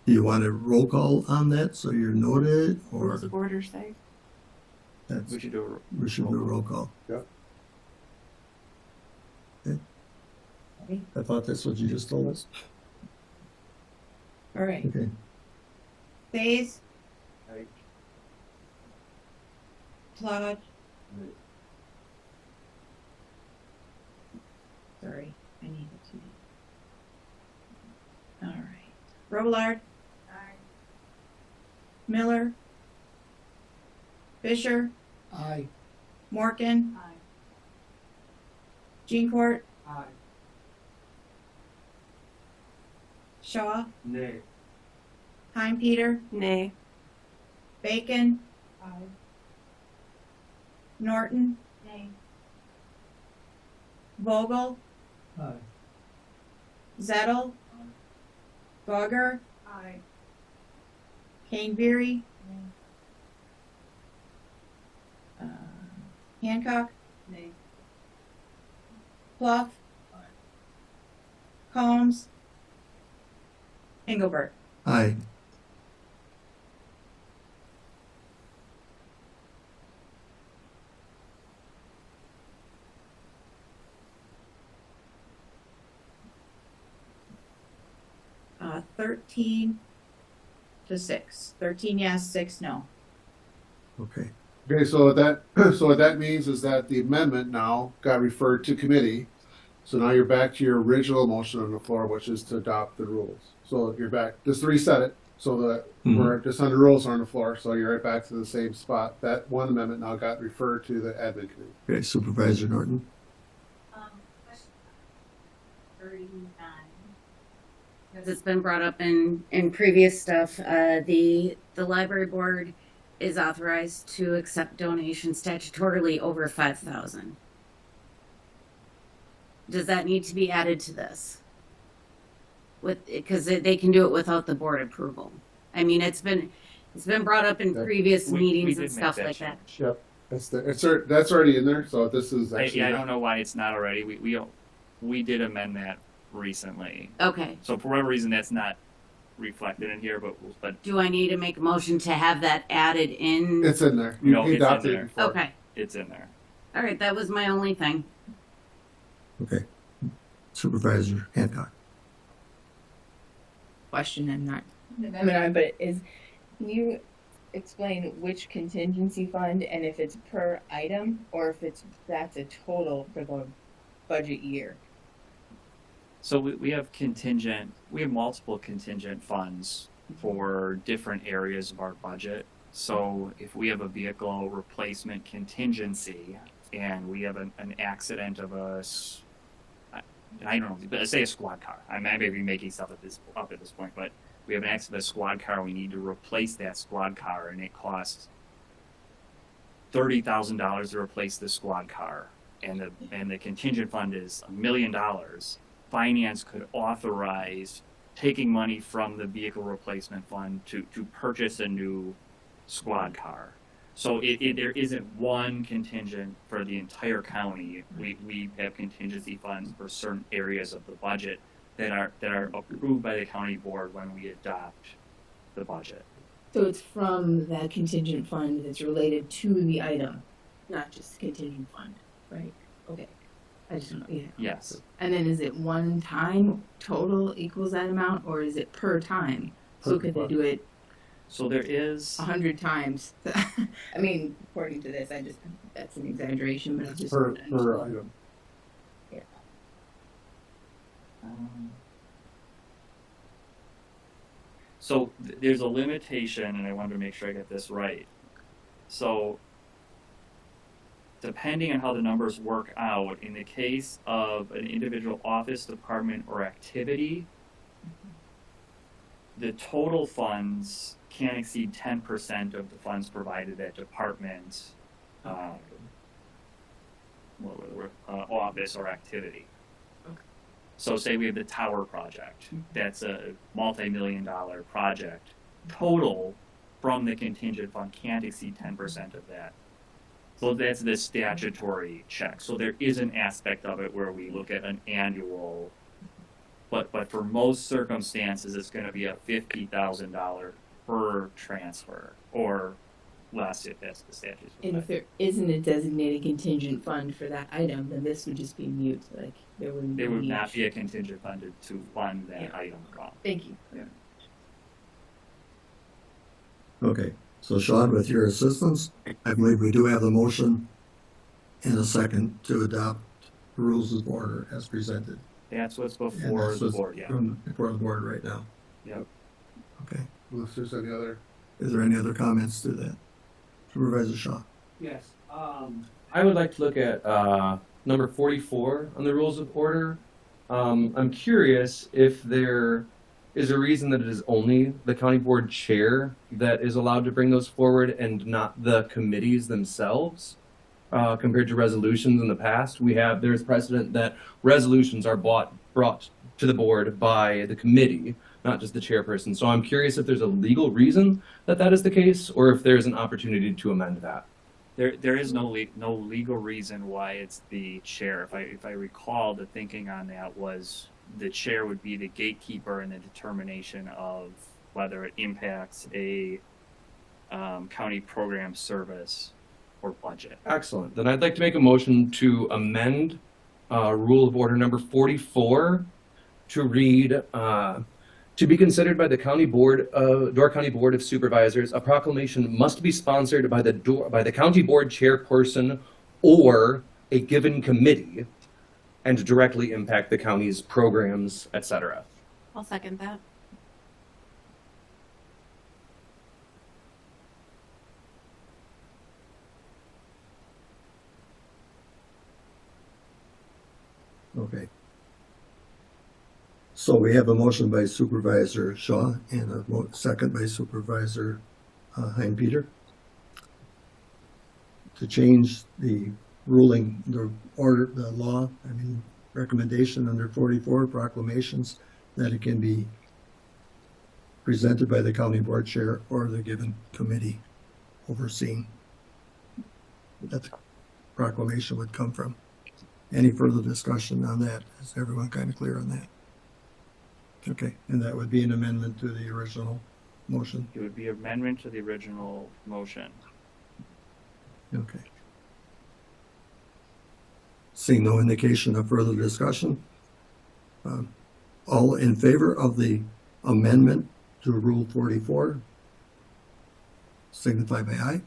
Speaker 7: Do you want a roll call on that, so you're noted,
Speaker 11: What
Speaker 7: or
Speaker 11: does the border say?
Speaker 7: that's,
Speaker 9: We should do
Speaker 7: we should do a roll call?
Speaker 3: Yep.
Speaker 7: Okay. I thought that's what you just told us.
Speaker 1: All right.
Speaker 7: Okay,
Speaker 1: Faze?
Speaker 2: Aye.
Speaker 1: Plod? Sorry, I need it to. All right. Robillard? Miller? Fisher?
Speaker 5: Aye.
Speaker 1: Morgan? Jeancourt,
Speaker 5: Aye.
Speaker 1: Shaw,
Speaker 5: Nay.
Speaker 1: Hein Peter,
Speaker 11: Nay.
Speaker 1: Bacon, Norton,
Speaker 4: Nay.
Speaker 1: Vogel,
Speaker 5: Aye.
Speaker 1: Zettel, Gauger,
Speaker 4: Aye.
Speaker 1: Caneberry, Hancock,
Speaker 4: Nay.
Speaker 1: Pluff, Combs, Engelbert.
Speaker 7: Aye.
Speaker 1: Uh, 13 to 6. 13 yes, 6 no.
Speaker 7: Okay.
Speaker 3: Okay, so what that means is that the amendment now got referred to committee. So now you're back to your original motion on the floor, which is to adopt the rules. So you're back, just to reset it, so that we're just under rules on the floor, so you're right back to the same spot. That one amendment now got referred to the admin committee.
Speaker 7: Okay, Supervisor Norton.
Speaker 4: Question 39.
Speaker 12: Because it's been brought up in previous stuff, the library board is authorized to accept donations statutorily over 5,000. Does that need to be added to this? Because they can do it without the board approval. I mean, it's been brought up in previous meetings
Speaker 9: did
Speaker 12: and
Speaker 9: make
Speaker 12: stuff like that.
Speaker 9: change.
Speaker 3: Yep. That's already in there, so this is
Speaker 9: I
Speaker 3: actually.
Speaker 9: don't know why it's not already. We did amend that recently.
Speaker 12: Okay.
Speaker 9: So for whatever reason, that's not reflected in here, but
Speaker 12: Do I need to make a motion to have that added in?
Speaker 3: It's in there.
Speaker 9: No,
Speaker 3: You
Speaker 9: it's in
Speaker 3: adopted
Speaker 9: there.
Speaker 3: it before.
Speaker 12: Okay.
Speaker 9: it's in there.
Speaker 12: All right. That was my only thing.
Speaker 7: Okay. Supervisor Hancock.
Speaker 6: Question and not amendment on, but can you explain which contingency fund and if it's per item or if that's a total for the budget year?
Speaker 9: So we have multiple contingent funds for different areas of our budget. So if we have a vehicle replacement contingency and we have an accident of I don't know, let's say a squad car. I may be making stuff up at this point, but we have an accident of a squad car. We need to replace that squad car, and it costs $30,000 to replace the squad car, and the contingent fund is $1 million. Finance could authorize taking money from the vehicle replacement fund to purchase a new squad car. So there isn't one contingent for the entire county. We have contingency funds for certain areas of the budget that are approved by the county board when we adopt the budget.
Speaker 6: So it's from that contingent fund that's related to the item, not just contingent fund, right? Okay. I just don't know, yeah.
Speaker 9: Yes.
Speaker 6: And then is it one time total equals that amount or is it per time? So could they do it
Speaker 9: So there is
Speaker 6: 100 times? I mean, according to this, that's an exaggeration, but I just
Speaker 3: Per
Speaker 6: want to understand.
Speaker 3: item.
Speaker 9: So there's a limitation, and I wanted to make sure I get this right. So depending on how the numbers work out, in the case of an individual office, department, or activity, the total funds can't exceed 10% of the funds provided at department, office, or activity. So say we have the tower project. That's a multi-million-dollar project. Total from the contingent fund can't exceed 10% of that. So that's the statutory check. So there is an aspect of it where we look at an annual, but for most circumstances, it's going to be a $50,000 per transfer or less if that's the statute.
Speaker 6: And if there isn't a designated contingent fund for that item, then this would just be mute, like there wouldn't be.
Speaker 9: There would not be a contingent funded to fund that item.
Speaker 6: Thank you. Yeah.
Speaker 7: Okay, so Sean, with your assistance, I believe we do have the motion and a second to adopt the rules of order as presented.
Speaker 9: That's what's
Speaker 7: And
Speaker 9: before
Speaker 7: that's
Speaker 9: the
Speaker 7: what's
Speaker 9: board, yeah.
Speaker 7: Before the board right now.
Speaker 9: Yep.
Speaker 7: Okay,
Speaker 3: Unless there's any other.
Speaker 7: is there any other comments to that? Supervisor Shaw.
Speaker 13: Yes, I would like to look at, number 44 on the rules of order. I'm curious if there is a reason that it is only the county board chair that is allowed to bring those forward and not the committees themselves. Compared to resolutions in the past, there's precedent that resolutions are brought to the board by the committee, not just the chairperson. So I'm curious if there's a legal reason that that is the case, or if there's an opportunity to amend that.
Speaker 9: There is no legal reason why it's the chair. If I recall, the thinking on that was the chair would be the gatekeeper in the determination of whether it impacts a county program service or budget.
Speaker 13: Excellent. Then I'd like to make a motion to amend Rule of Order number 44 to read, to be considered by the County Board, Door County Board of Supervisors, a proclamation must be sponsored by the County Board chairperson or a given committee and directly impact the county's programs, etc.
Speaker 11: I'll second that.
Speaker 7: Okay. So we have a motion by Supervisor Shaw and a second by Supervisor Hein-Peter to change the ruling, the order, the law, recommendation under 44 proclamations that it can be presented by the county board chair or the given committee overseeing that the proclamation would come from. Any further discussion on that? Is everyone kind of clear on that? Okay, and that would be an amendment to the original motion.
Speaker 9: It would be amendment to the original motion.
Speaker 7: Okay. Seeing no indication of further discussion, all in favor of the amendment to Rule 44, signify by aye.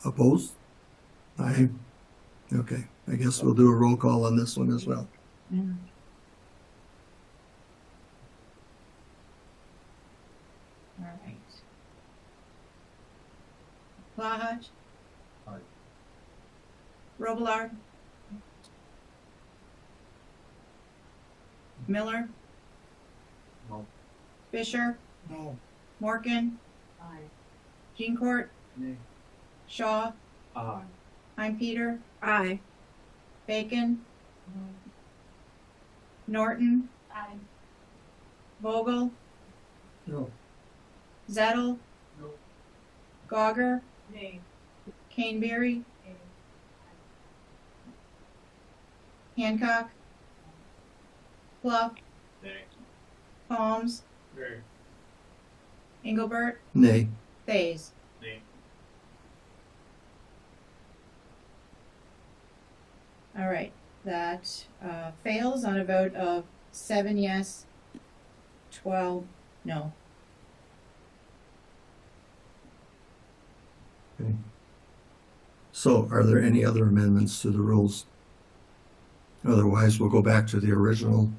Speaker 7: Opposed? Aye. Okay, I guess we'll do a roll call on this one as well.
Speaker 6: Yeah. All right.
Speaker 1: Lahaj.
Speaker 2: Aye.
Speaker 1: Robillard. Miller.
Speaker 2: No.
Speaker 1: Fisher.
Speaker 5: No.
Speaker 1: Morgan. Jeancourt.
Speaker 5: Nay.
Speaker 1: Shaw.
Speaker 2: Aye.
Speaker 1: Hein-Peter.
Speaker 11: Aye.
Speaker 1: Bacon. Norton.
Speaker 4: Aye.
Speaker 1: Vogel.
Speaker 7: No.
Speaker 1: Zettel.
Speaker 5: No.
Speaker 1: Gauger.
Speaker 4: Nay.
Speaker 1: Caneberry. Hancock. Clough.
Speaker 8: Nay.
Speaker 1: Holmes.
Speaker 8: Nay.
Speaker 1: Engelbert.
Speaker 7: Nay.
Speaker 1: Fays.
Speaker 8: Nay.
Speaker 1: All right, that fails on a vote of 7 yes, 12 no.
Speaker 7: Okay. So are there any other amendments to the rules? Otherwise, we'll go back to the original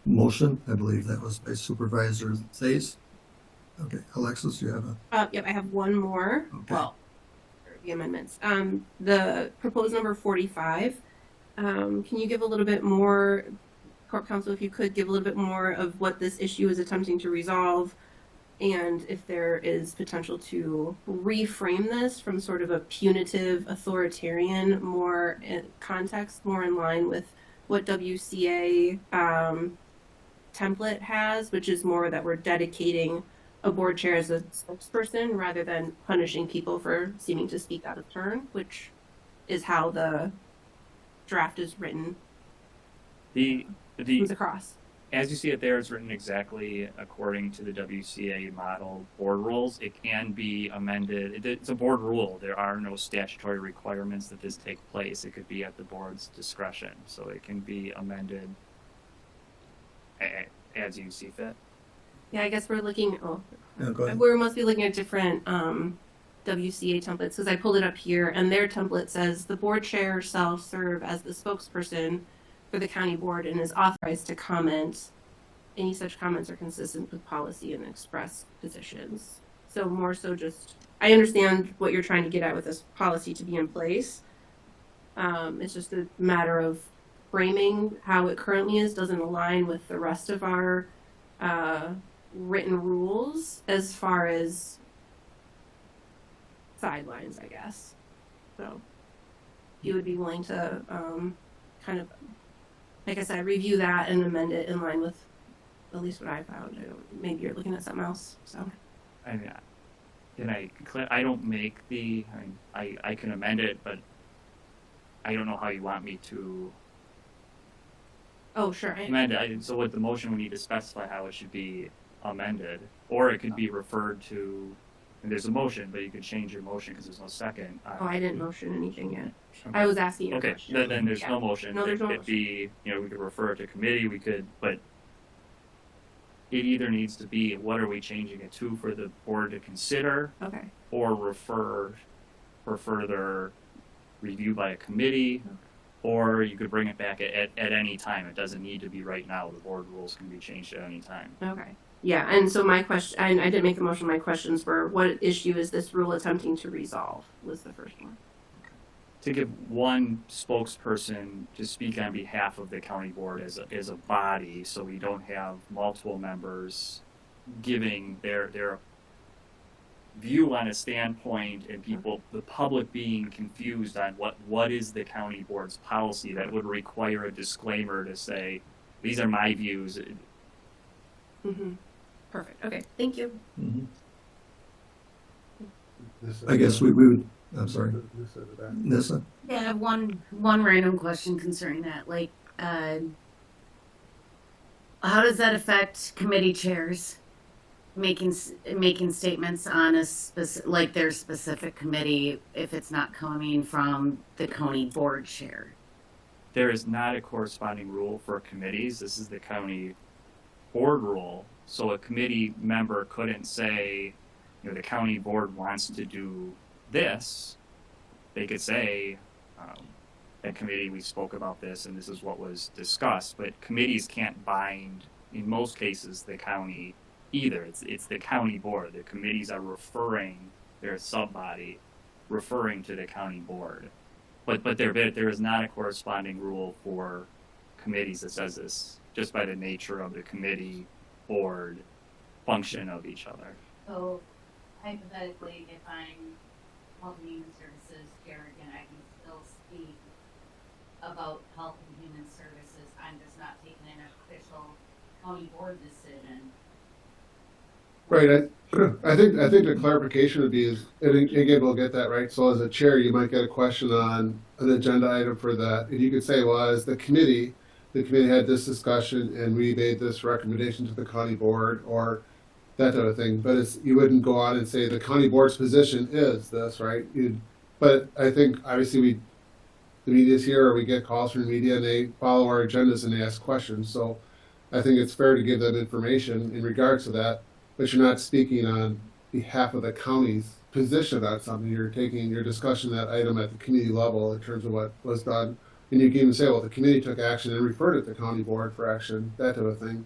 Speaker 7: motion. I believe that was by Supervisor Sayes. Okay, Alexis, you have a,
Speaker 11: Yep, I have one more.
Speaker 7: Okay.
Speaker 11: Well, the amendments. The proposed number 45. Can you give a little bit more, Corp Counsel, if you could give a little bit more of what this issue is attempting to resolve, and if there is potential to reframe this from sort of a punitive, authoritarian, more context, more in line with what WCA template has, which is more that we're dedicating a board chair as a spokesperson rather than punishing people for seeming to speak out of turn, which is how the draft is written. Comes across.
Speaker 9: As you see it there, it's written exactly according to the WCA model board rules. It can be amended. It's a board rule. There are no statutory requirements that this take place. It could be at the board's discretion. So it can be amended as you see fit.
Speaker 11: Yeah, I guess we're looking. Oh,
Speaker 7: no, go ahead.
Speaker 11: we must be looking at different WCA templates because I pulled it up here, and their template says the board chair shall serve as the spokesperson for the county board and is authorized to comment. Any such comments are consistent with policy and express positions. So more so just, I understand what you're trying to get at with this policy to be in place. It's just a matter of framing how it currently is doesn't align with the rest of our written rules as far as sidelines, I guess. So you would be willing to kind of, like I said, review that and amend it in line with at least what I found. Maybe you're looking at something else. So
Speaker 9: I mean, I don't make I can amend it, but I don't know how you want me to
Speaker 11: oh sure.
Speaker 9: amend it. So with the motion, we need to specify how it should be amended, or it could be referred to. And there's a motion, but you could change your motion because there's no second.
Speaker 11: Oh, I didn't motion anything yet.
Speaker 9: Okay.
Speaker 11: I was asking you a
Speaker 9: Okay,
Speaker 11: question.
Speaker 9: then there's
Speaker 11: Yeah.
Speaker 9: no motion.
Speaker 11: No, there's no
Speaker 9: It'd be, we could refer it to committee, but it either needs to be, what are we changing it to for the board to consider,
Speaker 11: Okay.
Speaker 9: or refer for further review by a committee, or you could bring it back at any time. It doesn't need to be right now. The board rules can be changed at any time.
Speaker 11: Okay. Yeah, and so my question, and I didn't make a motion, my questions were, what issue is this rule attempting to resolve, was the first one.
Speaker 9: To give one spokesperson to speak on behalf of the county board as a body, so we don't have multiple members giving their view on a standpoint, and the public being confused on what is the county board's policy. That would require a disclaimer to say, these are my views.
Speaker 11: Mm-hmm. Perfect. Okay. Thank you.
Speaker 7: I guess we would, I'm sorry, Nissa?
Speaker 12: Yeah, I have one random question concerning that. Like, how does that affect committee chairs making statements on a like their specific committee if it's not coming from the county board chair?
Speaker 9: There is not a corresponding rule for committees. This is the county board rule. So a committee member couldn't say, the county board wants to do this. They could say, at committee, we spoke about this and this is what was discussed. But committees can't bind, in most cases, the county either. It's the county board. The committees are referring, their sub-body, referring to the county board. But there is not a corresponding rule for committees that says this, just by the nature of the committee board function of each other.
Speaker 14: So hypothetically, if I'm Health and Human Services chair again, I can still speak about Health and Human Services. I'm just not taking an official county board decision.
Speaker 3: Right. I think the clarification would be is, and again, we'll get that right. So as a chair, you might get a question on an agenda item for that, and you could say, well, as the committee had this discussion and we made this recommendation to the county board, or that type of thing. But you wouldn't go on and say the county board's position is this, right? But I think obviously the media's here, or we get calls from the media and they follow our agendas and they ask questions. So I think it's fair to give them information in regards to that, but you're not speaking on behalf of the county's position on something. You're taking your discussion that item at the committee level in terms of what was done. And you can even say, well, the committee took action and referred it to the county board for action, that type of thing.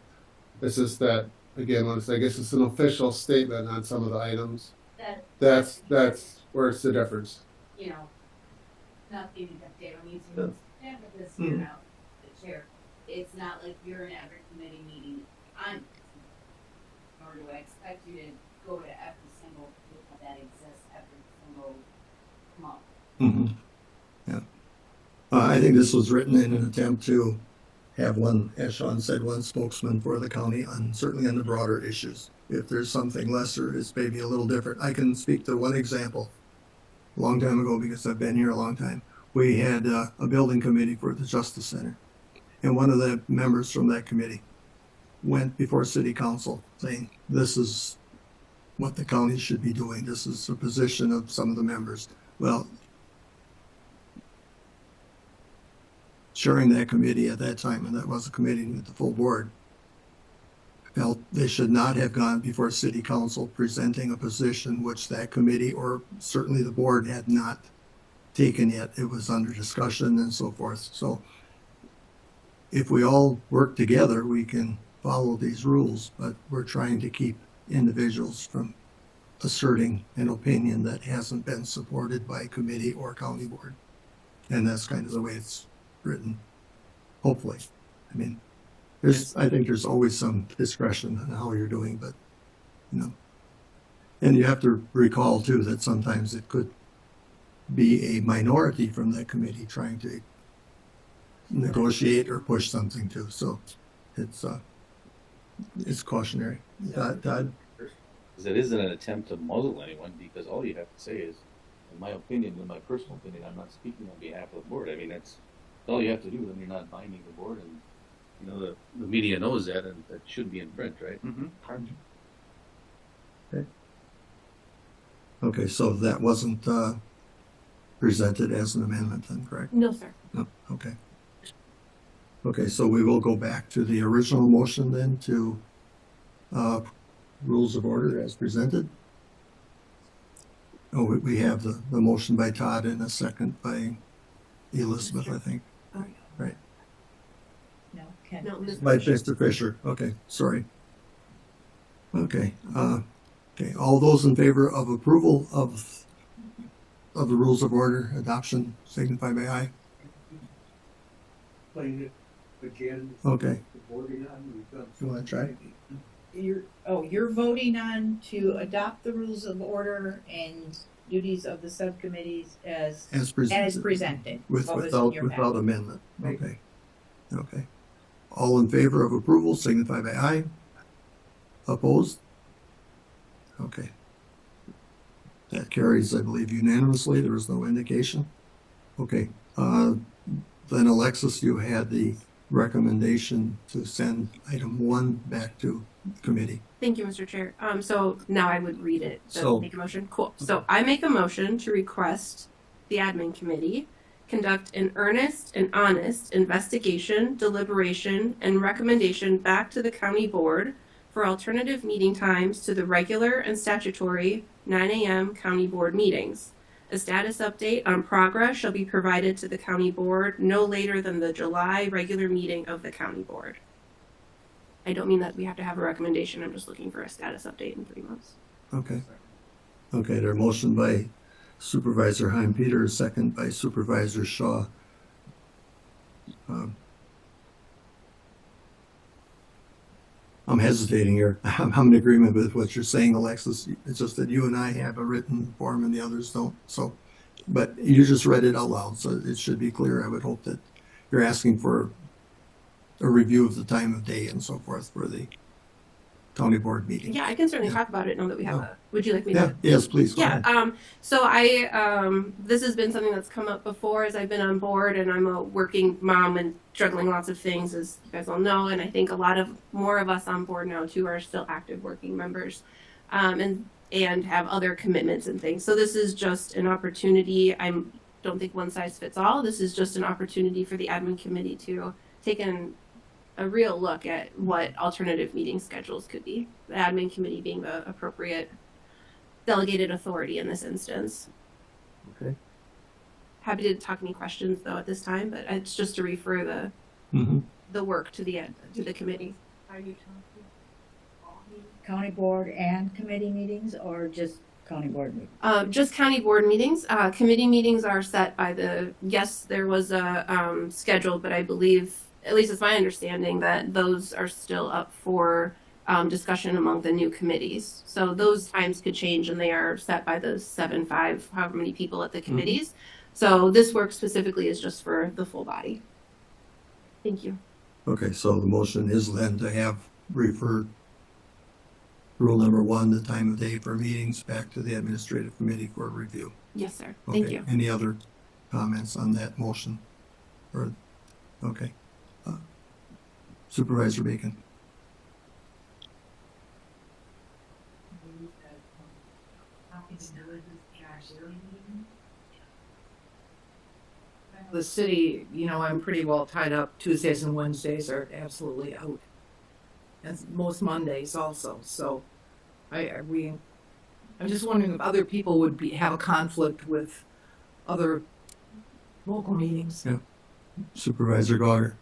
Speaker 3: It's just that, again, I guess it's an official statement on some of the items. That's where it's the difference.
Speaker 14: You know, not giving an update on these things. Yeah, but this, you know, the chair, it's not like you're in every committee meeting. Nor do I expect you to go to every single group that exists every single month.
Speaker 7: Mm-hmm. Yeah. I think this was written in an attempt to have one, as Sean said, one spokesman for the county certainly on the broader issues. If there's something lesser, it's maybe a little different. I can speak to one example. A long time ago, because I've been here a long time, we had a building committee for the Justice Center. And one of the members from that committee went before city council saying, this is what the county should be doing. This is the position of some of the members. Well, chairing that committee at that time, and that was a committee with the full board, felt they should not have gone before city council presenting a position which that committee or certainly the board had not taken yet. It was under discussion and so forth. So if we all work together, we can follow these rules, but we're trying to keep individuals from asserting an opinion that hasn't been supported by committee or county board. And that's kind of the way it's written, hopefully. I mean, I think there's always some discretion in how you're doing, but, you know. And you have to recall too that sometimes it could be a minority from that committee trying to negotiate or push something too. So it's cautionary. Todd?
Speaker 2: Because it isn't an attempt to muzzle anyone, because all you have to say is, in my opinion, in my personal opinion, I'm not speaking on behalf of the board. I mean, that's all you have to do, then you're not binding the board, and, you know, the media knows that, and that should be in print, right?
Speaker 9: Mm-hmm.
Speaker 7: Okay, so that wasn't presented as an amendment then, correct?
Speaker 11: No, sir.
Speaker 7: No, okay. Okay, so we will go back to the original motion then to rules of order as presented. Oh, we have the motion by Todd and a second by Elizabeth, I think. Right.
Speaker 6: No, Ken.
Speaker 11: No, Ms.
Speaker 7: By Mr. Fisher. Okay, sorry. Okay, okay, all those in favor of approval of the rules of order adoption signify by aye.
Speaker 5: Playing it again.
Speaker 7: Okay,
Speaker 5: Voting on, we've done.
Speaker 7: you want to try?
Speaker 6: You're voting on to adopt the rules of order and duties of the subcommittees as presented.
Speaker 7: With,
Speaker 6: What was in your
Speaker 7: without
Speaker 6: packet.
Speaker 7: amendment. Okay. Okay. All in favor of approval signify by aye. Opposed? Okay. That carries, I believe, unanimously. There was no indication. Okay. Then Alexis, you had the recommendation to send item 1 back to committee.
Speaker 11: Thank you, Mr. Chair. So now I would read it.
Speaker 7: So-
Speaker 11: Make a motion. Cool. So I make a motion to request the admin committee conduct an earnest and honest investigation, deliberation, and recommendation back to the county board for alternative meeting times to the regular and statutory 9 a.m. county board meetings. A status update on progress shall be provided to the county board no later than the July regular meeting of the county board. I don't mean that we have to have a recommendation. I'm just looking for a status update in 3 months.
Speaker 7: Okay. Okay, their motion by Supervisor Heim Peter, second by Supervisor Shaw. I'm hesitating here. I'm in agreement with what you're saying, Alexis. It's just that you and I have a written form and the others don't. So, but you just read it out loud, so it should be clear. I would hope that you're asking for a review of the time of day and so forth for the county board meeting.
Speaker 11: Yeah, I can certainly
Speaker 7: Yeah.
Speaker 11: talk about it now that we have
Speaker 7: Oh.
Speaker 11: a. Would you like me
Speaker 7: Yeah,
Speaker 11: to?
Speaker 7: yes, please, go
Speaker 11: Yeah,
Speaker 7: ahead.
Speaker 11: so this has been something that's come up before as I've been on board, and I'm a working mom and juggling lots of things, as you guys all know, and I think a lot of more of us on board now too are still active working members, and have other commitments and things. So this is just an opportunity. Don't think one size fits all. This is just an opportunity for the admin committee to take a real look at what alternative meeting schedules could be. The admin committee being the appropriate delegated authority in this instance.
Speaker 7: Okay.
Speaker 11: Happy to talk any questions though at this time, but it's just to refer
Speaker 7: Mhm.
Speaker 11: the work to the committee.
Speaker 14: Are you talking all meetings?
Speaker 6: County board and committee meetings or just county board meetings?
Speaker 11: Just county board meetings. Committee meetings are set by yes, there was a scheduled, but I believe, at least it's my understanding, that those are still up for discussion among the new committees. So those times could change, and they are set by the 7-5, however many people at the committees. So this work specifically is just for the full body. Thank you.
Speaker 7: Okay, so the motion is then to have referred rule number 1, the time of day for meetings, back to the administrative committee for review.
Speaker 11: Yes, sir. Thank
Speaker 7: Okay,
Speaker 11: you.
Speaker 7: any other comments on that motion? Or, okay. Supervisor Bacon.
Speaker 4: The city, I'm pretty well tied up. Tuesdays and Wednesdays are absolutely out. And most Mondays also, so I'm just wondering if other people would have a conflict with other local meetings.
Speaker 7: Supervisor Gauger.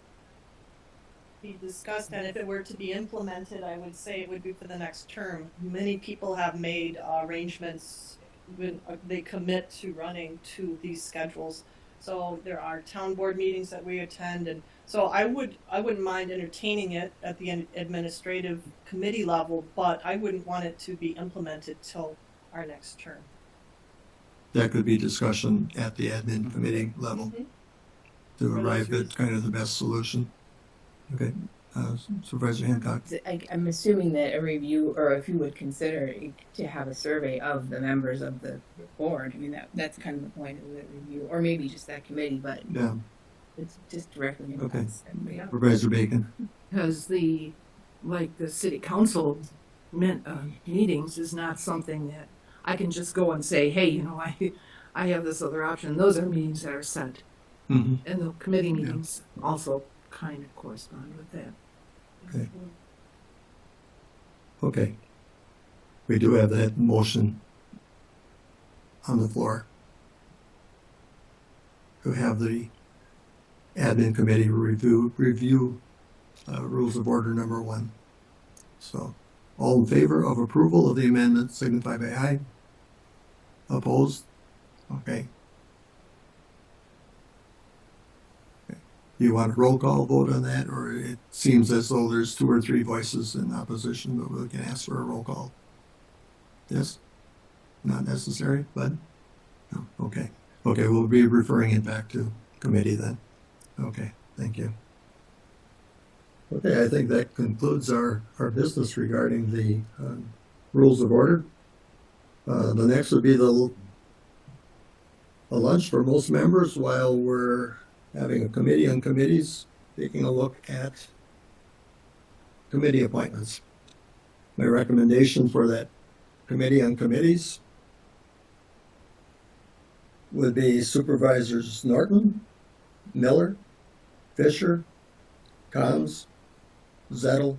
Speaker 15: Be discussed, and if it were to be implemented, I would say it would be for the next term. Many people have made arrangements when they commit to running to these schedules So there are town board meetings that we attend, and so I wouldn't mind entertaining it at the administrative committee level, but I wouldn't want it to be implemented till our next term.
Speaker 7: That could be discussion at the admin committee level to
Speaker 15: For
Speaker 7: arrive
Speaker 15: those
Speaker 7: at kind of the best solution. Okay, Supervisor Hancock.
Speaker 6: I'm assuming that a review, or if you would consider to have a survey of the members of the board, I mean, that's kind of the point of the review, or maybe just that committee, but
Speaker 7: Yeah,
Speaker 6: it's just directly
Speaker 7: Okay.
Speaker 6: impacts everybody else.
Speaker 7: Supervisor Bacon.
Speaker 4: Because the city council meetings is not something that I can just go and say, hey, you know, I have this other option. Those are meetings that are set.
Speaker 7: Mm-hmm.
Speaker 4: And the committee meetings also kind of correspond with that.
Speaker 7: Okay. Okay. We do have that motion on the floor to have the admin committee review rules of order number 1. So, all in favor of approval of the amendment signify by aye. Opposed? Okay. Do you want a roll call vote on that, or it seems as though there's 2 or 3 voices in opposition, but we can ask for a roll call? Yes? Not necessary, bud? No, okay. Okay, we'll be referring it back to committee then. Okay, thank you. Okay, I think that concludes our business regarding the rules of order. The next would be a lunch for most members while we're having a committee on committees, taking a look at committee appointments. My recommendation for that committee on committees would be Supervisors Norton, Miller, Fisher, Combs, Zettel,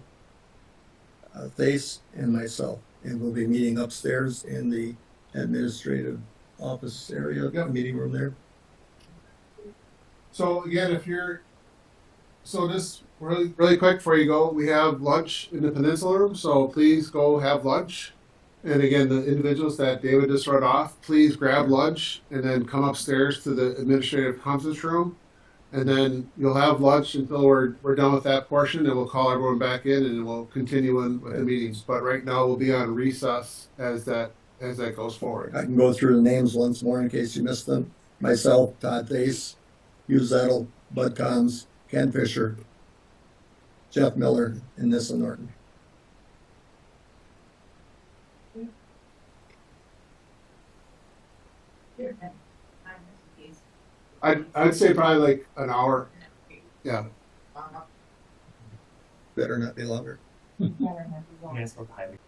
Speaker 7: Thase, and myself. And we'll be meeting upstairs in the administrative office area, meeting room there.
Speaker 3: So again, just really quick before you go, we have lunch in the Peninsula Room, so please go have lunch. And again, the individuals that David just read off, please grab lunch and then come upstairs to the administrative conference room. And then you'll have lunch until we're done with that portion, and we'll call everyone back in and we'll continue in with the meetings. But right now we'll be on recess as that goes forward.
Speaker 7: I can go through the names once more in case you missed them. Myself, Todd Thase, Hugh Zettel, Bud Combs, Ken Fisher, Jeff Miller, and Nissa Norton.
Speaker 3: I'd say probably like an hour. Yeah.
Speaker 7: Better not be longer.
Speaker 9: Yes, we're highly.